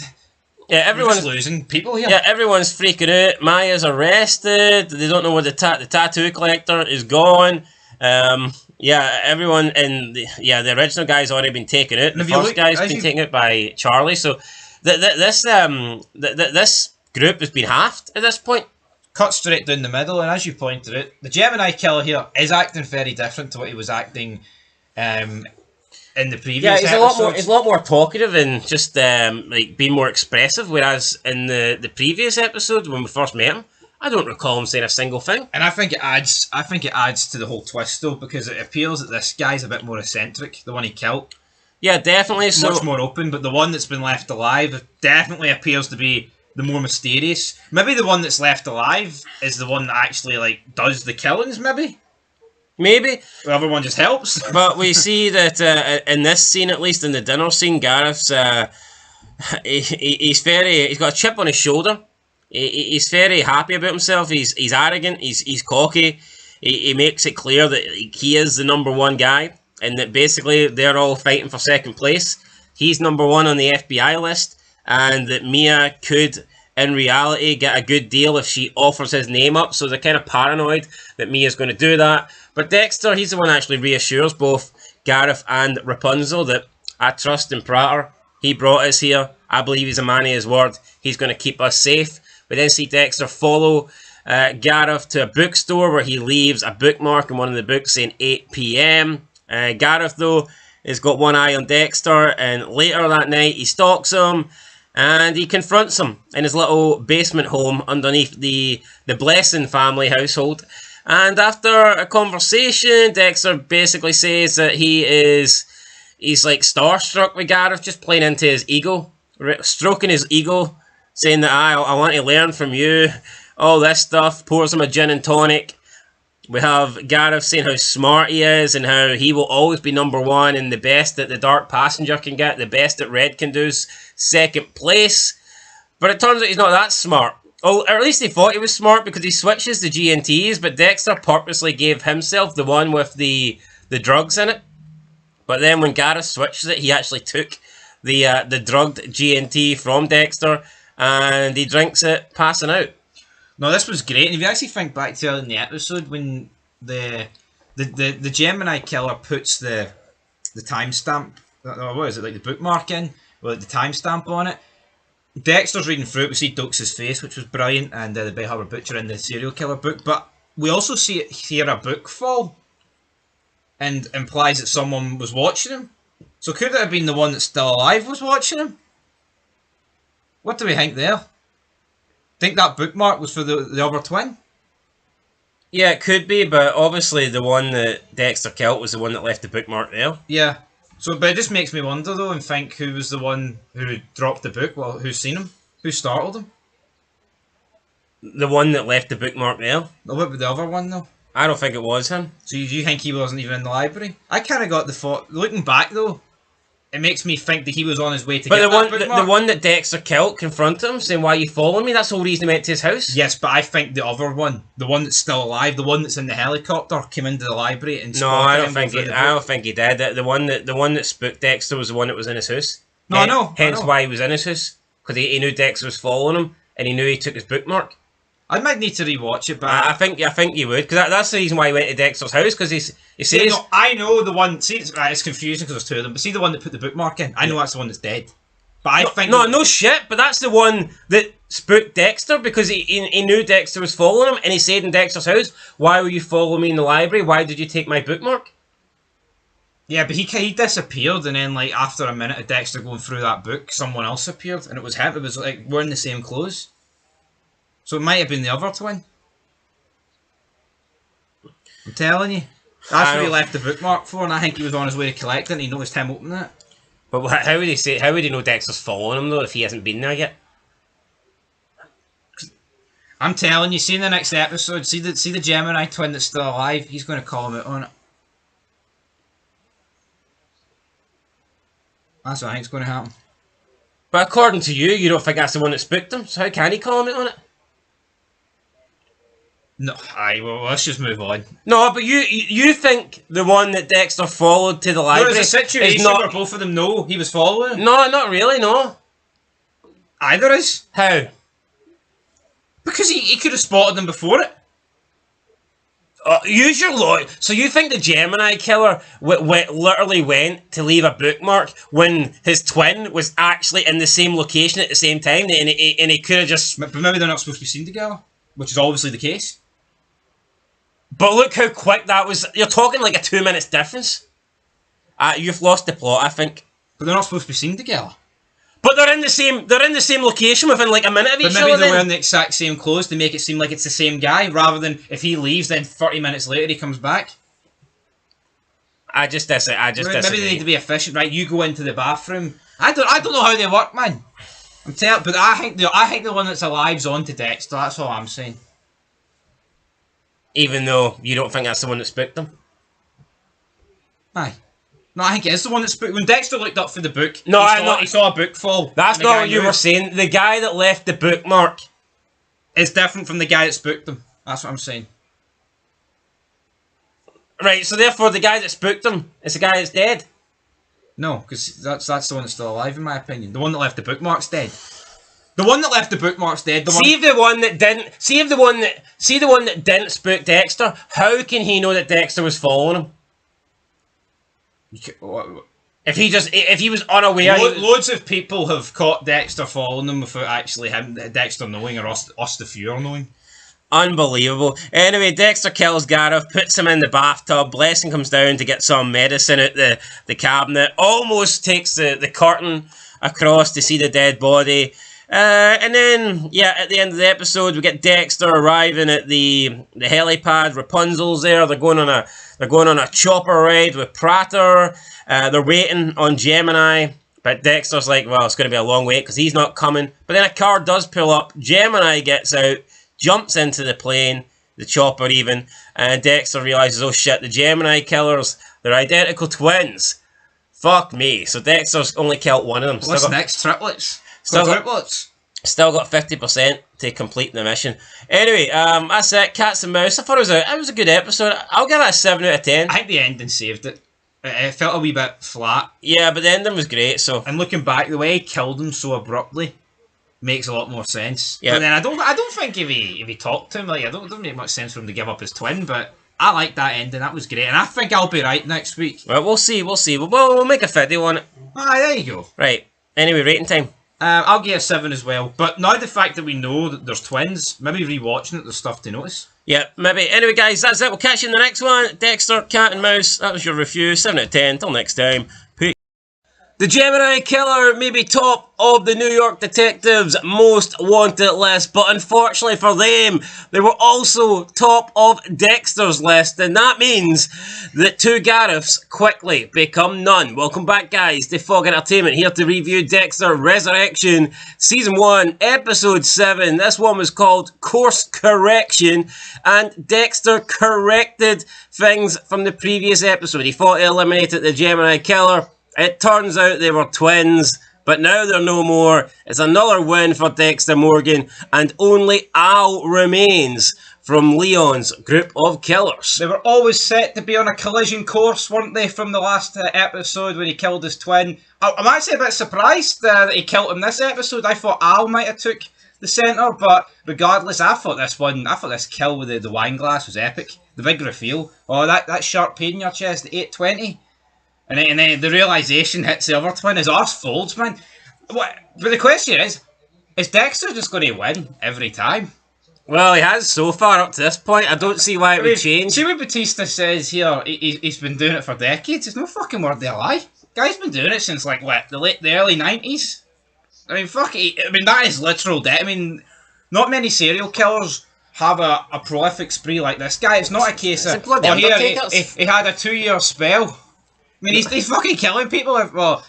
Yeah, everyone's losing people here. Yeah, everyone's freaking out. Maya's arrested. They don't know where the tattoo collector is gone. Yeah, everyone and the original guy's already been taken out. The first guy's been taken out by Charlie. So this group has been halved at this point. Cut straight down the middle, and as you pointed out, the Gemini killer here is acting very different to what he was acting in the previous episodes. He's a lot more talkative and just like being more expressive, whereas in the previous episode when we first met him, I don't recall him saying a single thing. And I think it adds to the whole twist though, because it appears that this guy's a bit more eccentric, the one he killed. Yeah, definitely. Much more open, but the one that's been left alive definitely appears to be the more mysterious. Maybe the one that's left alive is the one that actually like does the killings, maybe? Maybe. Well, everyone just helps. But we see that in this scene, at least in the dinner scene, Gareth's he's got a chip on his shoulder. He's very happy about himself. He's arrogant. He's cocky. He makes it clear that he is the number one guy, and that basically they're all fighting for second place. He's number one on the FBI list, and that Mia could, in reality, get a good deal if she offers his name up. So they're kind of paranoid that Mia's going to do that. But Dexter, he's the one that actually reassures both Gareth and Rapunzel that I trust in Prater. He brought us here. I believe he's a man of his word. He's going to keep us safe. We then see Dexter follow Gareth to a bookstore where he leaves a bookmark in one of the books saying 8 p.m. Gareth, though, has got one eye on Dexter, and later that night he stalks him and he confronts him in his little basement home underneath the Blessing family household. And after a conversation, Dexter basically says that he's like starstruck with Gareth, just playing into his ego, stroking his ego, saying that I want to learn from you, all this stuff, pours him a gin and tonic. We have Gareth saying how smart he is and how he will always be number one and the best that the Dark Passenger can get, the best that Red can do is second place. But it turns out he's not that smart. Or at least he thought he was smart, because he switches the GNTs, but Dexter purposely gave himself the one with the drugs in it. But then when Gareth switches it, he actually took the drugged GNT from Dexter, and he drinks it, passing out. No, this was great. And if you actually think back to in the episode when the Gemini killer puts the timestamp what is it, like the bookmarking, with like the timestamp on it. Dexter's reading through it, we see Dux' face, which was brilliant, and the Bay Harbor Butcher in the serial killer book, but we also hear a book fall, and implies that someone was watching him. So could it have been the one that's still alive was watching him? What do we think there? Think that bookmark was for the other twin? Yeah, it could be, but obviously the one that Dexter killed was the one that left the bookmark there. Yeah. So, but it just makes me wonder though, and think who was the one who dropped the book. Well, who's seen him? Who startled him? The one that left the bookmark there. What about the other one though? I don't think it was him. So you think he wasn't even in the library? I kind of got the thought. Looking back though, it makes me think that he was on his way to But get that the bookmark. one that Dexter killed confronted him, saying, "Why are you following me?" That's the whole reason he went to his house. Yes, but I think the other one, the one that's still alive, the one that's in the helicopter, came into the library and No, I don't him think over he. the I book. don't think he did. The one that spooked Dexter was the one that was in his house. No, I know. Hence I know. why he was in his house, because he knew Dexter was following him, and he knew he took his bookmark. I might need to rewatch it, but I think you would, because that's the reason why he went to Dexter's house, because he See, says no, I know the one. See, it's confusing because there's two of them. But see the one that put the bookmark in. I know that's the one that's dead. But I think no shit, but that's the one that spooked Dexter, because he knew Dexter was following him, and he said in Dexter's house, "Why were you following me in the library? Why did you take my bookmark?" Yeah, but he disappeared, and then like after a minute of Dexter going through that book, someone else appeared, and it was him. It was like wearing the same clothes. So it might have been the other twin. I'm telling you. That's what he left the bookmark for, and I think he was on his way to collect it, and he noticed him opening it. But how would he say? How would he know Dexter's following him though if he hasn't been there yet? I'm telling you, see in the next episode, see the Gemini twin that's still alive, he's going to call him out on it. That's what I think's going to happen. But according to you, you don't think that's the one that spooked him. So how can he call him out on it? No, well, let's just move on. No, but you think the one that Dexter followed to the library There's a situation is not... where both of them know he was following him. No, not really, no. Either is. How? Because he could have spotted them before it. Use your logic. So you think the Gemini killer literally went to leave a bookmark when his twin was actually in the same location at the same time, and he could have just... But maybe they're not supposed to be seen together, which is obviously the case. But look how quick that was. You're talking like a 2 minutes difference. You've lost the plot, I think. But they're not supposed to be seen together. But they're in the same location within like a minute of each But other. maybe they're then. wearing the exact same clothes to make it seem like it's the same guy, rather than if he leaves, then 30 minutes later he comes back. I just disagree. Maybe they need to be efficient, right? You go into the bathroom. I don't know how they work, man. But I think the one that's alive's on to Dexter. That's all I'm saying. Even though you don't think that's the one that spooked them. Aye. No, I think it is the one that spooked. When Dexter looked up for the book, No, he saw a book fall. That's and the not guy what you moved. were saying. The guy that left the bookmark It's different from the guy that spooked them. That's what I'm saying. Right, so therefore the guy that spooked him is the guy that's dead. No, because that's the one that's still alive, in my opinion. The one that left the bookmark's dead. The one that left the bookmark's dead. See the one that didn't spook Dexter. How can he know that Dexter was following him? If he was unaware. Loads of people have caught Dexter following them without actually Dexter knowing, or us the viewer knowing. Unbelievable. Anyway, Dexter kills Gareth, puts him in the bathtub. Blessing comes down to get some medicine out the cabinet. Almost takes the curtain across to see the dead body. And then, yeah, at the end of the episode, we get Dexter arriving at the helipad. Rapunzel's there. They're going on a chopper ride with Prater. They're waiting on Gemini. But Dexter's like, well, it's going to be a long wait because he's not coming. But then a car does pull up. Gemini gets out, jumps into the plane, the chopper even, and Dexter realizes, oh shit, the Gemini killers, they're identical twins. Fuck me. So Dexter's only killed one of them. What's next? Triplets? Still triplets? Still got 50% to complete the mission. Anyway, that's it. Cats and Mouse. I thought it was a good episode. I'll give it a 7 out of 10. I think the ending saved it. It felt a wee bit flat. Yeah, but the ending was great, so... And looking back, the way he killed him so abruptly makes a lot more sense. Yeah. But then I don't think if he talked to him, like, it doesn't make much sense for him to give up his twin, but I like that ending. That was great, and I think I'll be right next week. Well, we'll see. We'll make a video on it. There you go. Right. Anyway, rating time. I'll give it a 7 as well. But now the fact that we know that there's twins, maybe rewatching it, there's stuff to notice. Yeah, maybe. Anyway, guys, that's it. We'll catch you in the next one. Dexter, Cat and Mouse. That was your review. 7 out of 10. Till next time. Peace. The Gemini Killer may be top of the New York detectives' most wanted list, but unfortunately for them, they were also top of Dexter's list, and that means that two Gareths quickly become none. Welcome back, guys, to Fog Entertainment, here to review Dexter Resurrection, Season 1, Episode 7. This one was called Course Correction, and Dexter corrected things from the previous episode. He thought he eliminated the Gemini Killer. It turns out they were twins, but now they're no more. It's another win for Dexter Morgan, and only Al remains from Leon's group of killers. They were always set to be on a collision course, weren't they, from the last episode where he killed his twin. I'm actually a bit surprised that he killed him this episode. I thought Al might have took the centre, but regardless, I thought this kill with the wine glass was epic. The big reveal. Oh, that sharp pain in your chest, 820. And then the realisation hits the other twin. His arse folds, man. But the question is Dexter just going to win every time? Well, he has so far up to this point. I don't see why it would change. See what Batista says here, he's been doing it for decades. There's no fucking word they lie. Guy's been doing it since, like, what, the early 90s? I mean, fuck it. I mean, that is literal death. I mean, not many serial killers have a prolific spree like this guy. It's not a case of, he had a 2-year spell. I mean, he's fucking killing people.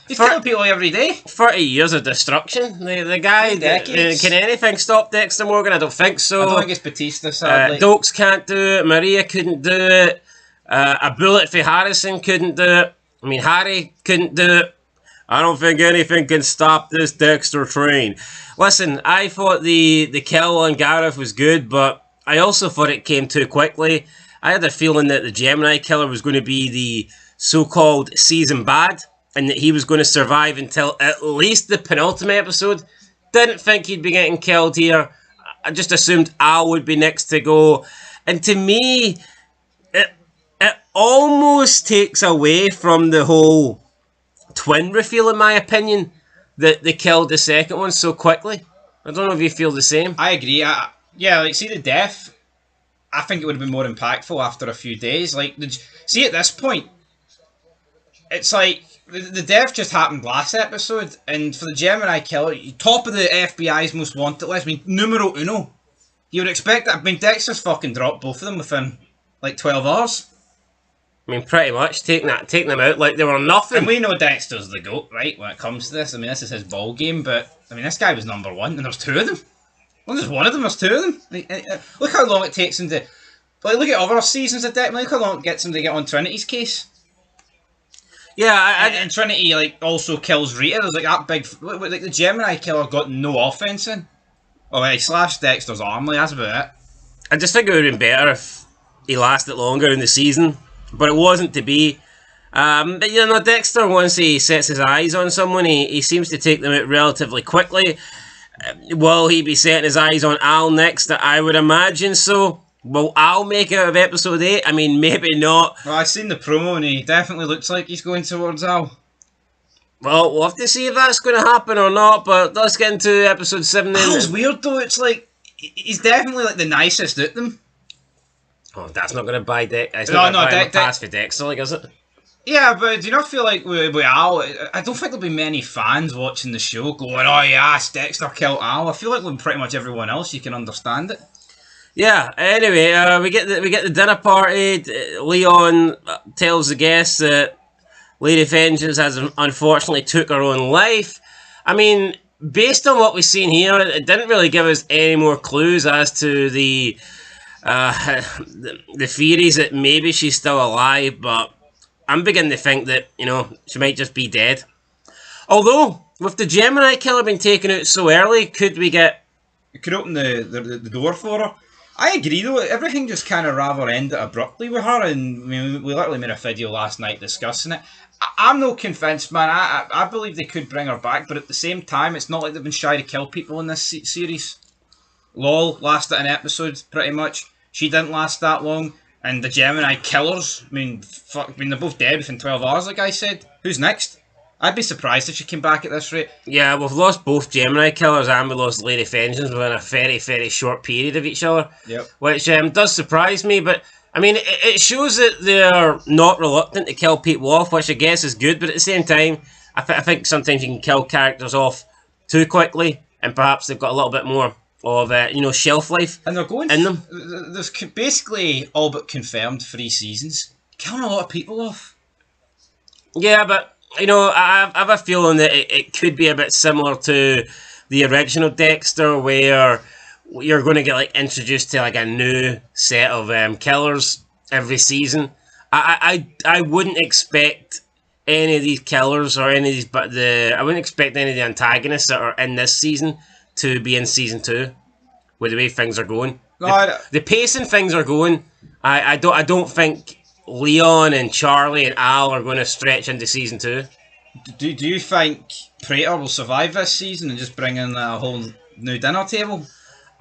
He's killing people every day. 30 years of destruction. The guy, can anything stop Dexter Morgan? I don't think so. I don't think it's Batista, sadly. Dokes can't do it. Maria couldn't do it. A bullet for Harrison couldn't do it. I mean, Harry couldn't do it. I don't think anything can stop this Dexter train. Listen, I thought the kill on Gareth was good, but I also thought it came too quickly. I had a feeling that the Gemini Killer was going to be the so-called season bad, and that he was going to survive until at least the penultimate episode. Didn't think he'd be getting killed here. I just assumed Al would be next to go. And to me, it almost takes away from the whole twin reveal, in my opinion, that they killed the second one so quickly. I don't know if you feel the same. I agree. Yeah, like, see the death, I think it would have been more impactful after a few days. Like, see at this point, it's like, the death just happened last episode, and for the Gemini Killer, top of the FBI's most wanted list, I mean, numero uno. You would expect that. I mean, Dexter's fucking dropped both of them within, like, 12 hours. I mean, pretty much, taking them out like they were nothing. And we know Dexter's the GOAT, right, when it comes to this. I mean, this is his ball game, but, I mean, this guy was number one, and there's two of them. Well, there's one of them, there's two of them. Look how long it takes him to... Like, look at other seasons of Dexter, look how long it gets him to get on Trinity's case. Yeah, and Trinity, like, also kills Rita. There's, like, that big... Like, the Gemini Killer got no offense in. Oh, he slashed Dexter's arm, like, that's about it. I just think it would have been better if he lasted longer in the season, but it wasn't to be. But, you know, Dexter, once he sets his eyes on someone, he seems to take them out relatively quickly. Will he be setting his eyes on Al next? I would imagine so. Will Al make it out of episode 8? I mean, maybe not. Well, I've seen the promo and he definitely looks like he's going towards Al. Well, we'll have to see if that's going to happen or not, but let's get into episode 7 then. Al's weird though, it's like, he's definitely like the nicest at them. Oh, that's not going to buy Dexter. It's not going to buy him a pass for Dexter, like, is it? Yeah, but do you not feel like with Al, I don't think there'll be many fans watching the show going, oh yes, Dexter killed Al. I feel like with pretty much everyone else, you can understand it. Yeah, anyway, we get the dinner party. Leon tells the guests that Lady Vengeance has unfortunately took her own life. I mean, based on what we've seen here, it didn't really give us any more clues as to the theories that maybe she's still alive, but I'm beginning to think that, you know, she might just be dead. Although, with the Gemini Killer being taken out so early, could we get... It could open the door for her. I agree though, everything just kind of rather ended abruptly with her, and I mean, we literally made a video last night discussing it. I'm not convinced, man. I believe they could bring her back, but at the same time, it's not like they've been shy to kill people in this series. Lol lasted an episode, pretty much. She didn't last that long. And the Gemini killers, they're both dead within 12 hours, like I said. Who's next? I'd be surprised if she came back at this rate. Yeah, we've lost both Gemini killers and we lost Lady Vengeance within a very, very short period of each other. Yep. Which does surprise me, but I mean, it shows that they're not reluctant to kill people off, which I guess is good, but at the same time, I think sometimes you can kill characters off too quickly, and perhaps they've got a little bit more of shelf life and they're going in them. They've basically all but confirmed 3 seasons. Killing a lot of people off. Yeah, but I have a feeling that it could be a bit similar to the original Dexter, where you're going to get introduced to a new set of killers every season. I wouldn't expect any of these killers or any of these, I wouldn't expect any of the antagonists that are in this season to be in season 2, with the way things are going. No, the pace and things are going. I don't think Leon and Charlie and Al are going to stretch into season 2. Do you think Praetor will survive this season and just bring in a whole new dinner table?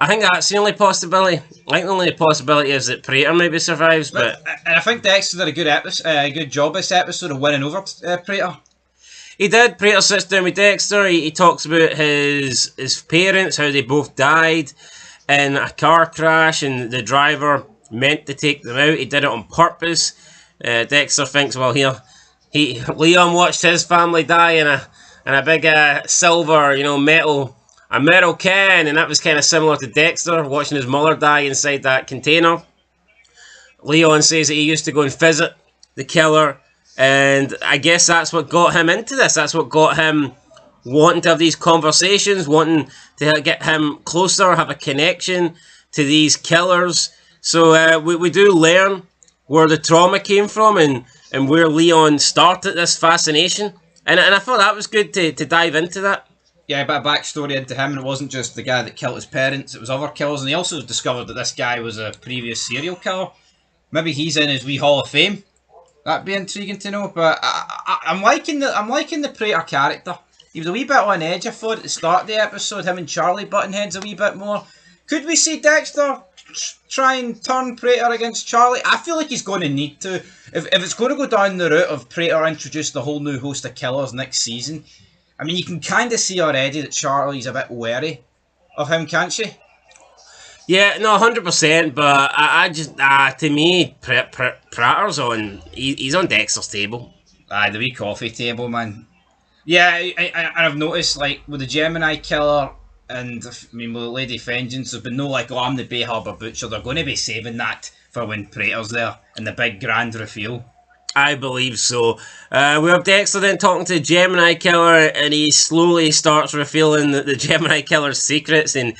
I think that's the only possibility. I think the only possibility is that Praetor maybe survives, but and I think Dexter did a good job this episode of winning over Praetor. He did. Praetor sits down with Dexter. He talks about his parents, how they both died in a car crash, and the driver meant to take them out. He did it on purpose. Dexter thinks, well, Leon watched his family die in a big silver, metal can, and that was kind of similar to Dexter watching his mother die inside that container. Leon says that he used to go and visit the killer, and I guess that's what got him into this. That's what got him wanting to have these conversations, wanting to get him closer, have a connection to these killers. So we do learn where the trauma came from and where Leon started this fascination. And I thought that was good to dive into that. Yeah, a bit of backstory into him, and it wasn't just the guy that killed his parents, it was other killers, and he also discovered that this guy was a previous serial killer. Maybe he's in his wee Hall of Fame. That'd be intriguing to know, but I'm liking the Praetor character. He was a wee bit on edge, I thought, at the start of the episode, him and Charlie butting heads a wee bit more. Could we see Dexter try and turn Praetor against Charlie? I feel like he's going to need to. If it's going to go down the route of Praetor introduce the whole new host of killers next season, I mean, you can kind of see already that Charlie's a bit wary of him, can't you? Yeah, no, 100%, but I just, to me, Praetor's he's on Dexter's table. Aye, the wee coffee table, man. Yeah, I've noticed, with the Gemini killer and, with Lady Vengeance, there's been no, I'm the Bay Harbour Butcher. They're going to be saving that for when Praetor's there and the big grand reveal. I believe so. We have Dexter then talking to the Gemini Killer, and he slowly starts revealing the Gemini Killer's secrets, and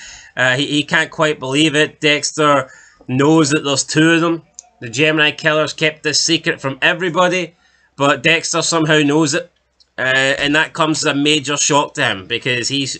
he can't quite believe it. Dexter knows that there's 2 of them. The Gemini Killer's kept this secret from everybody, but Dexter somehow knows it, and that comes as a major shock to him, because he's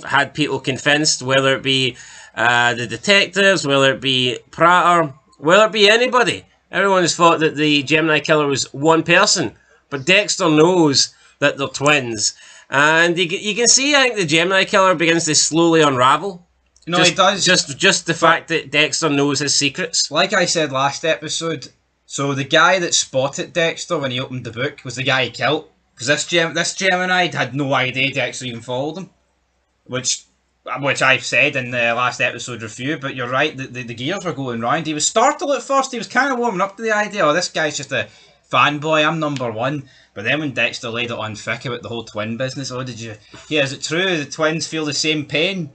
had people convinced, whether it be the detectives, whether it be Praetor, whether it be anybody. Everyone has thought that the Gemini Killer was one person, but Dexter knows that they're twins. And you can see, I think, the Gemini Killer begins to slowly unravel. No, he does. Just the fact that Dexter knows his secrets. Like I said last episode, so the guy that spotted Dexter when he opened the book was the guy he killed. Because this Gemini had no idea Dexter even followed him. Which I've said in the last episode review, but you're right, the gears were going round. He was startled at first, he was kind of warming up to the idea, oh, this guy's just a fanboy, I'm number 1. But then when Dexter laid it on thick about the whole twin business, is it true the twins feel the same pain?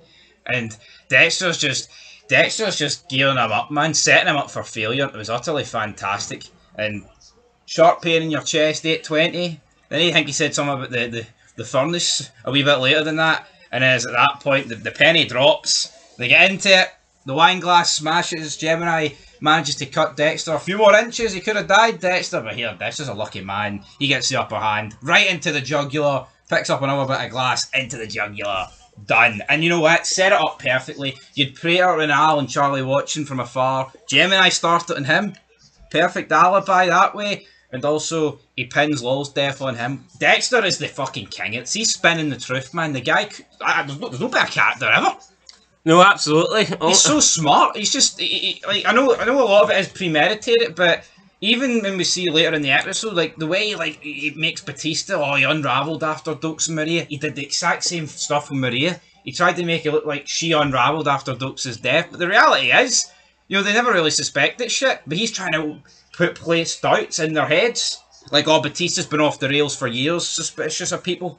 And Dexter's just gearing him up, man, setting him up for failure. It was utterly fantastic. And sharp pain in your chest, 820. Then I think he said something about the furnace a wee bit later than that. And as at that point, the penny drops. They get into it. The wine glass smashes. Gemini manages to cut Dexter a few more inches. He could have died, Dexter. But here, Dexter's a lucky man. He gets the upper hand. Right into the jugular. Picks up another bit of glass. Into the jugular. Done. And you know what? Set it up perfectly. You'd Praetor and Al and Charlie watching from afar. Gemini started on him. Perfect alibi that way. And also, he pins Lol's death on him. Dexter is the fucking king. He's spinning the truth, man. The guy... There's no better character ever. No, absolutely. He's so smart. He's just like I know a lot of it is premeditated, but even when we see later in the episode, like the way like he makes Batista, he unravelled after Dux and Maria. He did the exact same stuff with Maria. He tried to make it look like she unravelled after Dux's death, but the reality is, they never really suspect that shit. But he's trying to place doubts in their heads, like Batista's been off the rails for years, suspicious of people.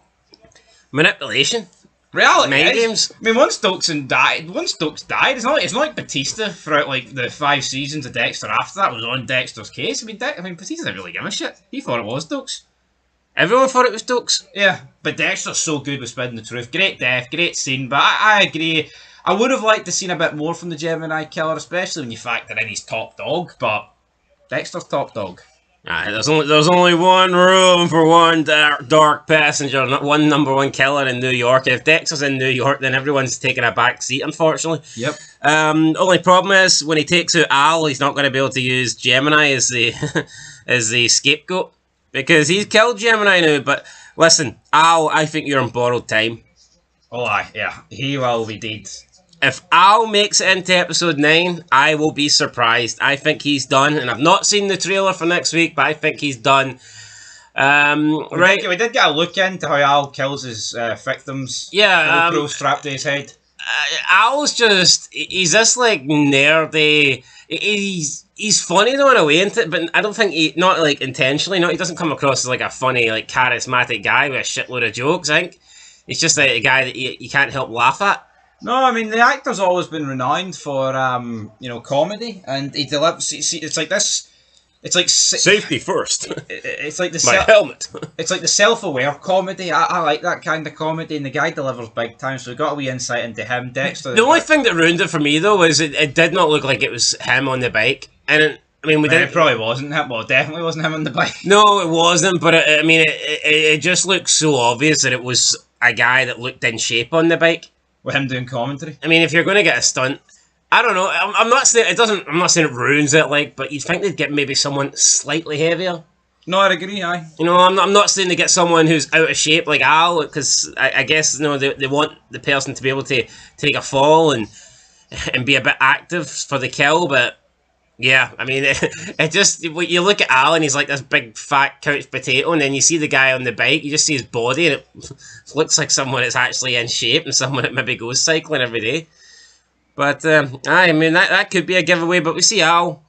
Manipulation. Reality Mind is, games. I mean, once Dux died, it's not like Batista throughout like the 5 seasons of Dexter after that was on Dexter's case. I mean, Batista didn't really give a shit. He thought it was Dux. Everyone thought it was Dux. Yeah, but Dexter's so good with spreading the truth. Great death, great scene, but I agree. I would have liked to seen a bit more from the Gemini killer, especially when you factor in he's top dog, but Dexter's top dog. There's only one room for one dark passenger, not one number one killer in New York. If Dexter's in New York, then everyone's taking a back seat, unfortunately. Yep. Only problem is when he takes out Al, he's not going to be able to use Gemini as the as the scapegoat because he's killed Gemini now. But listen, Al, I think you're on borrowed time. Oh, aye, yeah, he will be dead. If Al makes it into episode 9, I will be surprised. I think he's done, and I've not seen the trailer for next week, but I think he's done. We did get a look into how Al kills his victims. Yeah, GoPro strapped to his head. Al's he's this like nerdy. He's funny though in a way, isn't it? But I don't think not like intentionally. No, he doesn't come across as like a funny, like charismatic guy with a shitload of jokes. I think he's just like a guy that you can't help laugh at. No, I mean the actor's always been renowned for comedy, and he delivers. It's like this. It's like safety first. It's like my helmet. It's like the self-aware comedy. I like that kind of comedy, and the guy delivers big time. So we got a wee insight into him, Dexter. The only thing that ruined it for me though was it did not look like it was him on the bike, and I mean it probably wasn't him. Well, definitely wasn't him on the bike. No, it wasn't. But it just looked so obvious that it was a guy that looked in shape on the bike. With him doing commentary. I mean, if you're going to get a stunt, I don't know. I'm not saying it doesn't. I'm not saying it ruins it, but you'd think they'd get maybe someone slightly heavier. No, I agree. Aye. I'm not saying they get someone who's out of shape like Al, because I guess they want the person to be able to take a fall and be a bit active for the kill, but. Yeah, I mean, it just, you look at Al and he's like this big fat couch potato, and then you see the guy on the bike, you just see his body, and it looks like someone that's actually in shape and someone that maybe goes cycling every day. But, I mean, that could be a giveaway, but we see Al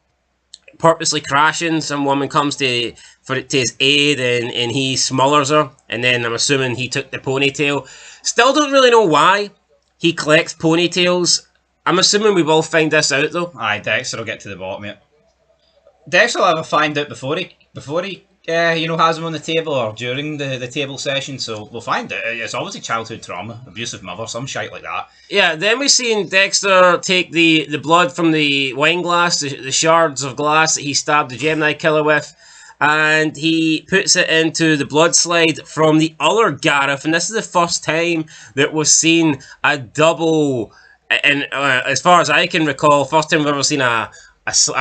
purposely crashing, some woman comes to his aid, and he smothers her, and then I'm assuming he took the ponytail. Still don't really know why he collects ponytails. I'm assuming we will find this out though. Aye, Dexter will get to the bottom of it. Dexter will either find out before he has him on the table or during the table session, so we'll find out. It's obviously childhood trauma, abusive mother, some shite like that. Yeah, then we seen Dexter take the blood from the wine glass, the shards of glass that he stabbed the Gemini killer with, and he puts it into the blood slide from the other Gareth, and this is the first time that we've seen a double. And as far as I can recall, first time we've ever seen a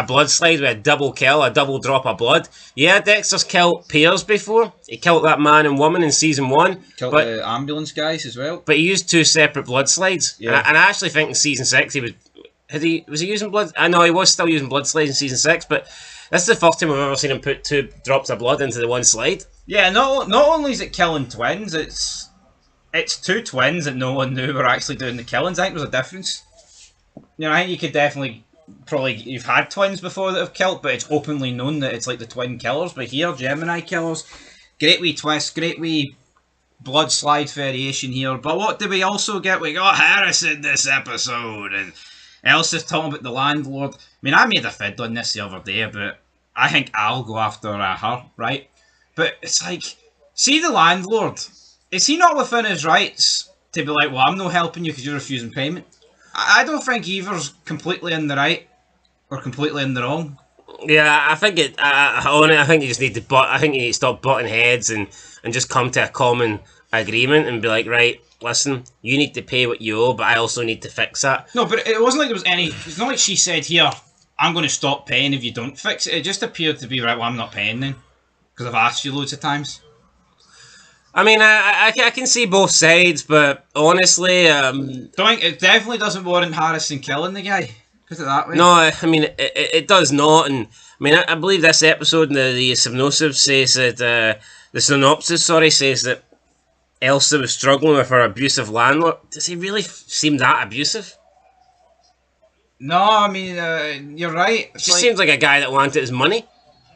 blood slide with a double kill, a double drop of blood. Yeah, Dexter's killed pairs before. He killed that man and woman in season 1. Killed the ambulance guys as well. But he used 2 separate blood slides. Yeah. And I actually think in season 6 was he using blood? I know he was still using blood slides in season 6, but this is the first time we've ever seen him put 2 drops of blood into the one slide. Yeah, not only is it killing twins, it's 2 twins that no one knew were actually doing the killings. I think there's a difference. I think you could definitely, you've had twins before that have killed, but it's openly known that it's like the twin killers. But here, Gemini killers, great wee twist, great wee blood slide variation here. But what did we also get? We got Harrison this episode, and Elsa's talking about the landlord. I mean, I made a fid on this the other day, but I think I'll go after her, right? But it's like, see the landlord. Is he not within his rights to be like, well, I'm not helping you because you're refusing payment? I don't think either's completely in the right or completely in the wrong. Yeah, I think I think you just need to I think you need to stop butting heads and just come to a common agreement and be like, right, listen, you need to pay what you owe, but I also need to fix that. No, but it wasn't like there was any. It's not like she said, here, I'm going to stop paying if you don't fix it. It just appeared to be, right, well, I'm not paying then because I've asked you loads of times. I mean, I can see both sides, but honestly, It definitely doesn't warrant Harrison killing the guy. Put it that way. no, I mean it does not, and I mean I believe this episode, the synopsis says that the synopsis, sorry, says that Elsa was struggling with her abusive landlord. Does he really seem that abusive? No, I mean, you're right. She seems like a guy that wanted his money.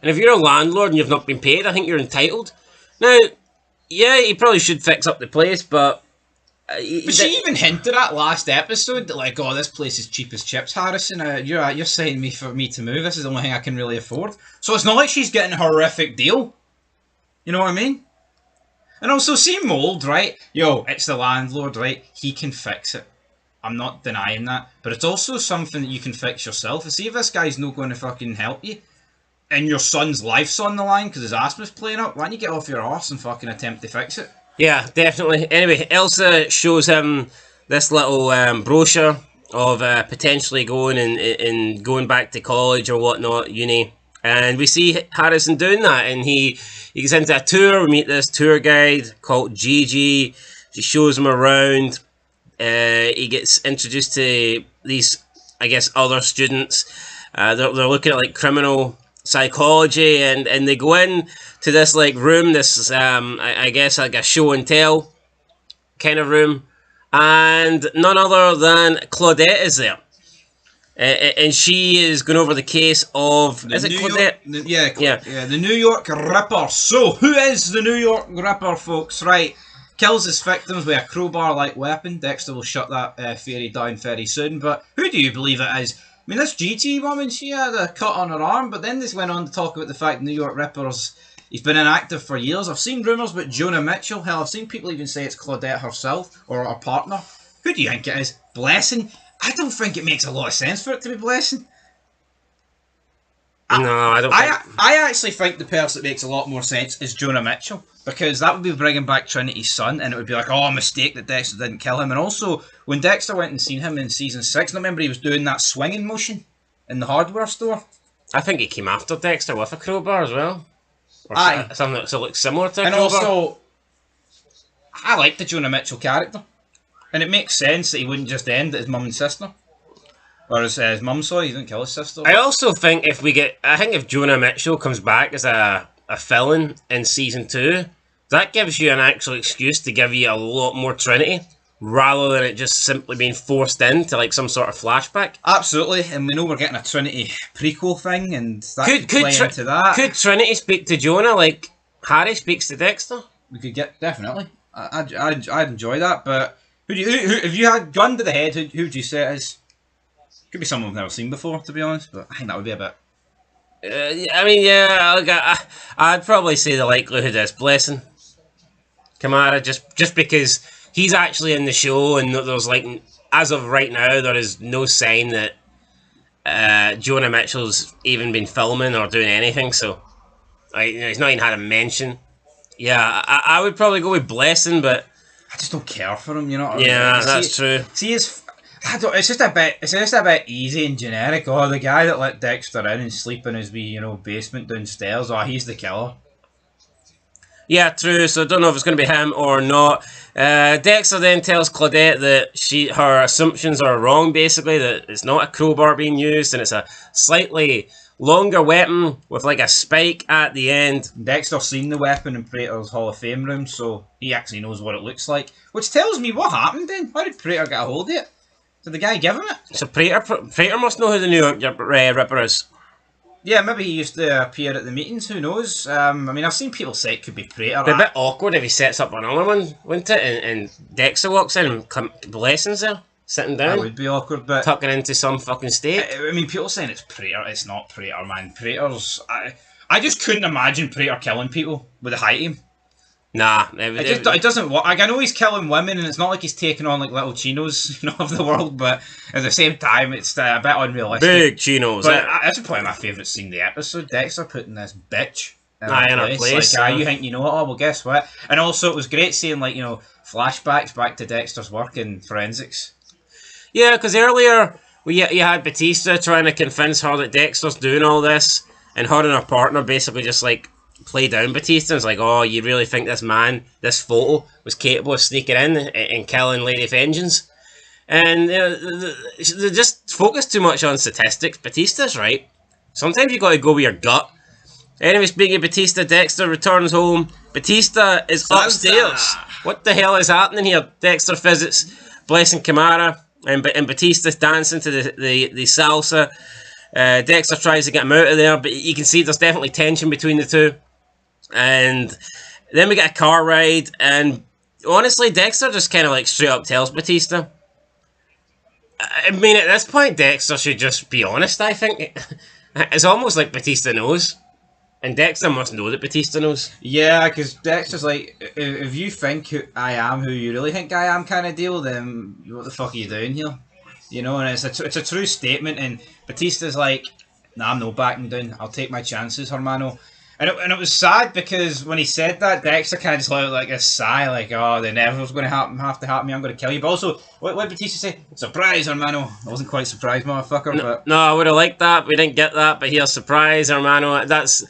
And if you're a landlord and you've not been paid, I think you're entitled. Now, yeah, he probably should fix up the place, but... But she even hinted at last episode that, like, oh, this place is cheap as chips, Harrison. You're saying for me to move. This is the only thing I can really afford. So it's not like she's getting a horrific deal. You know what I mean? And also, see Mold, right? Yo, it's the landlord, right? He can fix it. I'm not denying that. But it's also something that you can fix yourself. And see if this guy's not going to fucking help you, and your son's life's on the line because his asthma's playing up, why don't you get off your arse and fucking attempt to fix it? Yeah, definitely. Anyway, Elsa shows him this little brochure of potentially going and going back to college or whatnot, uni. And we see Harrison doing that, and he gets into a tour. We meet this tour guide called Gigi. She shows him around. He gets introduced to these, I guess, other students. They're looking at like criminal psychology, and they go in to this like room, this I guess like a show and tell kind of room, and none other than Claudette is there, and she is going over the case of is it Claudette? Yeah, the New York Ripper. So who is the New York Ripper, folks? Right, kills his victims with a crowbar-like weapon. Dexter will shut that theory down very soon. But who do you believe it is? I mean, this Gigi woman, she had a cut on her arm, but then this went on to talk about the fact New York Ripper's, he's been inactive for years. I've seen rumours about Jonah Mitchell. Hell, I've seen people even say it's Claudette herself or her partner. Who do you think it is? Blessing? I don't think it makes a lot of sense for it to be Blessing. No, I don't. I actually think the person that makes a lot more sense is Jonah Mitchell, because that would be bringing back Trinity's son, and it would be like, oh, a mistake that Dexter didn't kill him. And also, when Dexter went and seen him in season 6, I remember he was doing that swinging motion in the hardware store. I think he came after Dexter with a crowbar as well, or Aye. something that looks similar to a And crowbar. also, I like the Jonah Mitchell character, and it makes sense that he wouldn't just end at his mum and sister. Or his mum, sorry, he didn't kill his sister. I also think if Jonah Mitchell comes back as a villain in season 2, that gives you an actual excuse to give you a lot more Trinity, rather than it just simply being forced into like some sort of flashback. Absolutely, and we know we're getting a Trinity prequel thing, and that could play into that. Could Trinity speak to Jonah like Harry speaks to Dexter? We could get, definitely. I'd enjoy that, but who if you had gun to the head, who would you say it is? Could be someone we've never seen before, to be honest, but I think that would be a bit... I mean, yeah, I'd probably say the likelihood is Blessing. Kamara, just because he's actually in the show, and there's like, as of right now, there is no sign that Jonah Mitchell's even been filming or doing anything, so he's not even had a mention. Yeah, I would probably go with Blessing, but I just don't care for him, you know what I mean? Yeah, that's true. See, it's just a bit easy and generic. Oh, the guy that let Dexter in and sleep in his wee, basement downstairs. Oh, he's the killer. Yeah, true. So I don't know if it's going to be him or not. Dexter then tells Claudette that her assumptions are wrong, basically, that it's not a crowbar being used, and it's a slightly longer weapon with like a spike at the end. Dexter's seen the weapon in Prater's Hall of Fame room, so he actually knows what it looks like. Which tells me what happened then. How did Prater get a hold of it? Did the guy give him it? So Prater must know who the New York Ripper is. Yeah, maybe he used to appear at the meetings, who knows? I mean, I've seen people say it could be Prater. It'd be a bit awkward if he sets up another one, wouldn't it? And Dexter walks in and Blessing's there, sitting down. That would be awkward, but... tucking into some fucking steak. I mean, people saying it's Prater. It's not Prater, man. Prater's... I just couldn't imagine Prater killing people with a high aim. Nah. It doesn't work. Like, I know he's killing women, and it's not like he's taking on like little chinos, of the world, but at the same time, it's a bit unrealistic. Big chinos. But that's probably my favourite scene in the episode. Dexter putting this bitch in a place. Like, you think you know it? Oh, well, guess what? And also, it was great seeing, flashbacks back to Dexter's work in forensics. Yeah, because earlier, you had Batista trying to convince her that Dexter's doing all this, and her and her partner basically just, play down Batista. It's like, oh, you really think this photo was capable of sneaking in and killing Lady Vengeance? And they just focus too much on statistics. Batista's right. Sometimes you got to go with your gut. Anyway, speaking of Batista, Dexter returns home. Batista is upstairs. What the hell is happening here? Dexter visits Blessing Kamara, and Batista's dancing to the salsa. Dexter tries to get him out of there, but you can see there's definitely tension between the two. And then we get a car ride, and honestly, Dexter just kind of like straight up tells Batista. I mean, at this point, Dexter should just be honest, I think. It's almost like Batista knows. And Dexter must know that Batista knows. Yeah, because Dexter's like, if you think I am who you really think I am kind of deal, then what the fuck are you doing here? You know, and it's a true statement, and Batista's like, nah, I'm no backing down. I'll take my chances, Hermano. And it was sad because when he said that, Dexter kind of just let out like a sigh, like, oh, the never's going to have to happen me, I'm going to kill you. But also, what did Batista say? Surprise, Hermano. I wasn't quite surprised, motherfucker. But no, I would have liked that. We didn't get that, but here's surprise, Hermano. That's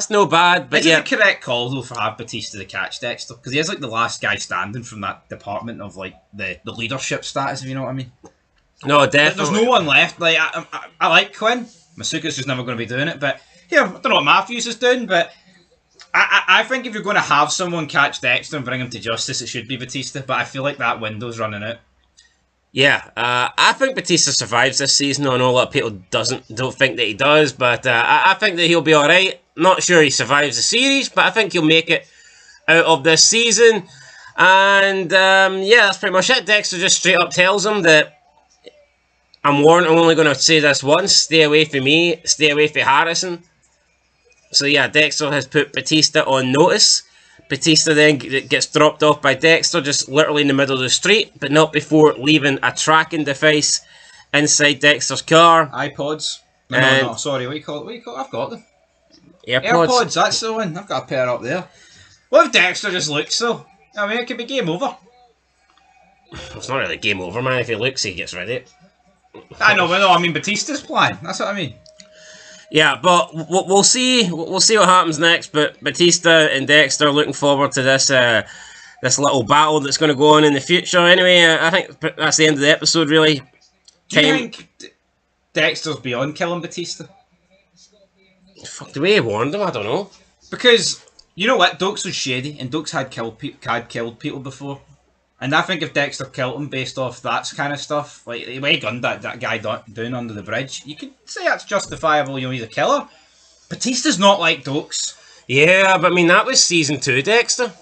no bad. But is it the correct call, though, for have Batista to catch Dexter? Because he is like the last guy standing from that department of like the leadership status, if you know what I mean. No, definitely. There's no one left. Like I like Quinn. Masuka's just never going to be doing it, but... Yeah, I don't know what Matthews is doing, but I think if you're going to have someone catch Dexter and bring him to justice, it should be Batista, but I feel like that window's running out. Yeah, I think Batista survives this season. I know a lot of people don't think that he does, but I think that he'll be alright. Not sure he survives the series, but I think he'll make it out of this season. And yeah, that's pretty much it. Dexter just straight up tells him that I'm warned, I'm only going to say this once, stay away from me, stay away from Harrison. So yeah, Dexter has put Batista on notice. Batista then gets dropped off by Dexter just literally in the middle of the street, but not before leaving a tracking device inside Dexter's car. iPods. No, sorry, what do you call it? I've got them. AirPods, that's the one. I've got a pair up there. What if Dexter just looks though? I mean, it could be game over. It's not really game over, man. If he looks, he gets ready. I know, but no, I mean Batista's plan. That's what I mean. Yeah, but we'll see. We'll see what happens next. But Batista and Dexter looking forward to this this little battle that's going to go on in the future. Anyway, I think that's the end of the episode. Really. Do you think Dexter's beyond killing Batista? Fuck, the way he warned him, I don't know. Because you know what, Dokes was shady, and Dokes had killed people before. And I think if Dexter killed him based off that kind of stuff, like the way he gunned that guy down under the bridge, you could say that's justifiable, you know, he's a killer. Batista's not like Dokes. Yeah, but I mean, that was season 2, Dexter.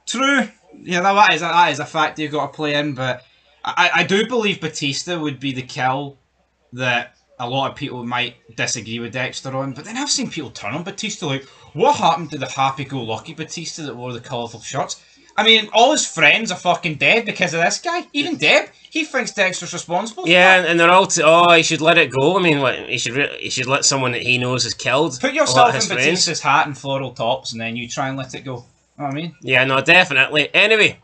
True. Yeah, that is a factor you've got to play in, but I do believe Batista would be the kill that a lot of people might disagree with Dexter on, but then I've seen people turn on Batista like, what happened to the happy-go-lucky Batista that wore the colourful shirts? I mean, all his friends are fucking dead because of this guy. Even Deb, he thinks Dexter's responsible. Yeah, and they're all he should let it go. I mean, what, he should let someone that he knows is killed. Put yourself in Batista's hat and floral tops, and then you try and let it go. You know what I mean? Yeah, no, definitely. Anyway,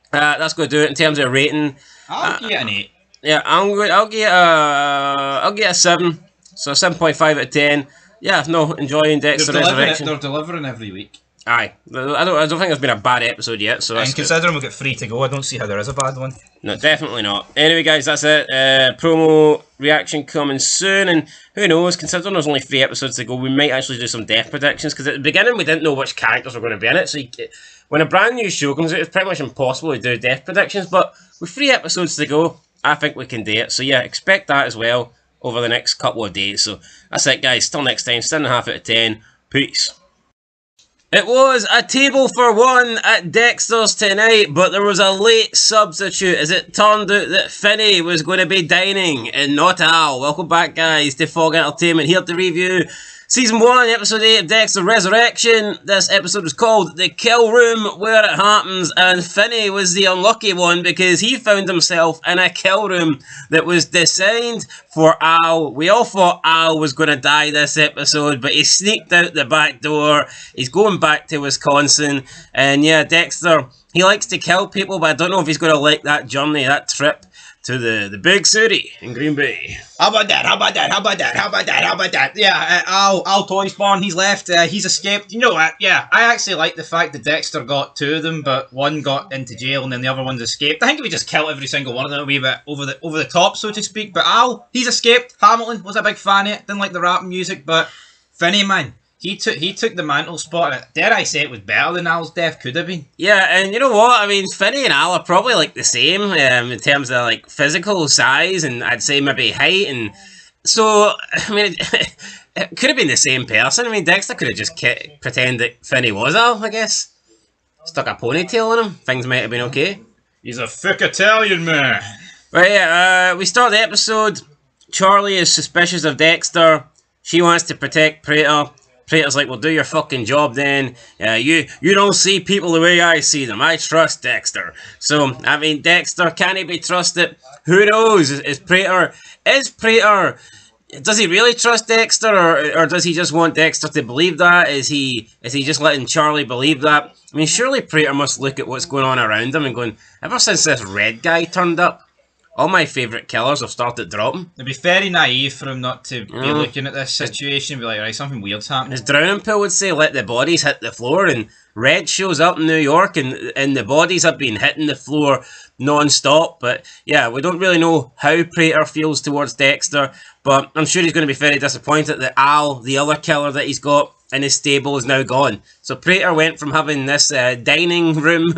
that's going to do it in terms of rating. I'll give it an 8. Yeah, I'll get a 7. So 7.5 out of 10. Yeah, no, enjoying Dexter Resurrection. They're delivering every week. Aye, I don't think there's been a bad episode yet. So and considering we've got 3 to go, I don't see how there is a bad one. No, definitely not. Anyway, guys, that's it. Promo reaction coming soon, and who knows? Considering there's only 3 episodes to go, we might actually do some death predictions. Because at the beginning, we didn't know which characters were going to be in it. So when a brand new show comes out, it's pretty much impossible to do death predictions. But with 3 episodes to go, I think we can do it. So yeah, expect that as well over the next couple of days. So that's it, guys. Till next time, 7.5 out of 10. Peace. It was a table for 1 at Dexter's tonight, but there was a late substitute as it turned out that Finney was going to be dining and not Al. Welcome back, guys, to Fog Entertainment, here to review Season 1, Episode 8 of Dexter Resurrection. This episode was called The Kill Room, Where It Happens, and Finney was the unlucky one because he found himself in a kill room that was designed for Al. We all thought Al was going to die this episode, but he sneaked out the back door. He's going back to Wisconsin, and yeah, Dexter, He likes to kill people, but I don't know if he's going to like that journey, that trip to the big city in Green Bay. How about that? How about that? How about that? How about that? How about that? Yeah, Al Toyspawn, he's left. He's escaped. You know what? Yeah, I actually like the fact that Dexter got 2 of them, but one got into jail and then the other one's escaped. I think if we just kill every single one of them a wee bit over the top, so to speak. But Al, he's escaped. Hamilton was a big fan of it. Didn't like the rap music, but Finney, man. He took the mantle spot, and dare I say it was better than Al's death could have been. Yeah, and you know what? I mean, Finney and Al are probably like the same in terms of like physical size, and I'd say maybe height, and so I mean, it could have been the same person. I mean, Dexter could have just pretend that Finney was Al, I guess. Stuck a ponytail on him. Things might have been okay. He's a thick Italian man. Right, yeah. We start the episode. Charlie is suspicious of Dexter. She wants to protect Prater. Prater's like, well, do your fucking job then. You don't see people the way I see them. I trust Dexter. So, I mean, Dexter, can he be trusted? Who knows? Is Prater... Does he really trust Dexter, or does he just want Dexter to believe that? Is he just letting Charlie believe that? I mean, surely Prater must look at what's going on around him and going, ever since this red guy turned up, all my favourite killers have started dropping. It'd be very naive for him not to be looking at this situation and be like, right, something weird's happening. His drowning pool would say, let the bodies hit the floor, and Red shows up in New York, and the bodies have been hitting the floor non-stop. But yeah, we don't really know how Prater feels towards Dexter, but I'm sure he's going to be very disappointed that Al, the other killer that he's got in his stable, is now gone. So Prater went from having this dining room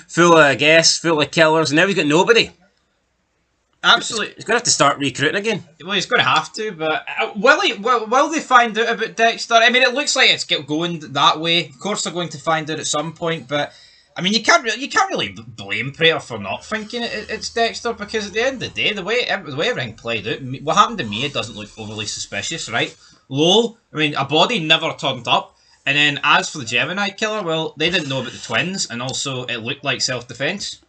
full of guests, full of killers, and now he's got nobody. Absolutely. He's going to have to start recruiting again. Well, he's going to have to, but will they find out about Dexter? I mean, it looks like it's going that way. Of course they're going to find out at some point, but I mean, you can't really blame Prater for not thinking it's Dexter, because at the end of the day, the way everything played out, what happened to me, it doesn't look overly suspicious, right? Lol, I mean, a body never turned up, and then as for the Gemini killer, well, they didn't know about the twins, and also it looked like self-defense.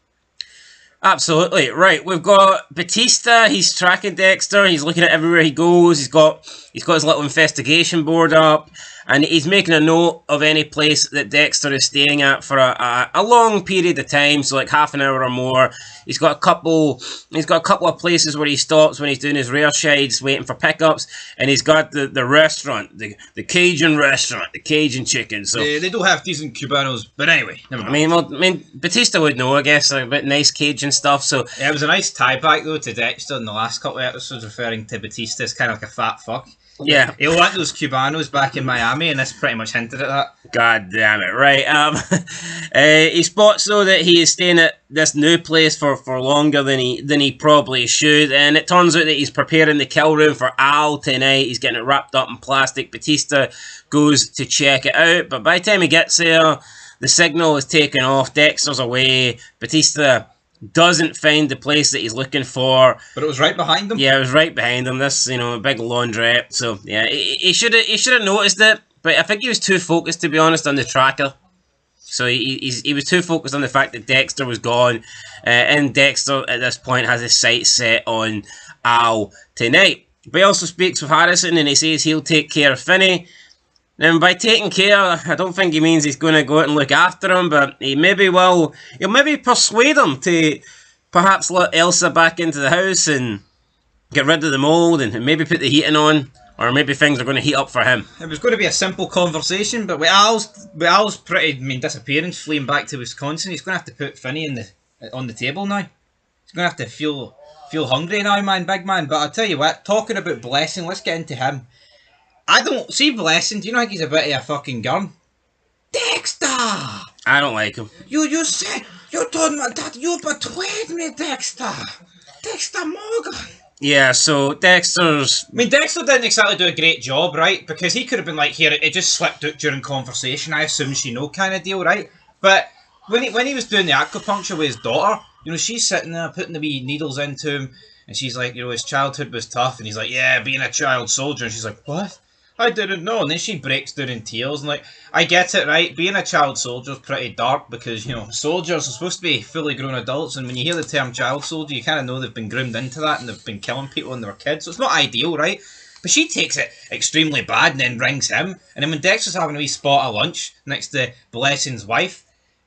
Absolutely. Right, we've got Batista, he's tracking Dexter, he's looking at everywhere he goes, he's got his little investigation board up, and he's making a note of any place that Dexter is staying at for a long period of time, so like half an hour or more. He's got a couple of places where he stops when he's doing his rare shades, waiting for pickups, and he's got the restaurant, the Cajun restaurant, the Cajun chicken. So they do have decent Cubanos, but anyway, never mind. I mean, Batista would know, I guess, about nice Cajun stuff. So yeah, it was a nice tie back though to Dexter in the last couple of episodes, referring to Batista as kind of like a fat fuck. Yeah, he'll want those Cubanos back in Miami, and this pretty much hinted at that. God damn it! Right. He spots though that he is staying at this new place for longer than he probably should, and it turns out that he's preparing the kill room for Al tonight. He's getting it wrapped up in plastic. Batista goes to check it out, but by the time he gets there, the signal is taken off. Dexter's away. Batista doesn't find the place that he's looking for. But it was right behind him? Yeah, it was right behind him. This, a big laundrette. So, yeah, he should have noticed it. But I think he was too focused, to be honest, on the tracker. So he was too focused on the fact that Dexter was gone. And Dexter, at this point, has his sights set on Al tonight. But he also speaks with Harrison, and he says he'll take care of Finney. Now, by taking care, I don't think he means he's going to go out and look after him, but he'll maybe persuade him to perhaps let Elsa back into the house and get rid of the mold and maybe put the heating on, or maybe things are going to heat up for him. It was going to be a simple conversation, but with Al's pretty, disappearance, fleeing back to Wisconsin, he's going to have to put Finney on the table now. He's going to have to feel hungry now, man, big man. But I'll tell you what, talking about Blessing, let's get into him. I don't see Blessing. Do you know he's a bit of a fucking gun? Dexter! I don't like him. You said you told me that you betrayed me, Dexter. Dexter Morgan. Yeah, so Dexter's... I mean, Dexter didn't exactly do a great job, right? Because he could have been like, here, it just slipped out during conversation. I assume she know kind of deal, right? But when he was doing the acupuncture with his daughter, she's sitting there putting the wee needles into him, and she's like, his childhood was tough, and he's like, yeah, being a child soldier, and she's like, what? I didn't know. And then she breaks down in tears and like, I get it, right? Being a child soldier is pretty dark because, soldiers are supposed to be fully grown adults, and when you hear the term child soldier, you kind of know they've been groomed into that and they've been killing people when they were kids, so it's not ideal, right? But she takes it extremely bad and then rings him, and then when Dexter's having a wee spot of lunch next to Blessing's wife,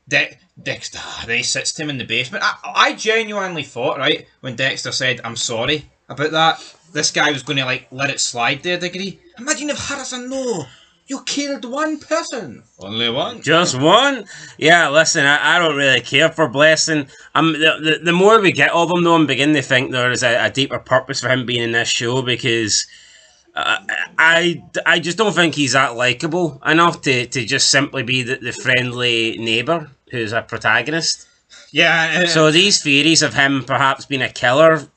Dexter, then he sits to him in the basement. I genuinely thought, right, when Dexter said, I'm sorry about that, this guy was going to, like, let it slide to a degree. Imagine if Harrison, no, you killed one person. Only one? Just one? Yeah, listen, I don't really care for Blessing. The more we get of him, though, I'm beginning to think there is a deeper purpose for him being in this show, because I just don't think he's that likeable enough to just simply be the friendly neighbour who's a protagonist. Yeah. So these theories of him perhaps being a killer,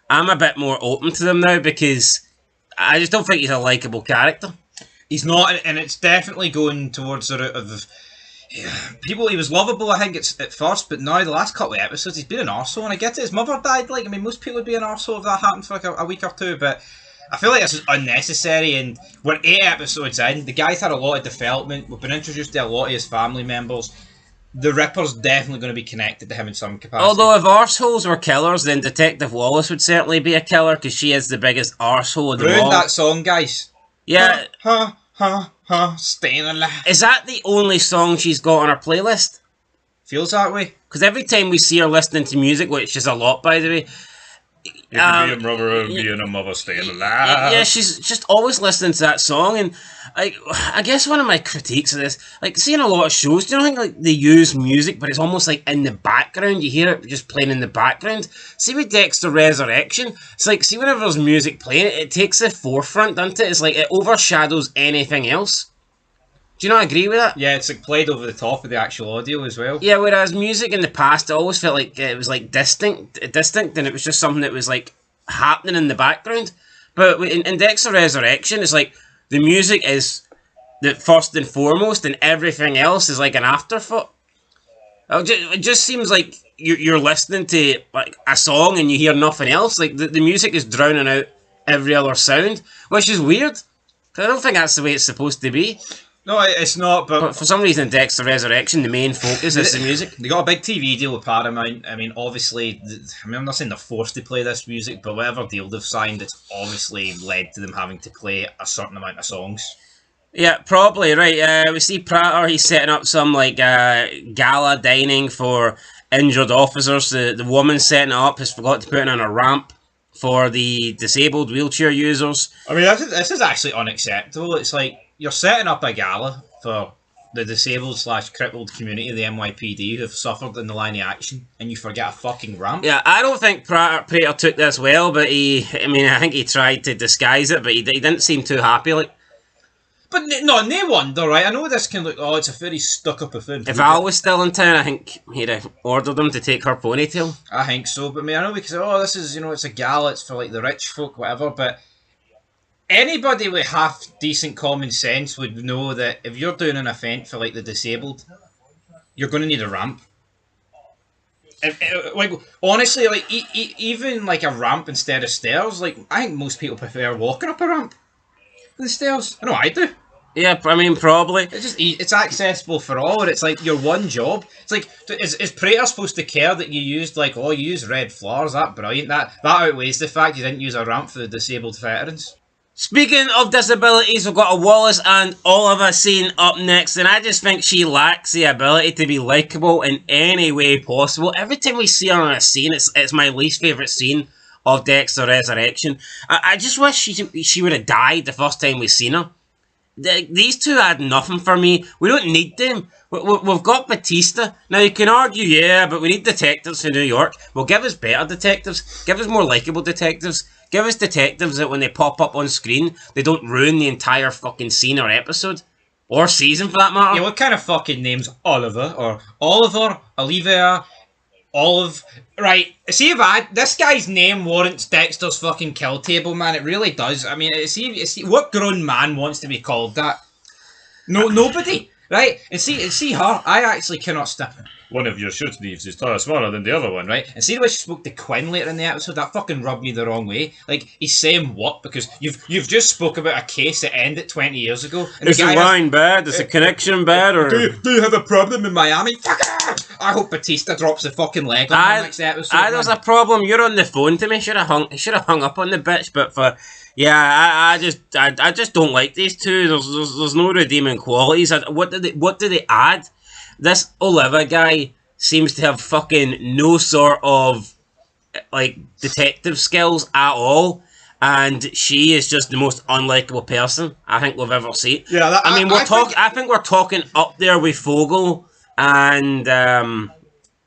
I'm a bit more open to them now, because I just don't think he's a likeable character. He's not, and it's definitely going towards the route of people. He was lovable, I think, at first, but now the last couple of episodes, he's been an arsehole, and I get it. His mother died. Like, I mean, most people would be an arsehole if that happened for like a week or two, but I feel like this is unnecessary. And we're 8 episodes in. The guy's had a lot of development. We've been introduced to a lot of his family members. The Ripper's definitely going to be connected to him in some capacity. Although if arseholes were killers, then Detective Wallace would certainly be a killer, because she is the biggest arsehole of them all. Ruined that song, guys. Yeah. Staying alive. Is that the only song she's got on her playlist? Feels that way. Because every time we see her listening to music, which is a lot, by the way. You can be a brother and being a mother staying alive. Yeah, she's just always listening to that song, and I guess one of my critiques of this, like, seeing a lot of shows, do you know, think like they use music, but it's almost like in the background. You hear it just playing in the background. See with Dexter Resurrection, it's like, see whenever there's music playing, it takes the forefront, doesn't it? It's like it overshadows anything else. Do you not agree with that? Yeah, it's like played over the top of the actual audio as well. Yeah, whereas music in the past, it always felt like it was like distinct, and it was just something that was like happening in the background. But in Dexter Resurrection, it's like the music is the first and foremost, and everything else is like an afterthought. It just seems like you're listening to like a song and you hear nothing else. Like the music is drowning out every other sound, which is weird. I don't think that's the way it's supposed to be. No, it's not, but for some reason in Dexter Resurrection, the main focus is the music. They got a big TV deal with Paramount. I mean, obviously, I'm not saying they're forced to play this music, but whatever deal they've signed, it's obviously led to them having to play a certain amount of songs. Yeah, probably, right. We see Prater, he's setting up some, like, gala dining for injured officers. The woman setting it up has forgot to put in a ramp for the disabled wheelchair users. I mean, this is actually unacceptable. It's like, you're setting up a gala for the disabled/crippled community of the NYPD who have suffered in the line of action, and you forget a fucking ramp. Yeah, I don't think Prater took this well, but I think he tried to disguise it, but he didn't seem too happy, like. But no wonder, right? I know this can look, it's a very stuck-up buffoon. If Al was still in town, I think he'd have ordered him to take her ponytail. I think so, but I mean, I know because, this is, it's a gala, it's for, like, the rich folk, whatever, but anybody with half decent common sense would know that if you're doing an event for, like, the disabled, you're going to need a ramp. Like, honestly, like, even, like, a ramp instead of stairs, like, I think most people prefer walking up a ramp than the stairs. I know I do. Yeah, I mean, probably. It's accessible for all, and it's like your one job. It's like, is Prater supposed to care that you used, like, you used red flowers? That brilliant. That outweighs the fact you didn't use a ramp for the disabled veterans. Speaking of disabilities, we've got a Wallace and Oliver scene up next, and I just think she lacks the ability to be likeable in any way possible. Every time we see her on a scene, it's my least favourite scene of Dexter Resurrection. I just wish she would have died the first time we seen her. These two had nothing for me. We don't need them. We've got Batista. Now, you can argue, yeah, but we need detectives in New York. Well, give us better detectives. Give us more likeable detectives. Give us detectives that when they pop up on screen, they don't ruin the entire fucking scene or episode. Or season, for that matter. Yeah, what kind of fucking name's Oliver? Or Oliver, Olivia, Olive. Right, see if this guy's name warrants Dexter's fucking kill table, man. It really does. I mean, see what grown man wants to be called that? No, nobody. Right? And see her. I actually cannot stand. One of your shirt sleeves is smaller than the other one, right? And see the way she spoke to Quinn later in the episode, that fucking rubbed me the wrong way. Like, he's saying what? Because you've just spoke about a case that ended 20 years ago. And is the line bad? Is the connection bad? Or do you have a problem in Miami? Fuck it! I hope Batista drops the fucking leg on the next episode. There's a problem. You're on the phone to me. Should have hung up on the bitch. But I just don't like these two. There's no redeeming qualities. What do they add? this Oliver guy seems to have fucking no sort of like detective skills at all, and she is just the most unlikable person I think we've ever seen. Yeah, I mean, I think we're talking up there with Fogel and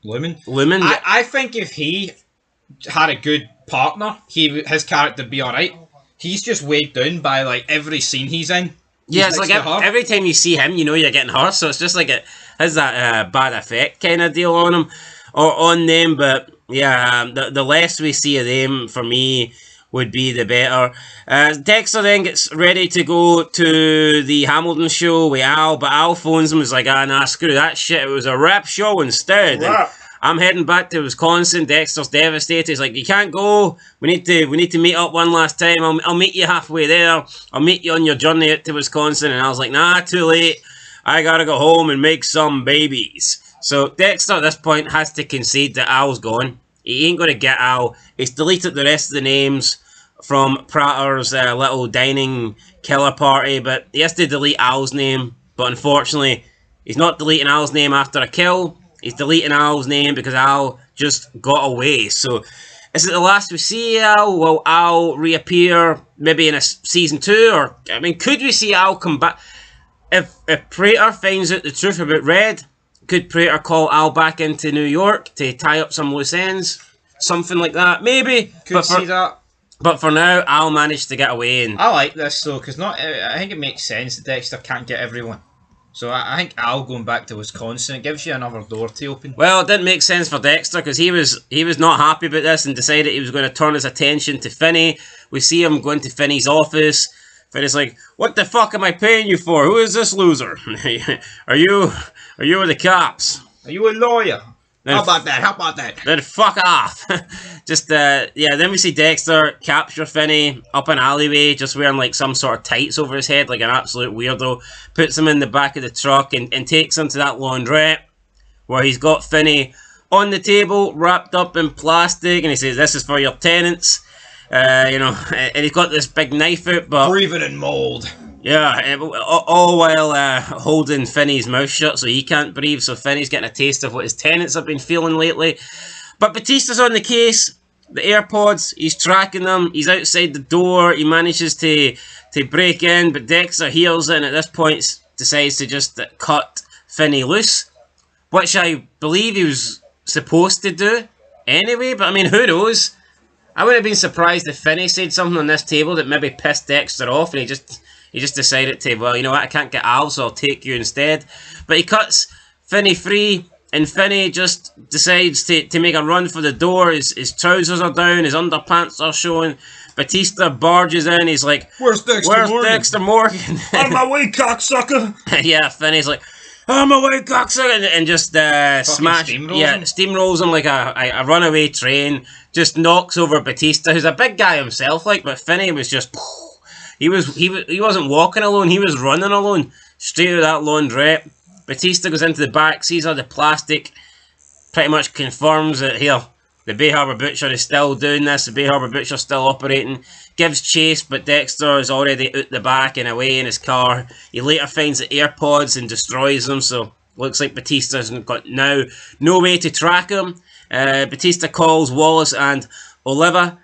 Lumen. Lumen. I think if he had a good partner, his character would be alright. He's just weighed down by like every scene he's in. Yeah, it's like every time you see him, you know you're getting her, so it's just like it has that bad effect kind of deal on him or on them. But yeah, the less we see of them, for me, would be the better. Dexter then gets ready to go to the Hamilton show with Al, but Al phones him and is like, nah, screw that shit, it was a rap show instead. I'm heading back to Wisconsin. Dexter's devastated. He's like, you can't go. We need to meet up one last time. I'll meet you halfway there. I'll meet you on your journey out to Wisconsin. And I was like, nah, too late. I gotta go home and make some babies. So Dexter at this point has to concede that Al's gone. He ain't gonna get Al. He's deleted the rest of the names from Pratter's little dining killer party, but he has to delete Al's name. But unfortunately, he's not deleting Al's name after a kill. He's deleting Al's name because Al just got away. So, is it the last we see Al? Will Al reappear maybe in a season 2? Or, I mean, could we see Al come back? If Prater finds out the truth about Red, could Prater call Al back into New York to tie up some loose ends? Something like that, maybe. Could see that. But for now, Al managed to get away. And I like this though, because I think it makes sense that Dexter can't get everyone. So I think Al going back to Wisconsin, it gives you another door to open. Well, it didn't make sense for Dexter because he was not happy about this and decided he was going to turn his attention to Finney. We see him going to Finney's office. Finney's like, "What the fuck am I paying you for? Who is this loser? Are you with the cops? Are you a lawyer? How about that? Then fuck off." Then we see Dexter capture Finney up an alleyway, just wearing like some sort of tights over his head, like an absolute weirdo. Puts him in the back of the truck and takes him to that laundrette where he's got Finney on the table, wrapped up in plastic, and he says, "This is for your tenants." And he's got this big knife out, but breathing in mold. Yeah, all while holding Finney's mouth shut so he can't breathe. So Finney's getting a taste of what his tenants have been feeling lately. But Batista's on the case. The AirPods, he's tracking them. He's outside the door. He manages to break in, but Dexter hears it and at this point decides to just cut Finney loose, which I believe he was supposed to do anyway. But I mean, who knows? I would have been surprised if Finney said something on this table that maybe pissed Dexter off and he just decided to, well, you know what, I can't get Al, so I'll take you instead. But he cuts Finney free, and Finney just decides to make a run for the door. His trousers are down, his underpants are showing. Batista barges in, he's like, Where's Dexter Morgan? On my way, cocksucker! Yeah, Finney's like, on my way, cocksucker! And just steamrolls him like a runaway train. Just knocks over Batista, who's a big guy himself, but Finney was just... He wasn't walking alone, he was running alone. Straight out of that laundrette. Batista goes into the back, sees all the plastic, pretty much confirms that, here, the Bay Harbour Butcher is still doing this, the Bay Harbour Butcher's still operating. Gives chase, but Dexter is already out the back and away in his car. He later finds the AirPods and destroys them, so looks like Batista's got now no way to track him. Batista calls Wallace and Oliver,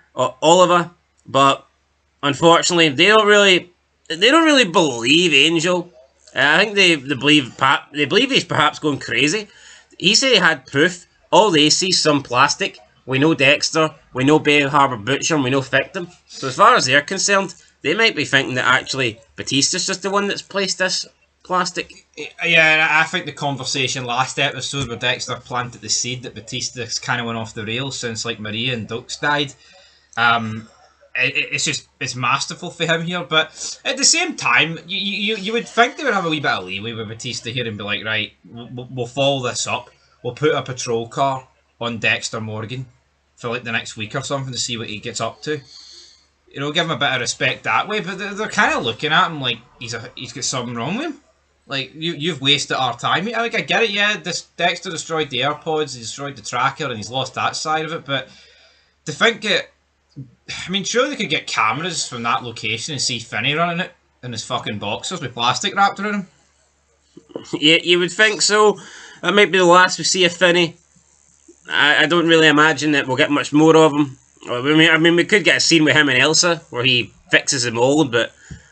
but unfortunately they don't really believe Angel. I think they believe he's perhaps going crazy. He said he had proof. All they see is some plastic. We know Dexter, we know Bay Harbour Butcher, and we know Victim. So as far as they're concerned, they might be thinking that actually Batista's just the one that's placed this plastic. Yeah, I think the conversation last episode where Dexter planted the seed that Batista's kind of went off the rails since like Maria and Dux died. It's masterful for him here, but at the same time, you would think they would have a wee bit of leeway with Batista here and be like, right, we'll follow this up. We'll put a patrol car on Dexter Morgan for like the next week or something to see what he gets up to. You know, give him a bit of respect that way, but they're kind of looking at him like he's got something wrong with him. Like, you've wasted our time. I get it, yeah, Dexter destroyed the AirPods, he destroyed the tracker, and he's lost that side of it, but to think it... I mean, sure they could get cameras from that location and see Finney running it in his fucking boxers with plastic wrapped around him. Yeah, you would think so. that might be the last we see of Finney. I don't really imagine that we'll get much more of him. I mean, we could get a scene with him and Elsa where he fixes the mold, but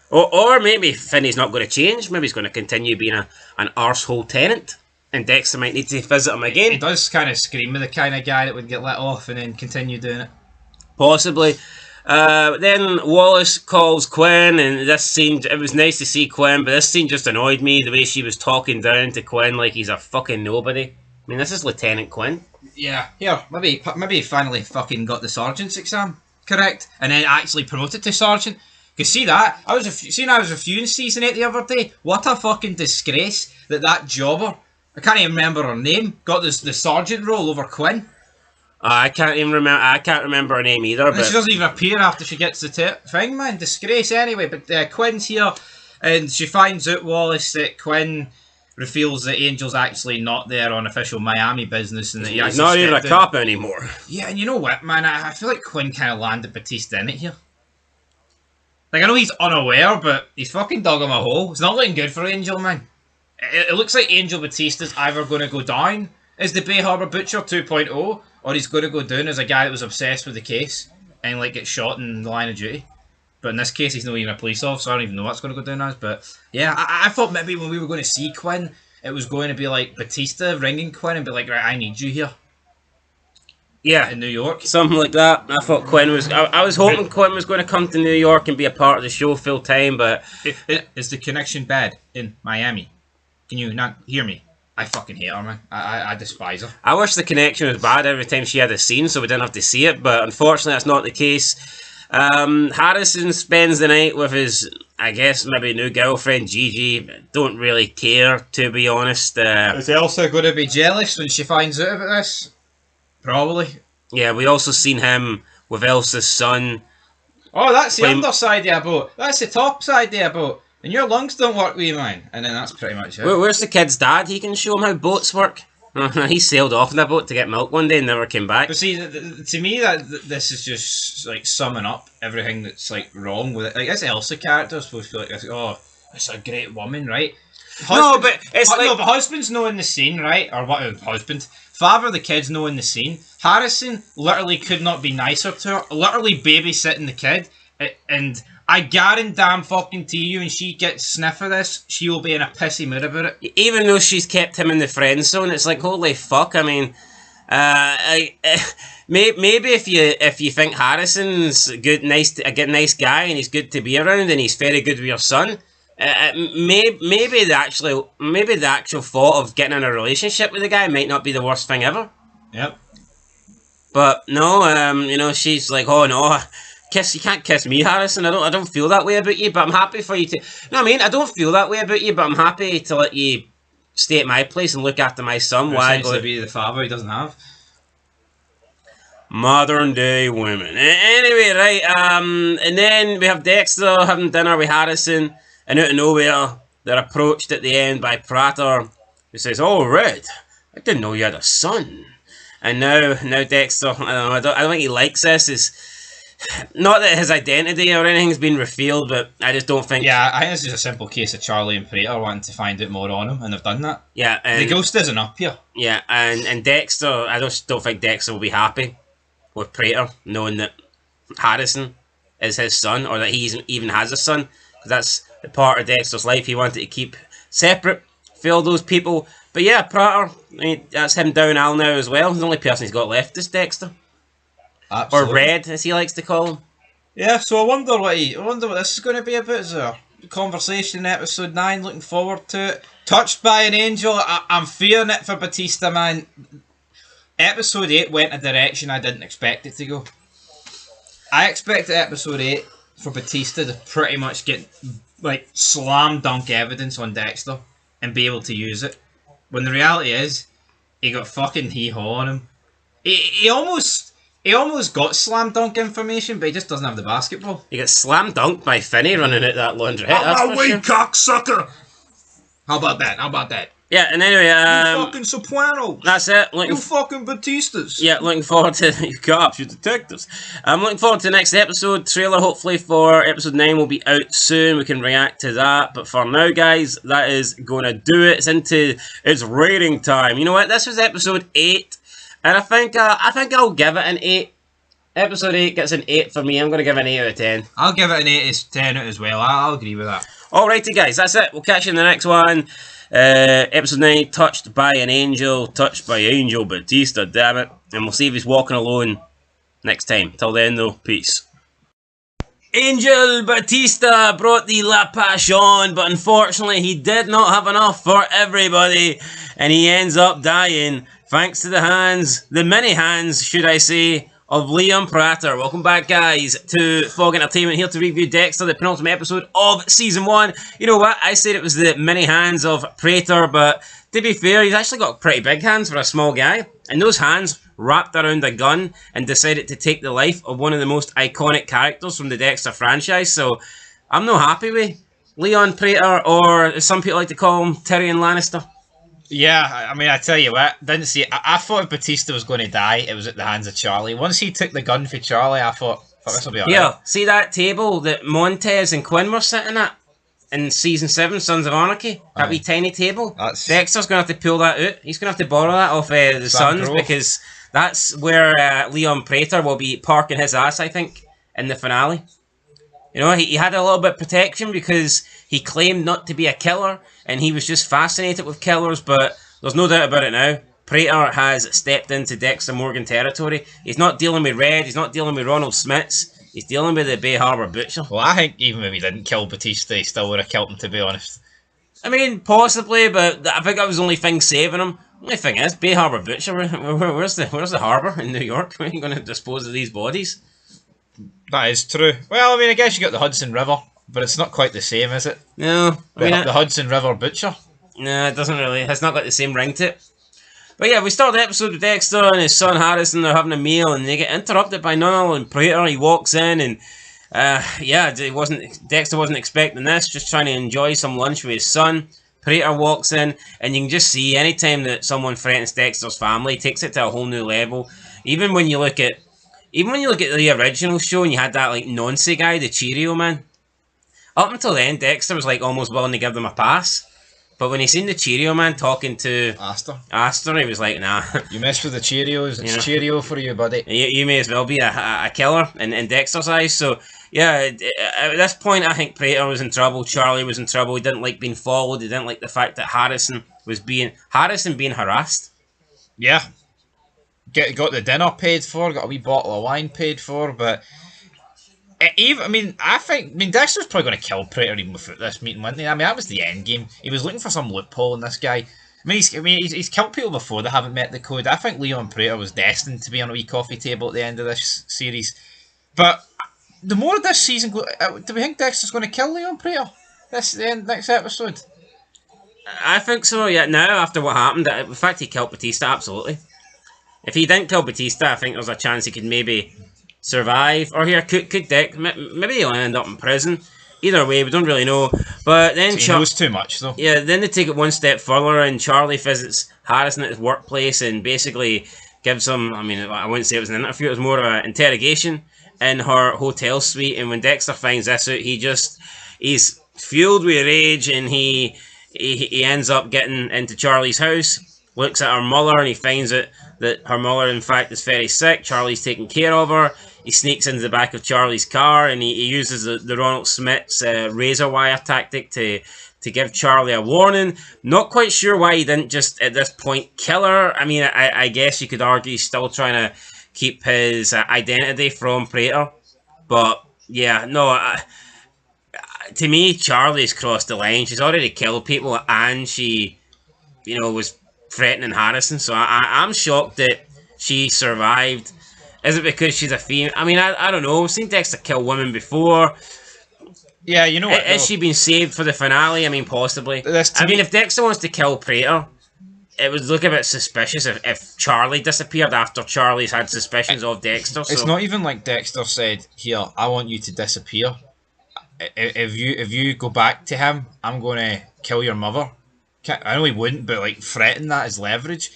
or maybe Finney's not going to change. Maybe he's going to continue being an arsehole tenant, and Dexter might need to visit him again. He does kind of scream with the kind of guy that would get let off and then continue doing it. Possibly. Then Wallace calls Quinn, and this scene, it was nice to see Quinn, but this scene just annoyed me, the way she was talking down to Quinn like he's a fucking nobody. I mean, this is Lieutenant Quinn. Yeah, here, maybe he finally fucking got the sergeant's exam correct, and then actually promoted to sergeant. Cause see that, I was reviewing season 8 the other day. What a fucking disgrace that jobber, I can't even remember her name, got the sergeant role over Quinn. I can't remember her name either. But she doesn't even appear after she gets the thing, man. Disgrace anyway. But Quinn's here, and she finds out, Wallace, that Quinn reveals that Angel's actually not there on official Miami business, and that he's not even a cop anymore. Yeah, and you know what, man? I feel like Quinn kind of landed Batista in it here. Like, I know he's unaware, but he's fucking dug him a hole. It's not looking good for Angel, man. It looks like Angel Batista's either going to go down as the Bay Harbor Butcher 2.0, or he's going to go down as a guy that was obsessed with the case and like get shot in the line of duty. But in this case, he's not even a police officer. I don't even know what's going to go down as. But yeah, I thought maybe when we were going to see Quinn, it was going to be like Batista ringing Quinn and be like, right, I need you here. Yeah, in New York, something like that. I thought Quinn was. I was hoping Quinn was going to come to New York and be a part of the show full time. But is the connection bad in Miami? Can you not hear me? I fucking hate her, man. I despise her. I wish the connection was bad every time she had a scene so we didn't have to see it, but unfortunately that's not the case. Harrison spends the night with his, I guess, maybe new girlfriend, Gigi. Don't really care, to be honest. Is Elsa going to be jealous when she finds out about this? Probably. Yeah, we also seen him with Elsa's son. Oh, that's the underside of a boat. That's the top side of a boat. And your lungs don't work with you, man. And then that's pretty much it. Where's the kid's dad? He can show him how boats work. He sailed off in a boat to get milk one day and never came back. But see, to me, this is just like summing up everything that's like wrong with it. Like, this Elsa character is supposed to be like, oh, it's a great woman, right? No, but it's like... No, but husband's knowing the scene, right? Or what? Husband. Father of the kids knowing the scene. Harrison literally could not be nicer to her. Literally babysitting the kid. And I guarantee you, when she gets sniff of this, she will be in a pissy mood about it. Even though she's kept him in the friend zone, it's like, holy fuck. I mean, maybe if you think Harrison's a nice guy and he's good to be around and he's very good with your son, maybe the actual thought of getting in a relationship with the guy might not be the worst thing ever. Yep. But no, she's like, oh no. You can't kiss me, Harrison. I don't feel that way about you, but I'm happy for you to... No, I mean, I don't feel that way about you, but I'm happy to let you stay at my place and look after my son. Why go to be the father he doesn't have? Modern day women. Anyway, right, and then we have Dexter having dinner with Harrison, and out of nowhere, they're approached at the end by Prater, who says, "Oh, Red, I didn't know you had a son." And now Dexter, I don't think he likes this. Is not that his identity or anything's been revealed, but I just don't think... Yeah, I think it's just a simple case of Charlie and Prater wanting to find out more on him, and they've done that. Yeah, and the ghost isn't up here. Yeah, and Dexter, I just don't think Dexter will be happy with Prater, knowing that Harrison is his son, or that he even has a son, because that's the part of Dexter's life he wanted to keep separate for all those people. But yeah, Prater, I mean, that's him down Al now as well. The only person he's got left is Dexter. Absolutely. Or Red, as he likes to call him. Yeah, so I wonder what this is going to be about. Is a conversation in episode 9. Looking forward to it. Touched by an angel. I'm fearing it for Batista, man. Episode 8 went a direction I didn't expect it to go. I expected episode 8 for Batista to pretty much get like slam dunk evidence on Dexter and be able to use it. When the reality is, he got fucking hee-haw on him. He almost got slam dunk information, but he just doesn't have the basketball. He got slam dunked by Finney running out that laundry. I'm a wee cocksucker! How about that? Yeah, and anyway, You fucking Sopranos. that's it. You fucking Batistas. Yeah, looking forward to you cops, you detectives. I'm looking forward to the next episode. Trailer hopefully for episode 9 will be out soon. We can react to that. But for now, guys, that is going to do it. It's into its rating time. You know what? This was episode 8, and I think I'll give it an 8. Episode 8 gets an 8 for me. I'm going to give it an 8 out of 10. I'll give it an 8 as 10 as well. I'll agree with that. Alrighty, guys, that's it. We'll catch you in the next one. Episode 9, Touched by an Angel. Touched by Angel Batista, damn it. And we'll see if he's walking alone next time. Till then, though, peace. Angel Batista brought the La Passion, but unfortunately he did not have enough for everybody. And he ends up dying, thanks to the many hands, should I say, of Leon Prater. Welcome back, guys, to Fog Entertainment, here to review Dexter, the penultimate episode of Season 1. You know what? I said it was the many hands of Prater, but to be fair, he's actually got pretty big hands for a small guy. And those hands wrapped around a gun and decided to take the life of one of the most iconic characters from the Dexter franchise. So, I'm not happy with Leon Prater, or as some people like to call him, Tyrion Lannister. Yeah, I mean, I tell you what, didn't see. I thought if Batista was going to die, it was at the hands of Charlie. Once he took the gun for Charlie, I thought this will be alright. Yeah, see that table that Montez and Quinn were sitting at in Season 7, Sons of Anarchy? That wee tiny table? Dexter's going to have to pull that out. He's going to have to borrow that off the Sons, because that's where Leon Prater will be parking his ass, I think, in the finale. You know, he had a little bit of protection because he claimed not to be a killer, and he was just fascinated with killers, but there's no doubt about it now. Prater has stepped into Dexter Morgan territory. He's not dealing with Red, he's not dealing with Ronald Smits, he's dealing with the Bay Harbor Butcher. Well, I think even if he didn't kill Batista, he still would have killed him, to be honest. I mean, possibly, but I think that was the only thing saving him. The only thing is, Bay Harbor Butcher, where's the harbour in New York? Where are you going to dispose of these bodies? That is true. Well, I mean, I guess you got the Hudson River, but it's not quite the same, is it? No. The Hudson River Butcher? No, it doesn't really. It's not got the same ring to it. But yeah, we start the episode with Dexter and his son Harrison. They're having a meal, and they get interrupted by none other than Prater. He walks in, and Dexter wasn't expecting this, just trying to enjoy some lunch with his son. Prater walks in, and you can just see anytime that someone threatens Dexter's family, takes it to a whole new level. Even when you look at the original show, and you had that like nonce guy, the Cheerio man. Up until then, Dexter was like almost willing to give them a pass. But when he seen the Cheerio man talking to Astor, he was like, nah. You mess with the Cheerios, it's Cheerio for you, buddy. You may as well be a killer in Dexter's eyes. So, yeah, at this point, I think Prater was in trouble. Charlie was in trouble. He didn't like being followed. He didn't like the fact that Harrison being harassed. Yeah. Got the dinner paid for, got a wee bottle of wine paid for, but... Dexter's probably going to kill Prater even without this meeting, wasn't he? I mean, that was the end game. He was looking for some loophole in this guy. He's killed people before that haven't met the code. I think Leon Prater was destined to be on a wee coffee table at the end of this series. But the more of this season, do we think Dexter's going to kill Leon Prater? The next episode? I think so, yeah. Now, after what happened, in fact, he killed Batista, absolutely. If he didn't kill Batista, I think there's a chance he could maybe survive, or here could Dex, maybe he'll end up in prison. Either way, we don't really know. But then he knows too much, though. Yeah, then they take it one step further, and Charlie visits Harrison at his workplace and basically gives him, I wouldn't say it was an interview, it was more of an interrogation in her hotel suite. And when Dexter finds this out, he's fueled with rage, and he ends up getting into Charlie's house, looks at her mother, and he finds out that her mother, in fact, is very sick. Charlie's taking care of her. He sneaks into the back of Charlie's car, and he uses the Ronald Smits razor wire tactic to give Charlie a warning. Not quite sure why he didn't just, at this point, kill her. I mean, I guess you could argue he's still trying to keep his identity from Prater. But, yeah, no, to me, Charlie's crossed the line. She's already killed people, and she, was threatening Harrison. So I'm shocked that she survived. Is it because she's a female? I mean, I don't know. We've seen Dexter kill women before. Yeah, you know what? Has she been saved for the finale? I mean, possibly. If Dexter wants to kill Prater, it would look a bit suspicious if Charlie disappeared after Charlie's had suspicions of Dexter. So. It's not even like Dexter said, "Here, I want you to disappear. If you go back to him, I'm going to kill your mother." I know he wouldn't, but like threaten that as leverage.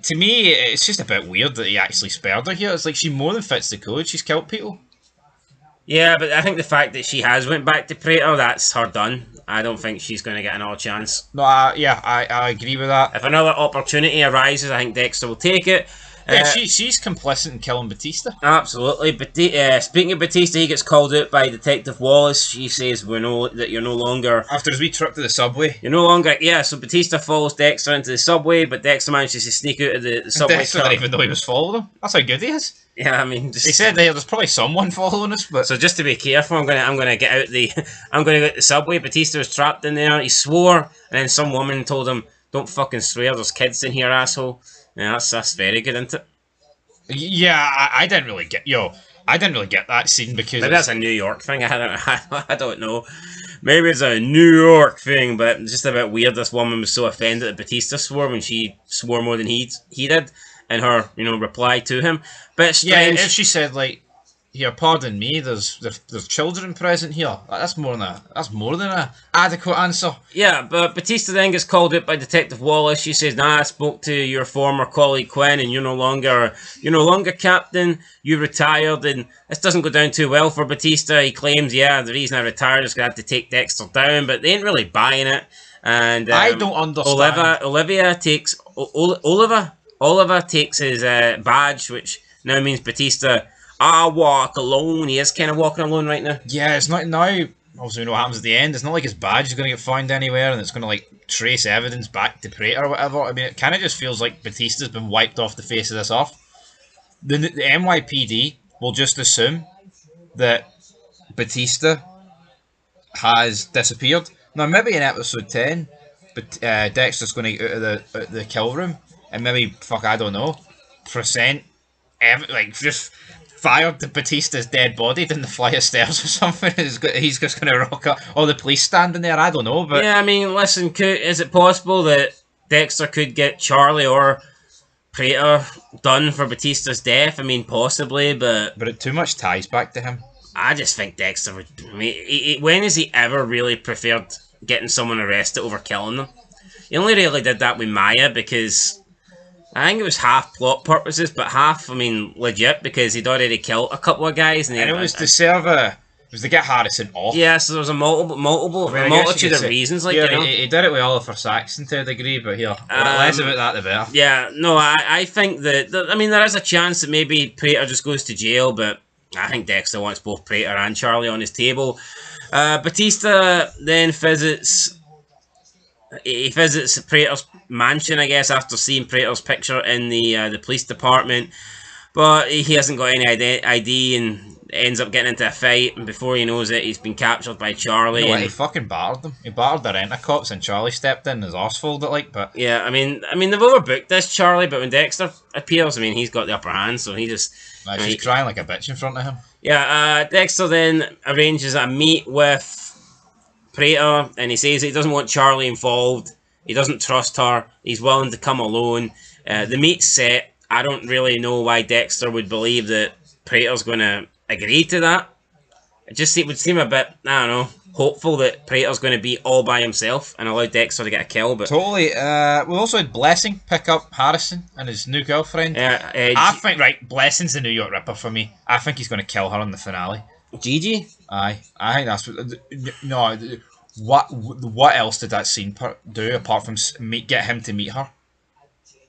To me, it's just a bit weird that he actually spared her here. It's like she more than fits the code. She's killed people. Yeah, but I think the fact that she has went back to Praetor, that's her done. I don't think she's going to get another chance. No, I agree with that. If another opportunity arises, I think Dexter will take it. Yeah, she's complicit in killing Batista. Absolutely. But speaking of Batista, he gets called out by Detective Wallace. She says that you're no longer... After his wee trip to the subway. You're no longer... Yeah, so Batista follows Dexter into the subway, but Dexter manages to sneak out of the subway. Dexter didn't even know he was following him. That's how good he is. Yeah, I mean... He said there's probably someone following us, but... So just to be careful, I'm gonna get out the... I'm gonna go out the subway. Batista was trapped in there. He swore, and then some woman told him, "Don't fucking swear, there's kids in here, asshole." Yeah, that's very good, isn't it? Yeah, I didn't really get that scene because maybe that's a New York thing. I don't know. Maybe it's a New York thing, but it's just a bit weird. This woman was so offended that Batista swore when she swore more than he did in her reply to him. But strange. Yeah, if she said like, "Here, pardon me, there's children present here," that's more than a adequate answer. Yeah, but Batista then gets called out by Detective Wallace. She says, "Nah, I spoke to your former colleague Quinn, and you're no longer captain. You retired, and this doesn't go down too well for Batista." He claims, "Yeah, the reason I retired is going to have to take Dexter down," but they ain't really buying it. And I don't understand. Oliver takes his badge, which now means Batista. I walk alone. He is kind of walking alone right now. Yeah, it's not now. Obviously, we know what happens at the end. It's not like his badge is going to get found anywhere, and it's going to like trace evidence back to Praetor or whatever. I mean, it kind of just feels like Batista's been wiped off the face of this earth. The NYPD will just assume that Batista has disappeared. Now, maybe in episode 10, but Dexter's going to get out of the kill room, and maybe I don't know, just fired the Batista's dead body down the flight of stairs or something. He's just going to rock up. Or the police standing there, I don't know. But yeah, I mean, listen, is it possible that Dexter could get Charlie or Praetor done for Batista's death? I mean, possibly, but it too much ties back to him. I just think Dexter would... I mean, when has he ever really preferred getting someone arrested over killing them? He only really did that with Maya because... I think it was half plot purposes, but half, I mean, legit, because he'd already killed a couple of guys. And it was to get Harrison off. Yeah, so there was a multitude of reasons. Like, yeah, he did it with Oliver Saxon to a degree, but here, less about that the better. Yeah, no, I think that, I mean, there is a chance that maybe Praetor just goes to jail, but I think Dexter wants both Praetor and Charlie on his table. Batista then visits Praetor's mansion, I guess, after seeing Praetor's picture in the police department, but he hasn't got any ID and ends up getting into a fight, and before he knows it, he's been captured by Charlie. You know what, he fucking battered them. He battered the rent-a-cops, and Charlie stepped in, his arse folded, but... Yeah, I mean, they've overbooked this, Charlie, but when Dexter appears, I mean, he's got the upper hand, so he just... She's crying like a bitch in front of him. Yeah, Dexter then arranges a meet with Praetor, and he says he doesn't want Charlie involved. He doesn't trust her. He's willing to come alone. The meet's set. I don't really know why Dexter would believe that Praetor's going to agree to that. It would seem a bit, I don't know, hopeful that Praetor's going to be all by himself and allow Dexter to get a kill. But totally. We also had Blessing pick up Harrison and his new girlfriend. I think, Blessing's the New York Ripper for me. I think he's going to kill her in the finale. Gigi? Aye, I think that's what... No, what else did that scene do apart from get him to meet her?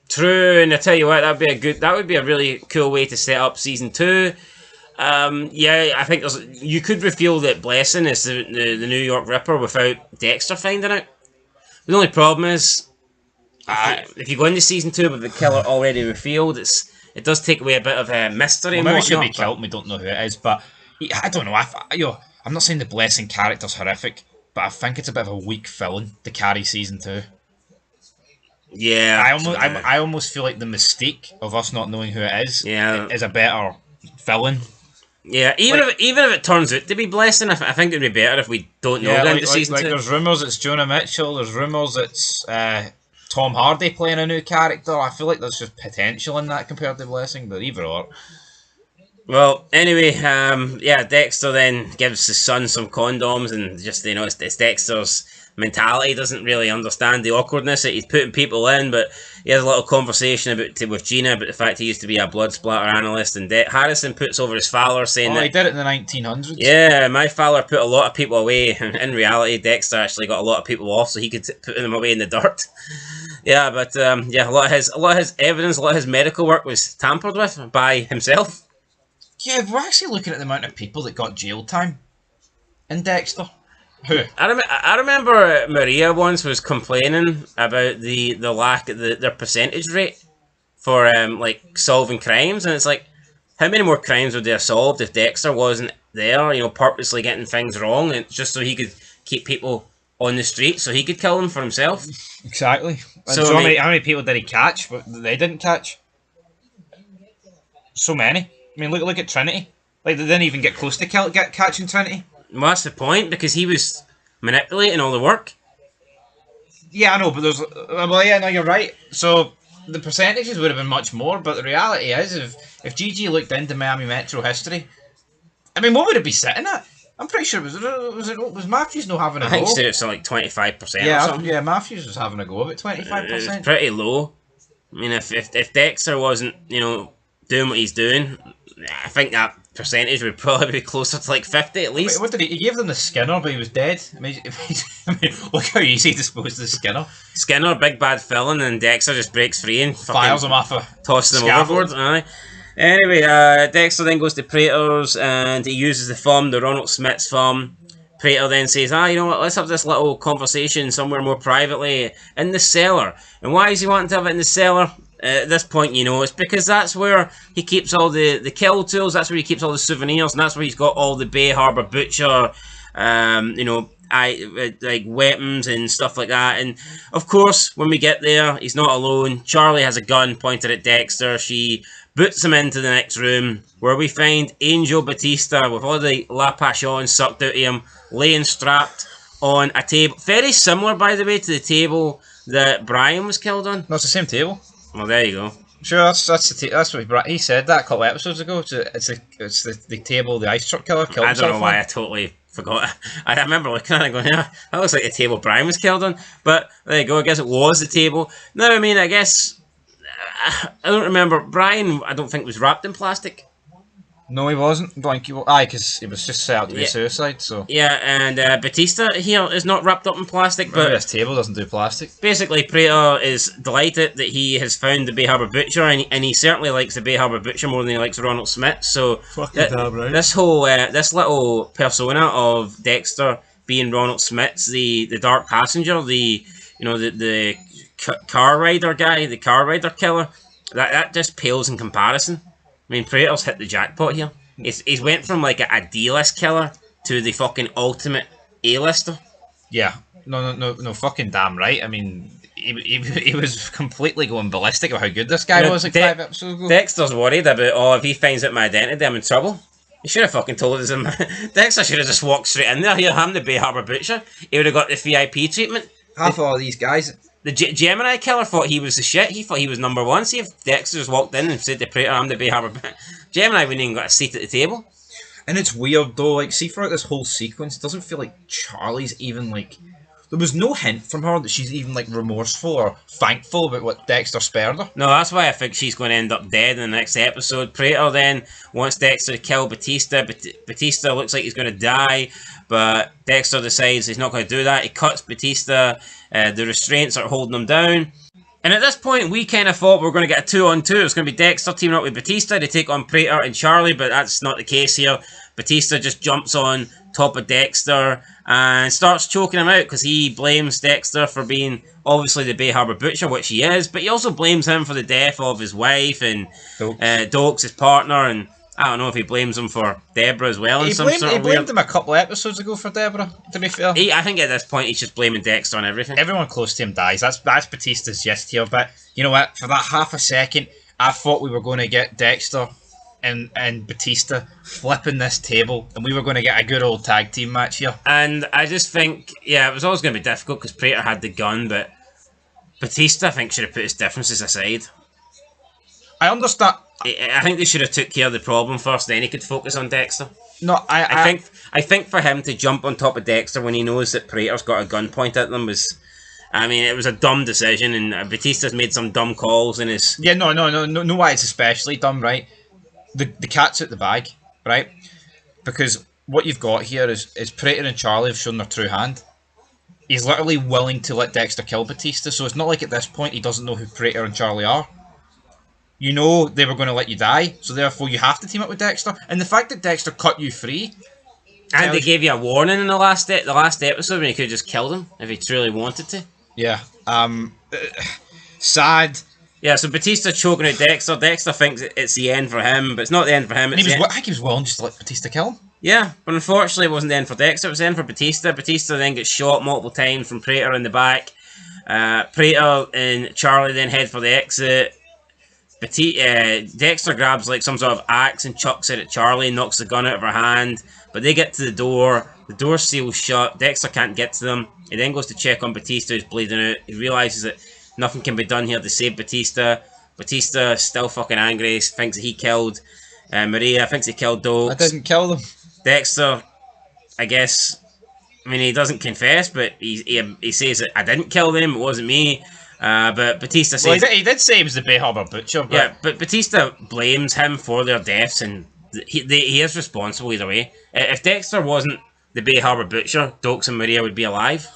True, and I tell you what, that would be a really cool way to set up season 2. Yeah, I think you could reveal that Blessing is the New York Ripper without Dexter finding out. The only problem is, if you go into season 2 with the killer already revealed, it does take away a bit of a mystery. Well, maybe she'll be killed and we don't know who it is, but I don't know. I'm not saying the Blessing character's horrific, but I think it's a bit of a weak villain to carry season 2. Yeah, I almost feel like the mystique of us not knowing who it is is a better villain. Yeah, even if it turns out to be Blessing, I think it'd be better if we don't know going into season 2. There's rumours it's Jonah Mitchell. There's rumours it's Tom Hardy playing a new character. I feel like there's just potential in that compared to Blessing, but either or. Well, anyway, Dexter then gives his son some condoms, and just it's Dexter's mentality, doesn't really understand the awkwardness that he's putting people in, but he has a little conversation with Gina about the fact he used to be a blood splatter analyst, and Harrison puts over his Fowler saying that he did it in the 1900s. Yeah, my Fowler put a lot of people away. In reality, Dexter actually got a lot of people off, so he could put them away in the dirt. Yeah, but a lot of his evidence, a lot of his medical work was tampered with by himself. Yeah, we're actually looking at the amount of people that got jail time in Dexter. Who? I remember Maria once was complaining about the lack of their percentage rate for like solving crimes, and it's like, how many more crimes would they have solved if Dexter wasn't there, purposely getting things wrong, and just so he could keep people on the street, so he could kill them for himself? Exactly. So how many people did he catch, but they didn't catch? So many. I mean, look at Trinity. Like, they didn't even get close to catching Trinity. Well, that's the point, because he was manipulating all the work. Yeah, I know, but there's... Well, yeah, no, you're right. So, the percentages would have been much more, but the reality is, if Gigi looked into Miami Metro history, I mean, what would it be sitting at? I'm pretty sure was Matthews not having a go? I think he said it's like 25% or something. Yeah, Matthews was having a go about 25%. It's pretty low. I mean, if Dexter wasn't, doing what he's doing, I think that percentage would probably be closer to like 50 at least. Wait, what did he gave them the Skinner, but he was dead. I mean, look how easy he disposed of the Skinner. Skinner, big bad villain, and Dexter just breaks free and fires him off tosses them overboard. Aye. Anyway, Dexter then goes to Prater's and he uses the thumb, the Ronald Smith's thumb. Prater then says, you know what, let's have this little conversation somewhere more privately in the cellar. And why is he wanting to have it in the cellar? At this point, it's because that's where he keeps all the kill tools, that's where he keeps all the souvenirs, and that's where he's got all the Bay Harbor Butcher, like weapons and stuff like that. And of course, when we get there, he's not alone. Charlie has a gun pointed at Dexter. She boots him into the next room, where we find Angel Batista with all the La Passion sucked out of him, laying strapped on a table. Very similar, by the way, to the table that Brian was killed on. No, it's the same table. Well, there you go. Sure, that's what he said that a couple of episodes ago. It's the table the ice truck killer killed himself. I don't know why I totally forgot. I remember looking at it and going, yeah, that looks like the table Brian was killed on. But there you go, I guess it was the table. No, I mean, I guess, I don't remember. Brian, I don't think was wrapped in plastic. No, he wasn't. Because he was just set out to be suicide. So yeah, and Batista here is not wrapped up in plastic, but this table doesn't do plastic. Basically, Prater is delighted that he has found the Bay Harbor Butcher, and he certainly likes the Bay Harbor Butcher more than he likes Ronald Smith. So this whole this little persona of Dexter being Ronald Smith's the dark passenger, the car rider guy, the car rider killer, that just pales in comparison. I mean, Prater's hit the jackpot here. He's went from like a D-list killer to the fucking ultimate A-lister. Yeah, no, fucking damn right. I mean, he was completely going ballistic about how good this guy was like 5 episodes ago. Dexter's worried about, if he finds out my identity, I'm in trouble. He should have fucking told us. Dexter should have just walked straight in there. Here, I'm the Bay Harbor Butcher. He would have got the VIP treatment. Half all these guys. The Gemini killer thought he was the shit. He thought he was number one. See if Dexter just walked in and said to Prater, I'm the Bay Harbor Butcher. Gemini wouldn't even got a seat at the table. And it's weird though, like, see, throughout this whole sequence, it doesn't feel like Charlie's even like... There was no hint from her that she's even like remorseful or thankful about what Dexter spared her. No, that's why I think she's going to end up dead in the next episode. Prater then wants Dexter to kill Batista. Batista looks like he's going to die, but Dexter decides he's not going to do that. He cuts Batista. The restraints are holding him down. And at this point, we kind of thought we were going to get a 2-on-2. It's going to be Dexter teaming up with Batista to take on Prater and Charlie, but that's not the case here. Batista just jumps on top of Dexter and starts choking him out because he blames Dexter for being obviously the Bay Harbor Butcher, which he is, but he also blames him for the death of his wife and Dokes, his partner, and I don't know if he blames him for Deborah as well. He blamed him a couple of episodes ago for Deborah, to be fair. I think at this point he's just blaming Dexter on everything. Everyone close to him dies. That's Batista's gist here, but you know what? For that half a second, I thought we were going to get Dexter and Batista flipping this table, and we were going to get a good old tag team match here. And I just think, it was always going to be difficult because Prater had the gun, but Batista, I think, should have put his differences aside. I understand. I think they should have took care of the problem first, then he could focus on Dexter. No, I I think for him to jump on top of Dexter when he knows that Praetor's got a gun pointed at them was, I mean, it was a dumb decision, and Batista's made some dumb calls in his. Yeah, no. Why it's especially dumb, right? The cat's out the bag, right? Because what you've got here is Praetor and Charlie have shown their true hand. He's literally willing to let Dexter kill Batista, so it's not like at this point he doesn't know who Praetor and Charlie are. You know they were going to let you die, so therefore you have to team up with Dexter. And the fact that Dexter cut you free, and they gave you a warning in the last episode when he could have just killed him if he truly wanted to. Yeah. Sad. Yeah, so Batista choking out Dexter. Dexter thinks it's the end for him, but it's not the end for him. I think he was willing just to let Batista kill him. Yeah, but unfortunately it wasn't the end for Dexter, it was the end for Batista. Batista then gets shot multiple times from Praetor in the back. Praetor and Charlie then head for the exit. Dexter grabs like some sort of axe and chucks it at Charlie and knocks the gun out of her hand. But they get to the door seals shut, Dexter can't get to them. He then goes to check on Batista who's bleeding out. He realises that nothing can be done here to save Batista. Batista still fucking angry, thinks that he killed Maria, thinks he killed Dokes. I didn't kill them. Dexter, I guess, I mean, he doesn't confess, but he says that I didn't kill them, it wasn't me. But Batista says... Well, he did say he was the Bay Harbour Butcher. But... Yeah, but Batista blames him for their deaths, and he is responsible either way. If Dexter wasn't the Bay Harbour Butcher, Dokes and Maria would be alive.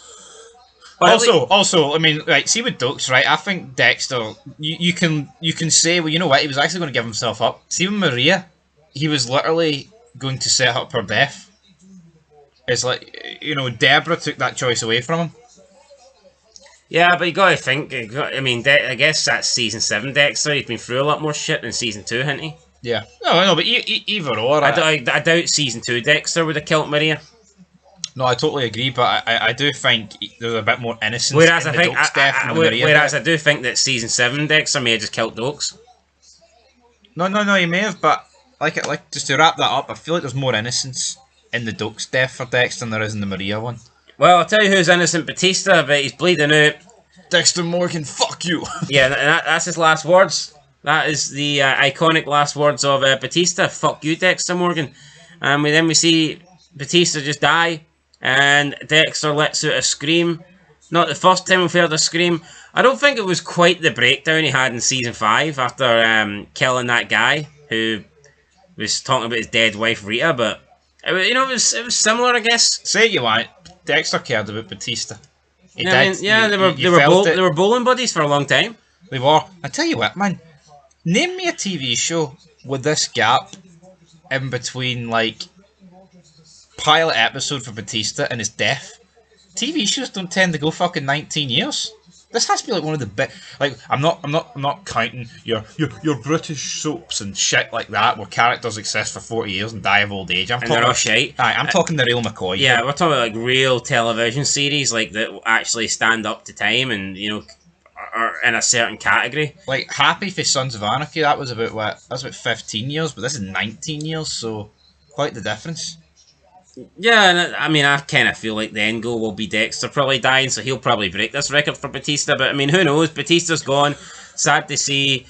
Also, I mean, right, see with Dokes, right, I think Dexter, you can say, well, you know what, he was actually going to give himself up. See with Maria, he was literally going to set up her death. It's like, you know, Deborah took that choice away from him. Yeah, but you got to think, I mean, I guess that's Season 7 Dexter. He's been through a lot more shit than Season 2, hasn't he? Yeah. No, but either or. I doubt Season 2 Dexter would have killed Maria. No, I totally agree, but I do think there's a bit more innocence whereas in the Dokes death than the Maria Whereas death. I do think that Season 7 Dexter may have just killed Dokes. No, he may have, but like just to wrap that up, I feel like there's more innocence in the Dokes death for Dexter than there is in the Maria one. Well, I'll tell you who's innocent, Batista, but he's bleeding out. Dexter Morgan, fuck you! Yeah, and that's his last words. That is the iconic last words of Batista. Fuck you, Dexter Morgan. And then we see Batista just die, and Dexter lets out a scream. Not the first time we've heard a scream. I don't think it was quite the breakdown he had in Season 5 after killing that guy who was talking about his dead wife Rita, but it was similar, I guess. Say it you want, Dexter cared about Batista. He I mean, did. yeah, they were bowling buddies for a long time. They were. I tell you what, man. Name me a TV show with this gap in between, like, pilot episode for Batista and his death. TV shows don't tend to go fucking 19 years. This has to be like one of the big. Like, I'm not counting your British soaps and shit like that where characters exist for 40 years and die of old age. They're all shite. I'm talking the real McCoy. Yeah, we're talking about like real television series like that actually stand up to time and are in a certain category. Like Happy for Sons of Anarchy, that was about what? That was about 15 years, but this is 19 years, so quite the difference. Yeah, and I mean, I kind of feel like the end goal will be Dexter probably dying, so he'll probably break this record for Batista. But I mean, who knows? Batista's gone. Sad to see.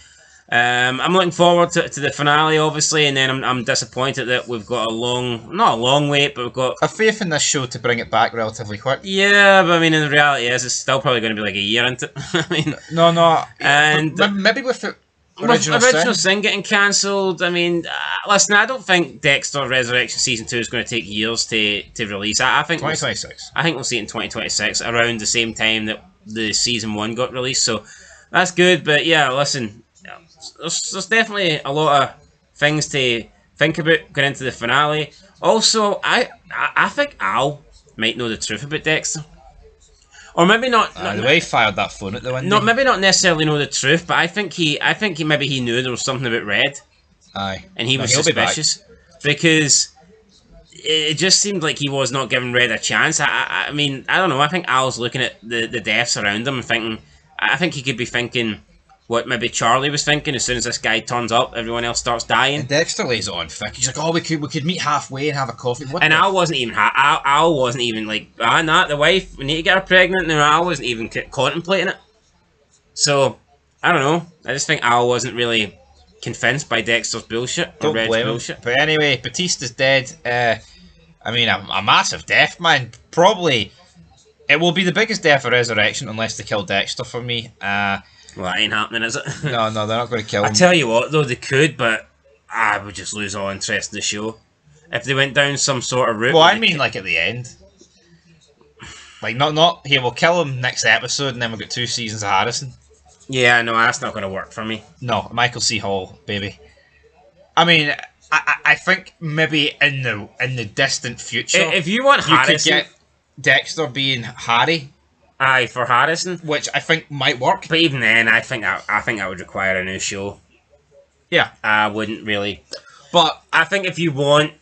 I'm looking forward to the finale, obviously, and then I'm disappointed that we've got not a long wait, but we've got a faith in this show to bring it back relatively quick. Yeah, but I mean, in the reality is it's still probably going to be like a year into it. I mean, no, and maybe with the Original Sin getting cancelled. I mean, listen, I don't think Dexter Resurrection Season 2 is going to take years to release. I think 2026. I think we'll see it in 2026, around the same time that the Season 1 got released. So that's good. But yeah, listen, there's definitely a lot of things to think about going into the finale. Also, I think Al might know the truth about Dexter. Or maybe not. The way he fired that phone at the window. No, maybe not necessarily know the truth, but I think he maybe he knew there was something about Red. Aye. And he was suspicious because it just seemed like he was not giving Red a chance. I mean, I don't know. I think Al's looking at the deaths around him and thinking. I think he could be thinking what maybe Charlie was thinking. As soon as this guy turns up, everyone else starts dying. And Dexter lays it on thick. He's like, "Oh, we could meet halfway and have a coffee." And Al wasn't even. Al wasn't even like, nah, the wife. We need to get her pregnant. And Al wasn't even contemplating it. So I don't know. I just think Al wasn't really convinced by Dexter's bullshit or Red's bullshit. But anyway, Batista's dead. I mean, a massive death, man. Probably, it will be the biggest death of Resurrection unless they kill Dexter for me. Well, that ain't happening, is it? No, they're not going to kill him. I tell you what, though, they could, but I would just lose all interest in the show if they went down some sort of route. Well, I mean, like at the end, like not here. We'll kill him next episode, and then we'll get 2 seasons of Harrison. Yeah, no, that's not going to work for me. No, Michael C. Hall, baby. I mean, I think maybe in the distant future, if you want Harrison, you could get Dexter being Harry. Aye, for Harrison, which I think might work. But even then, I think I would require a new show. Yeah, I wouldn't really. But I think if you want,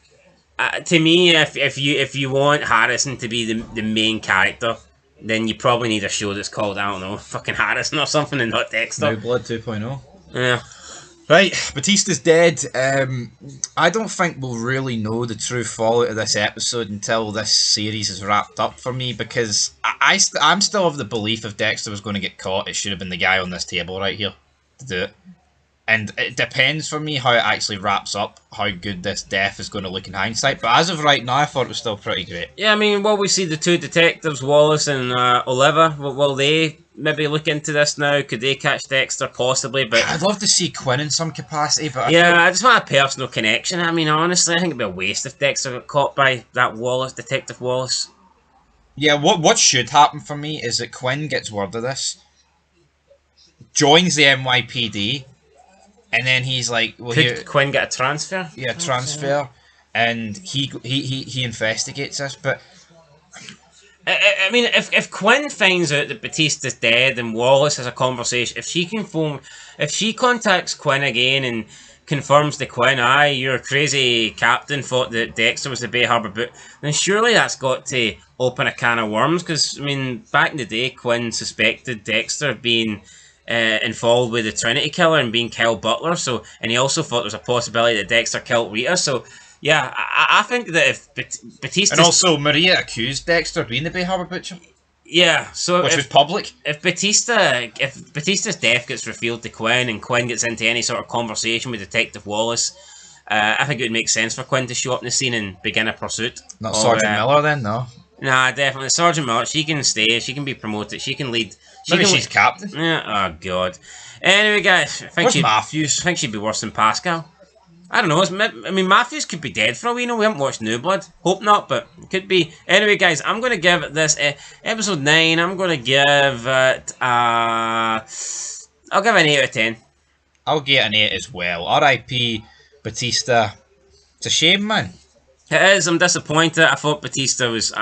to me, if you want Harrison to be the main character, then you probably need a show that's called, I don't know, fucking Harrison or something, and not Dexter. New Blood 2.0. Yeah. Right, Batista's dead. I don't think we'll really know the true fallout of this episode until this series is wrapped up for me, because I'm still of the belief if Dexter was going to get caught, it should have been the guy on this table right here to do it. And it depends for me how it actually wraps up, how good this death is going to look in hindsight. But as of right now, I thought it was still pretty great. Yeah, I mean, will we see the 2 detectives, Wallace and Oliver? Will they maybe look into this now? Could they catch Dexter? Possibly, but I'd love to see Quinn in some capacity. But I just want a personal connection. I mean, honestly, I think it'd be a waste if Dexter got caught by that Wallace, Detective Wallace. Yeah, what should happen for me is that Quinn gets word of this, joins the NYPD, and then he's like, well, could Quinn get a transfer? Yeah, transfer, and he investigates this. But I mean, if Quinn finds out that Batista's dead and Wallace has a conversation, if she contacts Quinn again and confirms to Quinn, aye, your crazy captain thought that Dexter was the Bay Harbour boot, then surely that's got to open a can of worms. Because I mean, back in the day, Quinn suspected Dexter of being involved with the Trinity killer and being Kyle Butler. So, and he also thought there was a possibility that Dexter killed Rita. So, yeah, I think that if Batista... And also, Maria accused Dexter of being the Bay Harbour Butcher. Yeah, so which was public. If Batista's death gets revealed to Quinn and Quinn gets into any sort of conversation with Detective Wallace, I think it would make sense for Quinn to show up in the scene and begin a pursuit. Not Sergeant Miller then, no? Nah, definitely. Sergeant Miller, she can stay, she can be promoted, she can lead. Maybe she's captain. Yeah, oh god. Anyway, guys, Where's Matthews? I think she'd be worse than Pascal. I don't know. I mean, Matthews could be dead for all we know. We haven't watched New Blood. Hope not, but it could be. Anyway, guys, I'm going to give this episode 9. I'm going to give it. I'll give it an 8 out of 10. I'll get an 8 as well. R.I.P. Batista. It's a shame, man. It is. I'm disappointed. I thought Batista was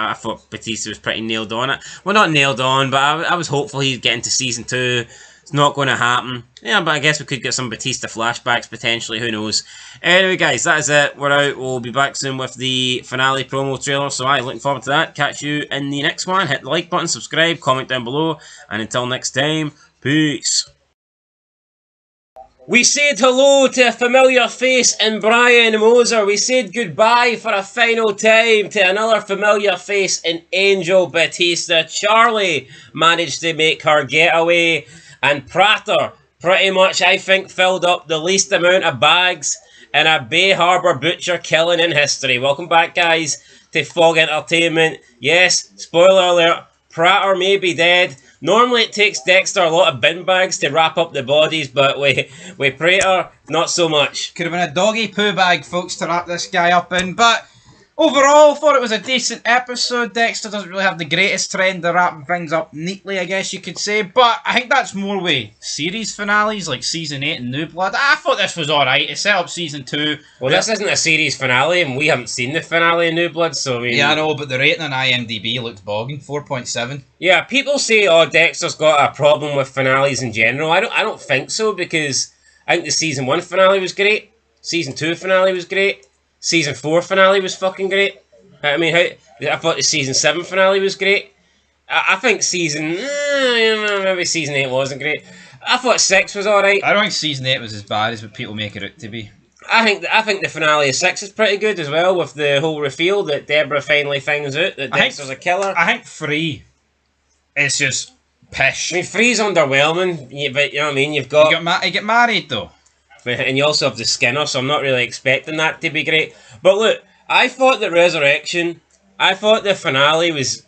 pretty nailed on it. Well, not nailed on, but I was hopeful he'd get into season 2. It's not going to happen. Yeah, but I guess we could get some Batista flashbacks potentially. Who knows? Anyway, guys, that is it. We're out. We'll be back soon with the finale promo trailer. So, looking forward to that. Catch you in the next one. Hit the like button, subscribe, comment down below, and until next time, peace. We said hello to a familiar face in Brian Moser. We said goodbye for a final time to another familiar face in Angel Batista. Charlie managed to make her getaway. And Prater, pretty much, I think, filled up the least amount of bags in a Bay Harbour Butcher killing in history. Welcome back, guys, to Fog Entertainment. Yes, spoiler alert, Prater may be dead. Normally it takes Dexter a lot of bin bags to wrap up the bodies, but with Prater, not so much. Could have been a doggy poo bag, folks, to wrap this guy up in, but overall, thought it was a decent episode. Dexter doesn't really have the greatest trend to wrap things up neatly, I guess you could say. But I think that's more with series finales, like Season 8 and New Blood. I thought this was alright. It set up Season 2. Well, this isn't a series finale, and we haven't seen the finale of New Blood, so I mean... Yeah, I know, but the rating on IMDb looked bogging. 4.7. Yeah, people say, oh, Dexter's got a problem with finales in general. I don't think so, because I think the Season 1 finale was great. Season 2 finale was great. Season 4 finale was fucking great. I mean, I thought the Season 7 finale was great. I think maybe Season 8 wasn't great. I thought 6 was alright. I don't think Season 8 was as bad as what people make it out to be. I think the finale of 6 is pretty good as well, with the whole reveal that Deborah finally finds out that Dexter's a killer. I think 3 is just pish. I mean, 3's underwhelming, but you know what I mean? You get married though. And you also have the Skinner, so I'm not really expecting that to be great. But look, I thought the Resurrection, I thought the finale was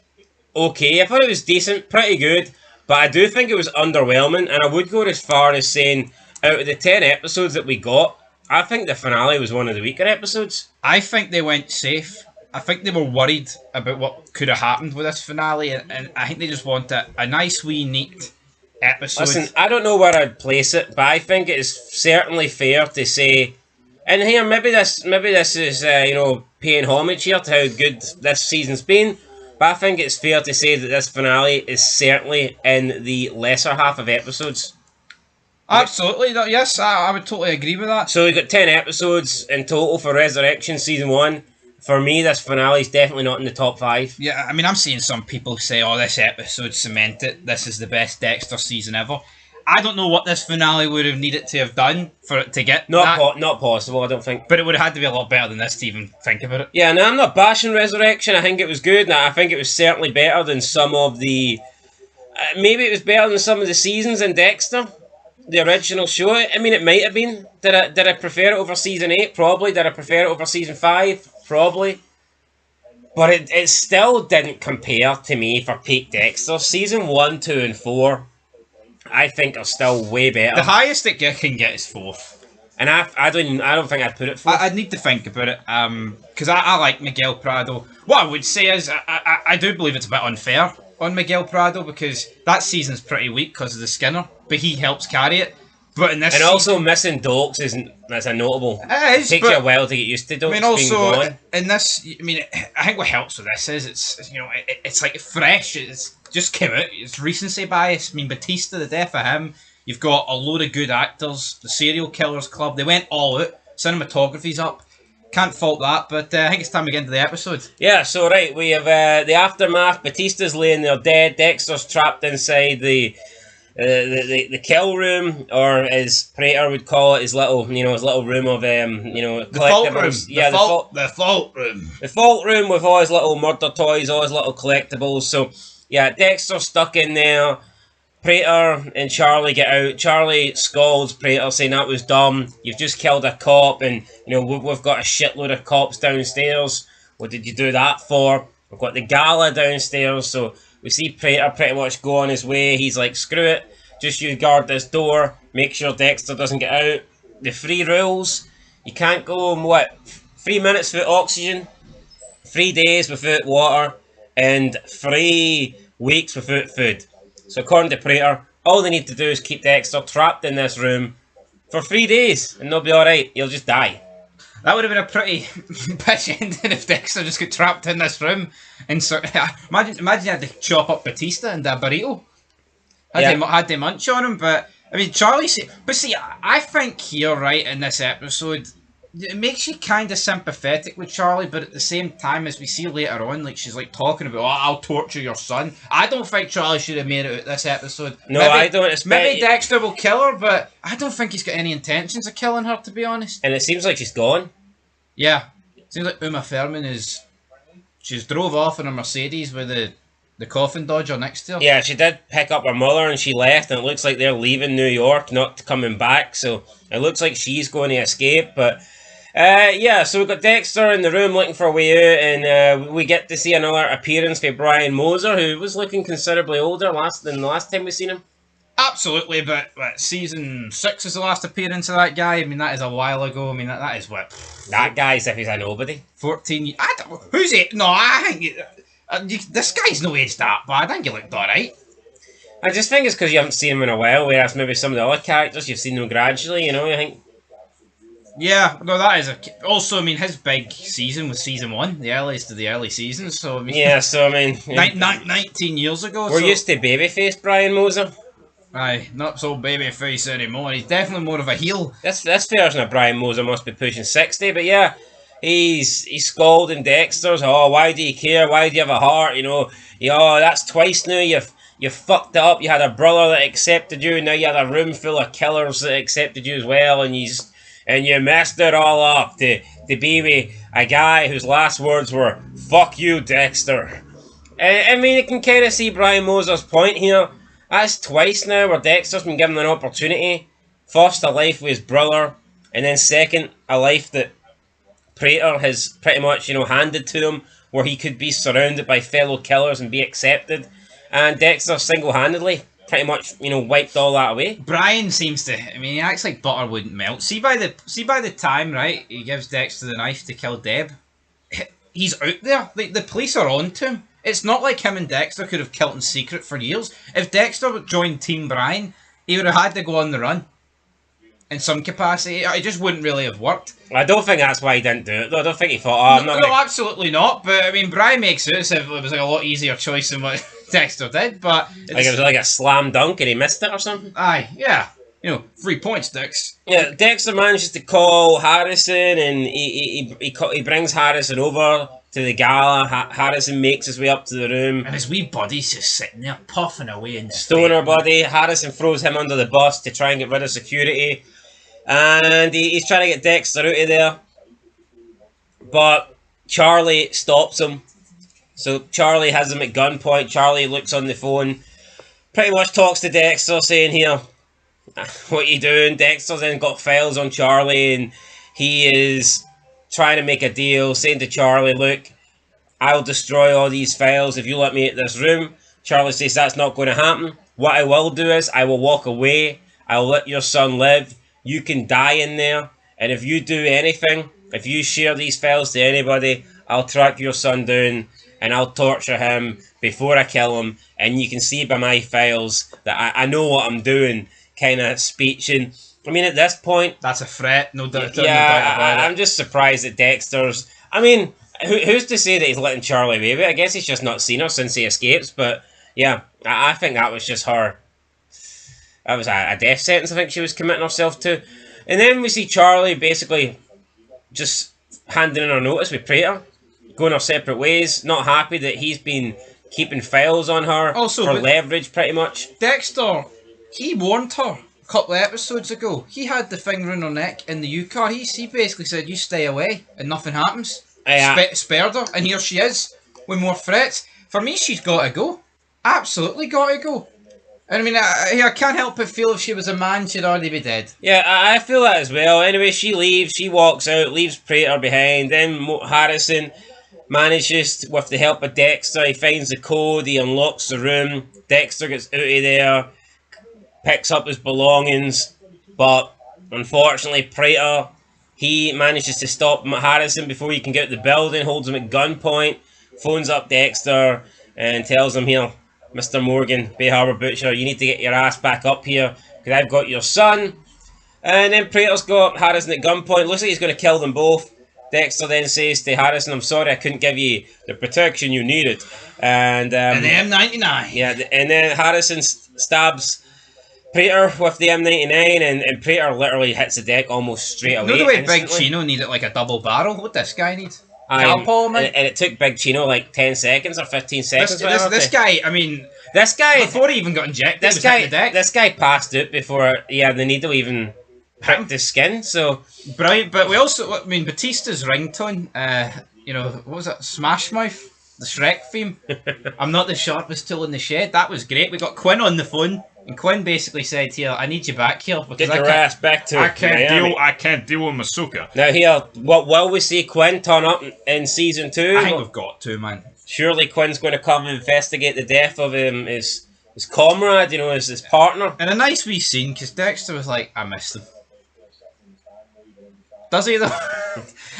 okay. I thought it was decent, pretty good, but I do think it was underwhelming, and I would go as far as saying, out of the 10 episodes that we got, I think the finale was one of the weaker episodes. I think they went safe. I think they were worried about what could have happened with this finale, and I think they just want a nice wee neat episode. Listen, I don't know where I'd place it, but I think it is certainly fair to say, and here maybe this is paying homage here to how good this season's been, but I think it's fair to say that this finale is certainly in the lesser half of episodes. Absolutely, yes, I would totally agree with that. So we've got 10 episodes in total for Resurrection Season 1. For me, this finale is definitely not in the top 5. Yeah, I mean, I'm seeing some people say, oh, this episode cemented, this is the best Dexter season ever. I don't know what this finale would have needed to have done for it to get not possible, I don't think. But it would have had to be a lot better than this to even think about it. Yeah, no, I'm not bashing Resurrection. I think it was good. I think it was certainly better than some of the... maybe it was better than some of the seasons in Dexter. The original show. I mean, it might have been. Did I prefer it over season 8? Probably. Did I prefer it over season 5? Probably. But it still didn't compare to me for peak Dexter. Season 1, 2, and 4, I think are still way better. The highest it can get is 4. And I don't think I'd put it 4. I'd need to think about it. Because I like Miguel Prado. What I would say is I do believe it's a bit unfair on Miguel Prado because that season's pretty weak because of the Skinner, but he helps carry it. But in this and also missing Dokes that's a notable. It takes you a while to get used to Dokes. I mean, also in this, I mean, I think what helps with this is it's like fresh. It's just came out. It's recency bias. I mean, Batista, the death of him. You've got a load of good actors. The Serial Killers Club. They went all out. Cinematography's up. Can't fault that, but I think it's time to get into the episode. Yeah, so right, we have the aftermath. Batista's laying there dead. Dexter's trapped inside the kill room, or as Prater would call it, his little room of the vault room. Yeah, the vault room. The vault room with all his little murder toys, all his little collectibles. So yeah, Dexter's stuck in there. Prater and Charlie get out. Charlie scolds Prater, saying that was dumb. You've just killed a cop, and we've got a shitload of cops downstairs. What did you do that for? We've got the gala downstairs, so we see Prater pretty much go on his way. He's like, screw it, just you guard this door. Make sure Dexter doesn't get out. The 3 rules: you can't go 3 minutes without oxygen, 3 days without water, and 3 weeks without food. So according to Prater, all they need to do is keep Dexter trapped in this room for 3 days, and they'll be alright. He'll just die. That would have been a pretty bitch ending if Dexter just got trapped in this room. And so, imagine you had to chop up Batista and a burrito. Had to munch on him, but I mean, Charlie. But see, I think here, right, in this episode, it makes you kind of sympathetic with Charlie, but at the same time, as we see later on, like she's like talking about, I'll torture your son. I don't think Charlie should have made it out this episode. No, I don't. Maybe Dexter will kill her, but I don't think he's got any intentions of killing her, to be honest. And it seems like she's gone. Yeah, it seems like Uma Thurman she's drove off in a Mercedes with the coffin dodger next to her. Yeah, she did pick up her mother and she left, and it looks like they're leaving New York, not coming back. So it looks like she's going to escape, but. Yeah, so we've got Dexter in the room looking for a way out, and we get to see another appearance by Brian Moser, who was looking considerably older than the last time we seen him. Absolutely, but season 6 is the last appearance of that guy. I mean, that is a while ago. I mean, that is what? That guy as if he's a nobody. 14 years. Who's it? No, I think this guy's no aged that bad. I think he looked alright. I just think it's because you haven't seen him in a while, whereas maybe some of the other characters, you've seen them gradually, I think. Yeah, no, that is also, I mean, his big season was season 1, the earliest of the early seasons, so I mean... Yeah, so I mean... 19 years ago, We're used to babyface Brian Moser. Aye, not so babyface anymore, he's definitely more of a heel. This version of Brian Moser must be pushing 60, but yeah, he's scolding Dexter's, why do you care, why do you have a heart, that's twice now, you fucked it up, you had a brother that accepted you, now you had a room full of killers that accepted you as well, and you messed it all up to be with a guy whose last words were, fuck you, Dexter. I mean, you can kind of see Brian Moser's point here. That's twice now where Dexter's been given an opportunity. First, a life with his brother, and then second, a life that Prater has pretty much, handed to him, where he could be surrounded by fellow killers and be accepted. And Dexter single-handedly pretty much, wiped all that away. Brian seems to. I mean, he acts like butter wouldn't melt. See by the time, right, he gives Dexter the knife to kill Deb. He's out there. The police are on to him. It's not like him and Dexter could have killed in secret for years. If Dexter joined Team Brian, he would have had to go on the run. In some capacity, it just wouldn't really have worked. I don't think that's why he didn't do it, though. I don't think he thought, No, absolutely not. But, I mean, Brian makes it as if it was like a lot easier choice than what Dexter did. But like it was like a slam dunk and he missed it or something? Aye, yeah. 3 points, Dex. Yeah, Dexter manages to call Harrison, and he brings Harrison over to the gala. Harrison makes his way up to the room. And his wee buddy's just sitting there, puffing away in the Stoner buddy. Harrison throws him under the bus to try and get rid of security. And he's trying to get Dexter out of there. But Charlie stops him. So Charlie has him at gunpoint. Charlie looks on the phone. Pretty much talks to Dexter, saying, here, what you doing? Dexter's then got files on Charlie, and he is trying to make a deal, saying to Charlie, look, I'll destroy all these files if you let me out this room. Charlie says that's not going to happen. What I will do is I will walk away. I'll let your son live. You can die in there. And if you do anything, if you share these files to anybody, I'll track your son down and I'll torture him before I kill him. And you can see by my files that I know what I'm doing kind of speech. And I mean, at this point, that's a threat, no doubt. I'm just surprised that Dexter's. I mean, who's to say that he's letting Charlie away with it? I guess he's just not seen her since he escapes. But yeah, I think that was just her. That was a death sentence I think she was committing herself to. And then we see Charlie basically just handing in her notice with Prater, going our separate ways, not happy that he's been keeping files on her also, for leverage pretty much. Dexter, he warned her a couple of episodes ago. He had the thing around her neck in the U-car. He basically said, you stay away and nothing happens. Spared her, and here she is with more threats. For me, she's got to go. Absolutely got to go. I mean, I can't help but feel if she was a man, she'd already be dead. Yeah, I feel that as well. Anyway, she leaves, she walks out, leaves Prater behind. Then Harrison manages, with the help of Dexter, he finds the code, he unlocks the room. Dexter gets out of there, picks up his belongings, but unfortunately, Prater, he manages to stop Harrison before he can get out the building, holds him at gunpoint, phones up Dexter, and tells him, here, Mr. Morgan, Bay Harbour Butcher, you need to get your ass back up here, because I've got your son. And then Prater's got Harrison at gunpoint. Looks like he's going to kill them both. Dexter then says to Harrison, I'm sorry I couldn't give you the protection you needed. And the M99. Yeah, and then Harrison stabs Prater with the M99, and Prater literally hits the deck almost straight away. You know the way Big Chino needed like a double barrel? What this guy needs? And it took Big Chino like 10 seconds or 15 seconds. This guy, I mean... This guy... Before he even got injected, this guy passed out before he had the needle even pricked his skin, so... Brilliant, but we also... I mean, Batista's ringtone, what was it? Smash Mouth? The Shrek theme? I'm not the sharpest tool in the shed. That was great. We got Quinn on the phone, and Quinn basically said, here, I need you back here. Get your ass back to I can't deal with Masuka. Now here, will we see Quinn turn up in season 2? I think we've got to, man. Surely Quinn's going to come and investigate the death of his comrade, his partner. And a nice wee scene, because Dexter was like, I missed him. Does he though?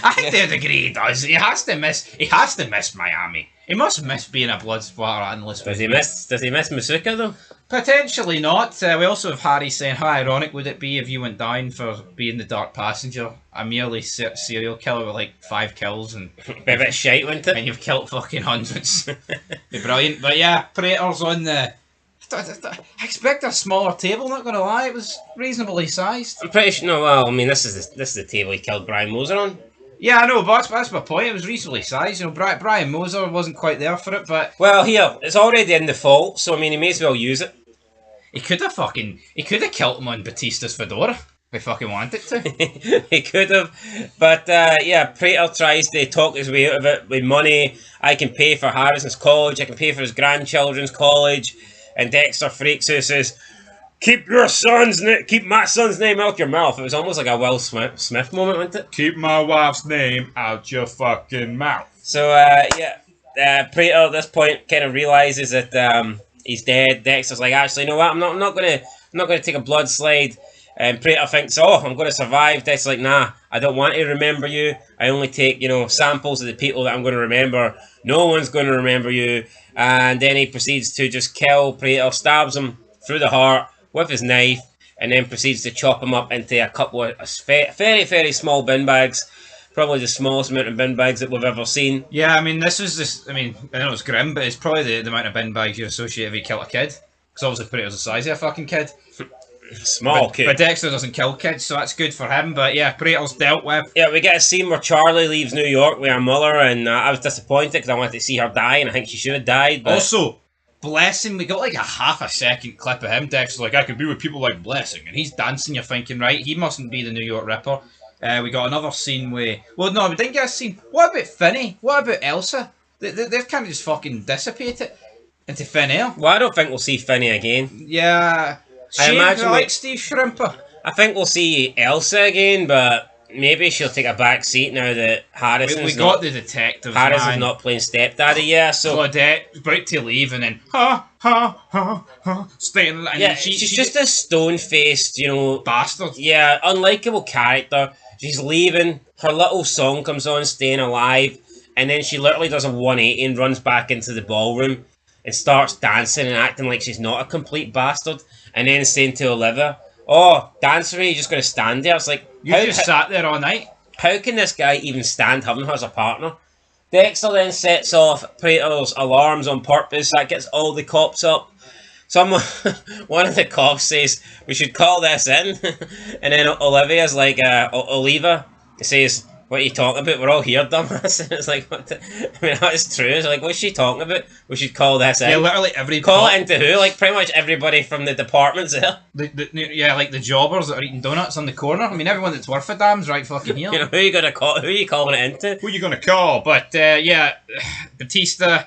I think to a degree he does. He has to miss Miami. He must miss being a blood splatter analyst. Does he miss Masuka though? Potentially not. We also have Harry saying, how ironic would it be if you went down for being the dark passenger, a merely serial killer with like 5 kills and be a bit shite, wouldn't it? And you've killed fucking hundreds. Be brilliant. But yeah, Prater's on the... I expect a smaller table, not going to lie. It was reasonably sized. I'm pretty sure... No, well, I mean, this is the table he killed Brian Moser on. Yeah, I know, but that's my point. It was reasonably sized. Brian Moser wasn't quite there for it, but... Well, here, it's already in the vault, so, I mean, he may as well use it. He could have killed him on Batista's fedora. If he fucking wanted to. He could have. But, yeah, Prater tries to talk his way out of it with money. I can pay for Harrison's college. I can pay for his grandchildren's college. And Dexter freaks out, says, keep my son's name out your mouth. It was almost like a Will Smith moment, wasn't it? Keep my wife's name out your fucking mouth. So, Prater at this point kind of realizes that he's dead. Dexter's like, actually, you know what? I'm not gonna take a blood slide. And Prater thinks, oh, I'm gonna survive. Dexter's like, nah, I don't want to remember you. I only take, samples of the people that I'm gonna remember. No one's gonna remember you. And then he proceeds to just kill Prater, stabs him through the heart with his knife, and then proceeds to chop him up into a couple of very, very small bin bags. Probably the smallest amount of bin bags that we've ever seen. Yeah, I mean, I know it's grim, but it's probably the amount of bin bags you associate if you kill a kid. Because obviously Prater's the size of a fucking kid. Small kid. But Dexter doesn't kill kids, so that's good for him. But yeah, Prater's dealt with. Yeah, we get a scene where Charlie leaves New York with her mother, and I was disappointed because I wanted to see her die, and I think she should have died. But Also, Blessing, we got like a half a second clip of him. Dexter's like, I could be with people like Blessing, and he's dancing. You're thinking, right, he mustn't be the New York Ripper. We got another scene where... Well, no, we didn't get a scene. What about Finney? What about Elsa? They've kind of just fucking dissipated into thin air. Well, I don't think we'll see Finney again. Yeah. I imagine like Steve Shrimper. I think we'll see Elsa again, but maybe she'll take a back seat now that Harrison's We got the detectives, Harrison's not playing stepdaddy, yeah, so... Claudette's about to leave, and then, staying... And yeah, she's just a stone-faced, bastard. Yeah, unlikable character. She's leaving, her little song comes on, Staying Alive, and then she literally does a 180 and runs back into the ballroom and starts dancing and acting like she's not a complete bastard, and then saying to Olivia, oh, dancer, you're just going to stand there? It's like... You just sat there all night. How can this guy even stand having her as a partner? Dexter then sets off Prater's alarms on purpose. That gets all the cops up. One of the cops says, we should call this in. And then Olivia's like, Oliva says, what are you talking about? We're all here, dumbass. It's like, that's true. It's like, what's she talking about? We should call this in. Yeah, literally every call it into who? Like, pretty much everybody from the department's there. Yeah, like the jobbers that are eating donuts on the corner. I mean, everyone that's worth a damn's right fucking here. Who are you gonna call? Who are you calling it into? Who are you gonna call? But, yeah, Batista,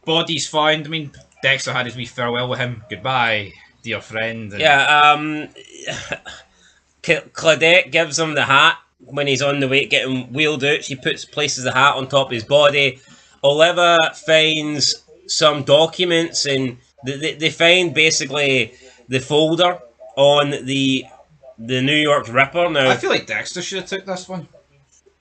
body's found. I mean, Dexter had his wee farewell with him. Goodbye, dear friend. And yeah, Claudette gives him the hat. When he's on the way getting wheeled out, she places the hat on top of his body. Olivia finds some documents, and they find basically the folder on the New York Ripper. Now, I feel like Dexter should have took this one.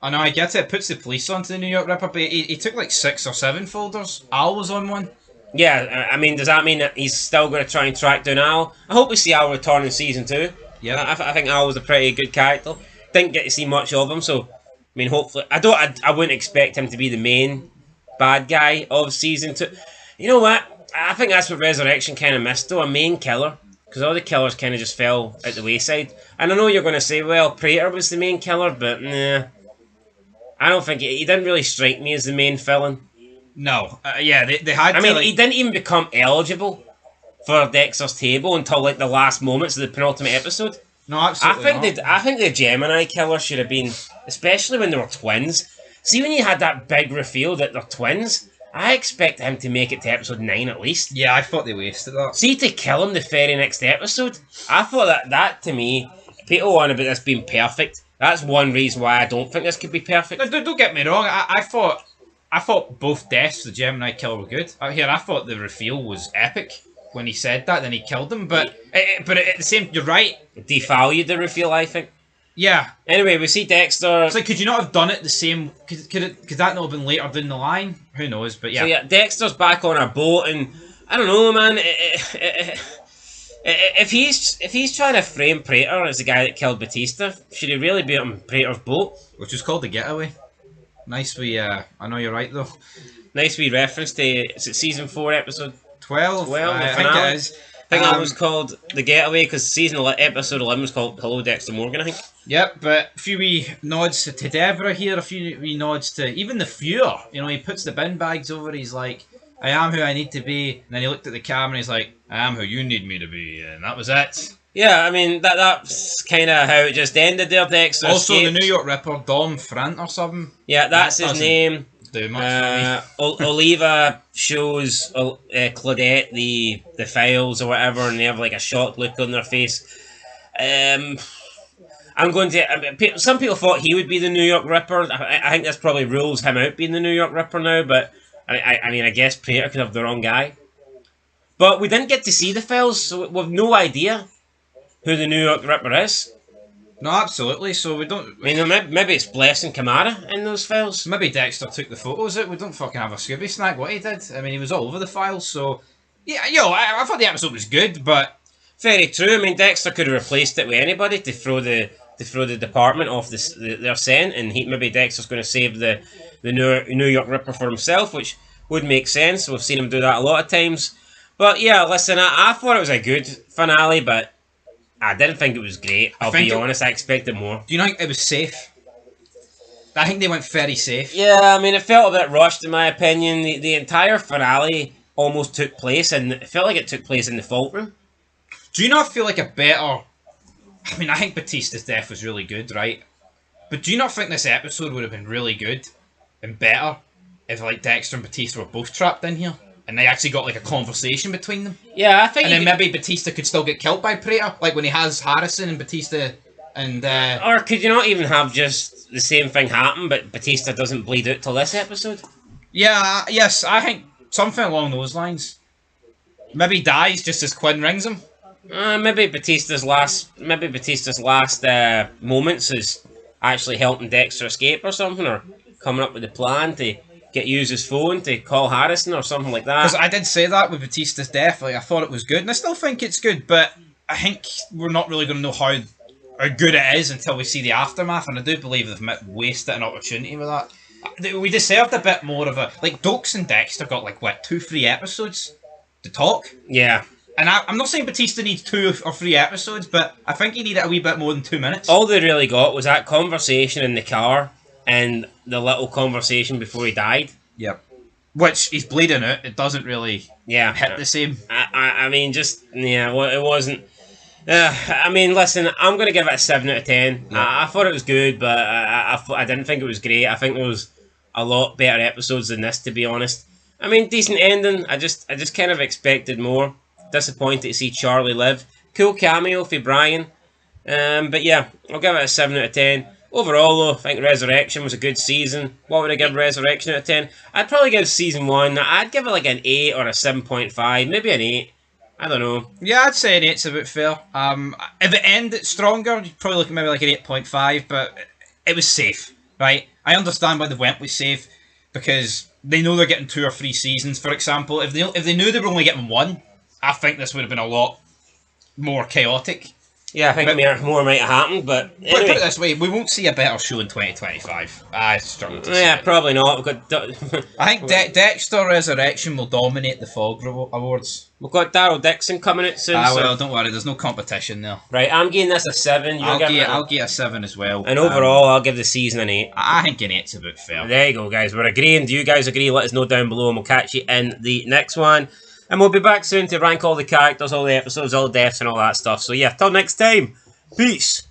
I know, I get it. It puts the police onto the New York Ripper, but he took like 6 or 7 folders. Al was on one. Yeah, I mean, does that mean that he's still going to try and track down Al? I hope we see Al return in season 2. Yeah, I think Al was a pretty good character. Didn't get to see much of him, so I mean, hopefully, I wouldn't expect him to be the main bad guy of season 2. You know what? I think that's what Resurrection kind of missed, though, a main killer, because all the killers kind of just fell out the wayside. And I know you're going to say, well, Prater was the main killer, but nah, I don't think he didn't really strike me as the main villain. No, yeah, they had. I mean, like... he didn't even become eligible for Dexter's table until like the last moments of the penultimate episode. No, absolutely I think the Gemini killer should have been, especially when they were twins. See, when you had that big reveal that they're twins, I expect him to make it to episode 9 at least. Yeah, I thought they wasted that. See, to kill him the very next episode, I thought that to me, people want about this being perfect. That's one reason why I don't think this could be perfect. No, don't get me wrong. I thought both deaths, the Gemini killer, were good. I thought the reveal was epic. When he said that, then he killed him. But at the same, you're right. It devalued the reveal, I think. Yeah. Anyway, we see Dexter. It's like, could you not have done it the same? Could that not have been later down the line? Who knows? But yeah. So yeah, Dexter's back on a boat, and I don't know, man. If he's trying to frame Prater as the guy that killed Batista, should he really be on Prater's boat? Which was called The Getaway. Nice wee. I know you're right though. Nice wee reference to, is it season 4 episode? 12, I think it is. I think that was called The Getaway, because episode 11 was called Hello Dexter Morgan, I think. Yep, but a few wee nods to Deborah here, a few wee nods to even the Fuhrer. You know, he puts the bin bags over, he's like, I am who I need to be. And then he looked at the camera and he's like, I am who you need me to be. And that was it. Yeah, I mean, that's kind of how it just ended there, Dexter. Also, escaped. the New York Ripper, Dom Frant or something. Yeah, that's his name. do much for me. Oliva shows Claudette the files or whatever, and they have like a shocked look on their face. I'm going to. Some people thought he would be the New York Ripper. I think this probably rules him out being the New York Ripper now. But I mean, I guess Prater could have the wrong guy. But we didn't get to see the files, so we've no idea who the New York Ripper is. No, absolutely. So we don't. I mean, maybe it's Bless and Kamara in those files. Maybe Dexter took the photos out. We don't fucking have a Scooby Snack what he did. I mean, he was all over the files. So yeah, I thought the episode was good, but very true. I mean, Dexter could have replaced it with anybody to throw the department off their scent, and maybe Dexter's going to save the New York Ripper for himself, which would make sense. We've seen him do that a lot of times. But yeah, listen, I thought it was a good finale, but I didn't think it was great. I'll be honest, I expected more. Do you know it was safe? I think they went very safe. Yeah, I mean, it felt a bit rushed in my opinion. The entire finale almost took place, and it felt like it took place in the vault room. Do you not feel like a better... I mean, I think Batista's death was really good, right? But do you not think this episode would have been really good and better if like Dexter and Batista were both trapped in here? And they actually got like a conversation between them. Yeah, I think. And then maybe Batista could still get killed by Prater, like when he has Harrison and Batista and. Or could you not even have just the same thing happen, but Batista doesn't bleed out till this episode? Yeah, yes, I think something along those lines. Maybe he dies just as Quinn rings him. Maybe Batista's last moments is actually helping Dexter escape or something, or coming up with a plan to use his phone to call Harrison or something like that. Because I did say that with Batista's death, like I thought it was good, and I still think it's good, but I think we're not really going to know how good it is until we see the aftermath, and I do believe they've wasted an opportunity with that. We deserved a bit more of a... Like, Dokes and Dexter got, like, what, 2-3 episodes to talk? Yeah. And I'm not saying Batista needs 2 or 3 episodes, but I think he needed a wee bit more than 2 minutes. All they really got was that conversation in the car and the little conversation before he died. Yep. Which, he's bleeding out. It doesn't really hit the same. I mean, it wasn't... I mean, listen, I'm going to give it a 7 out of 10. Yeah. I thought it was good, but I didn't think it was great. I think there was a lot better episodes than this, to be honest. I mean, decent ending. I just kind of expected more. Disappointed to see Charlie live. Cool cameo for Brian. But yeah, I'll give it a 7 out of 10. Overall, though, I think Resurrection was a good season. What would I give Resurrection out of 10? I'd probably give season 1. I'd give it like an 8 or a 7.5. Maybe an 8. I don't know. Yeah, I'd say an 8's about fair. If it ended stronger, you'd probably look at maybe like an 8.5, but it was safe, right? I understand why they went with safe, because they know they're getting 2 or 3 seasons, for example. If they knew they were only getting 1, I think this would have been a lot more chaotic. Yeah, I think more might have happened, but anyway. Put it this way, we won't see a better show in 2025. I struggle to see it. Probably not. I think Dexter Resurrection will dominate the Fog Awards. We've got Daryl Dixon coming out soon. Well, don't worry, there's no competition there. Right, I'm giving this a 7. I'll give it a 7 as well. And overall, I'll give the season an 8. I think an 8's about fair. There you go, guys. We're agreeing. Do you guys agree? Let us know down below, and we'll catch you in the next one. And we'll be back soon to rank all the characters, all the episodes, all the deaths, and all that stuff. So yeah, till next time. Peace.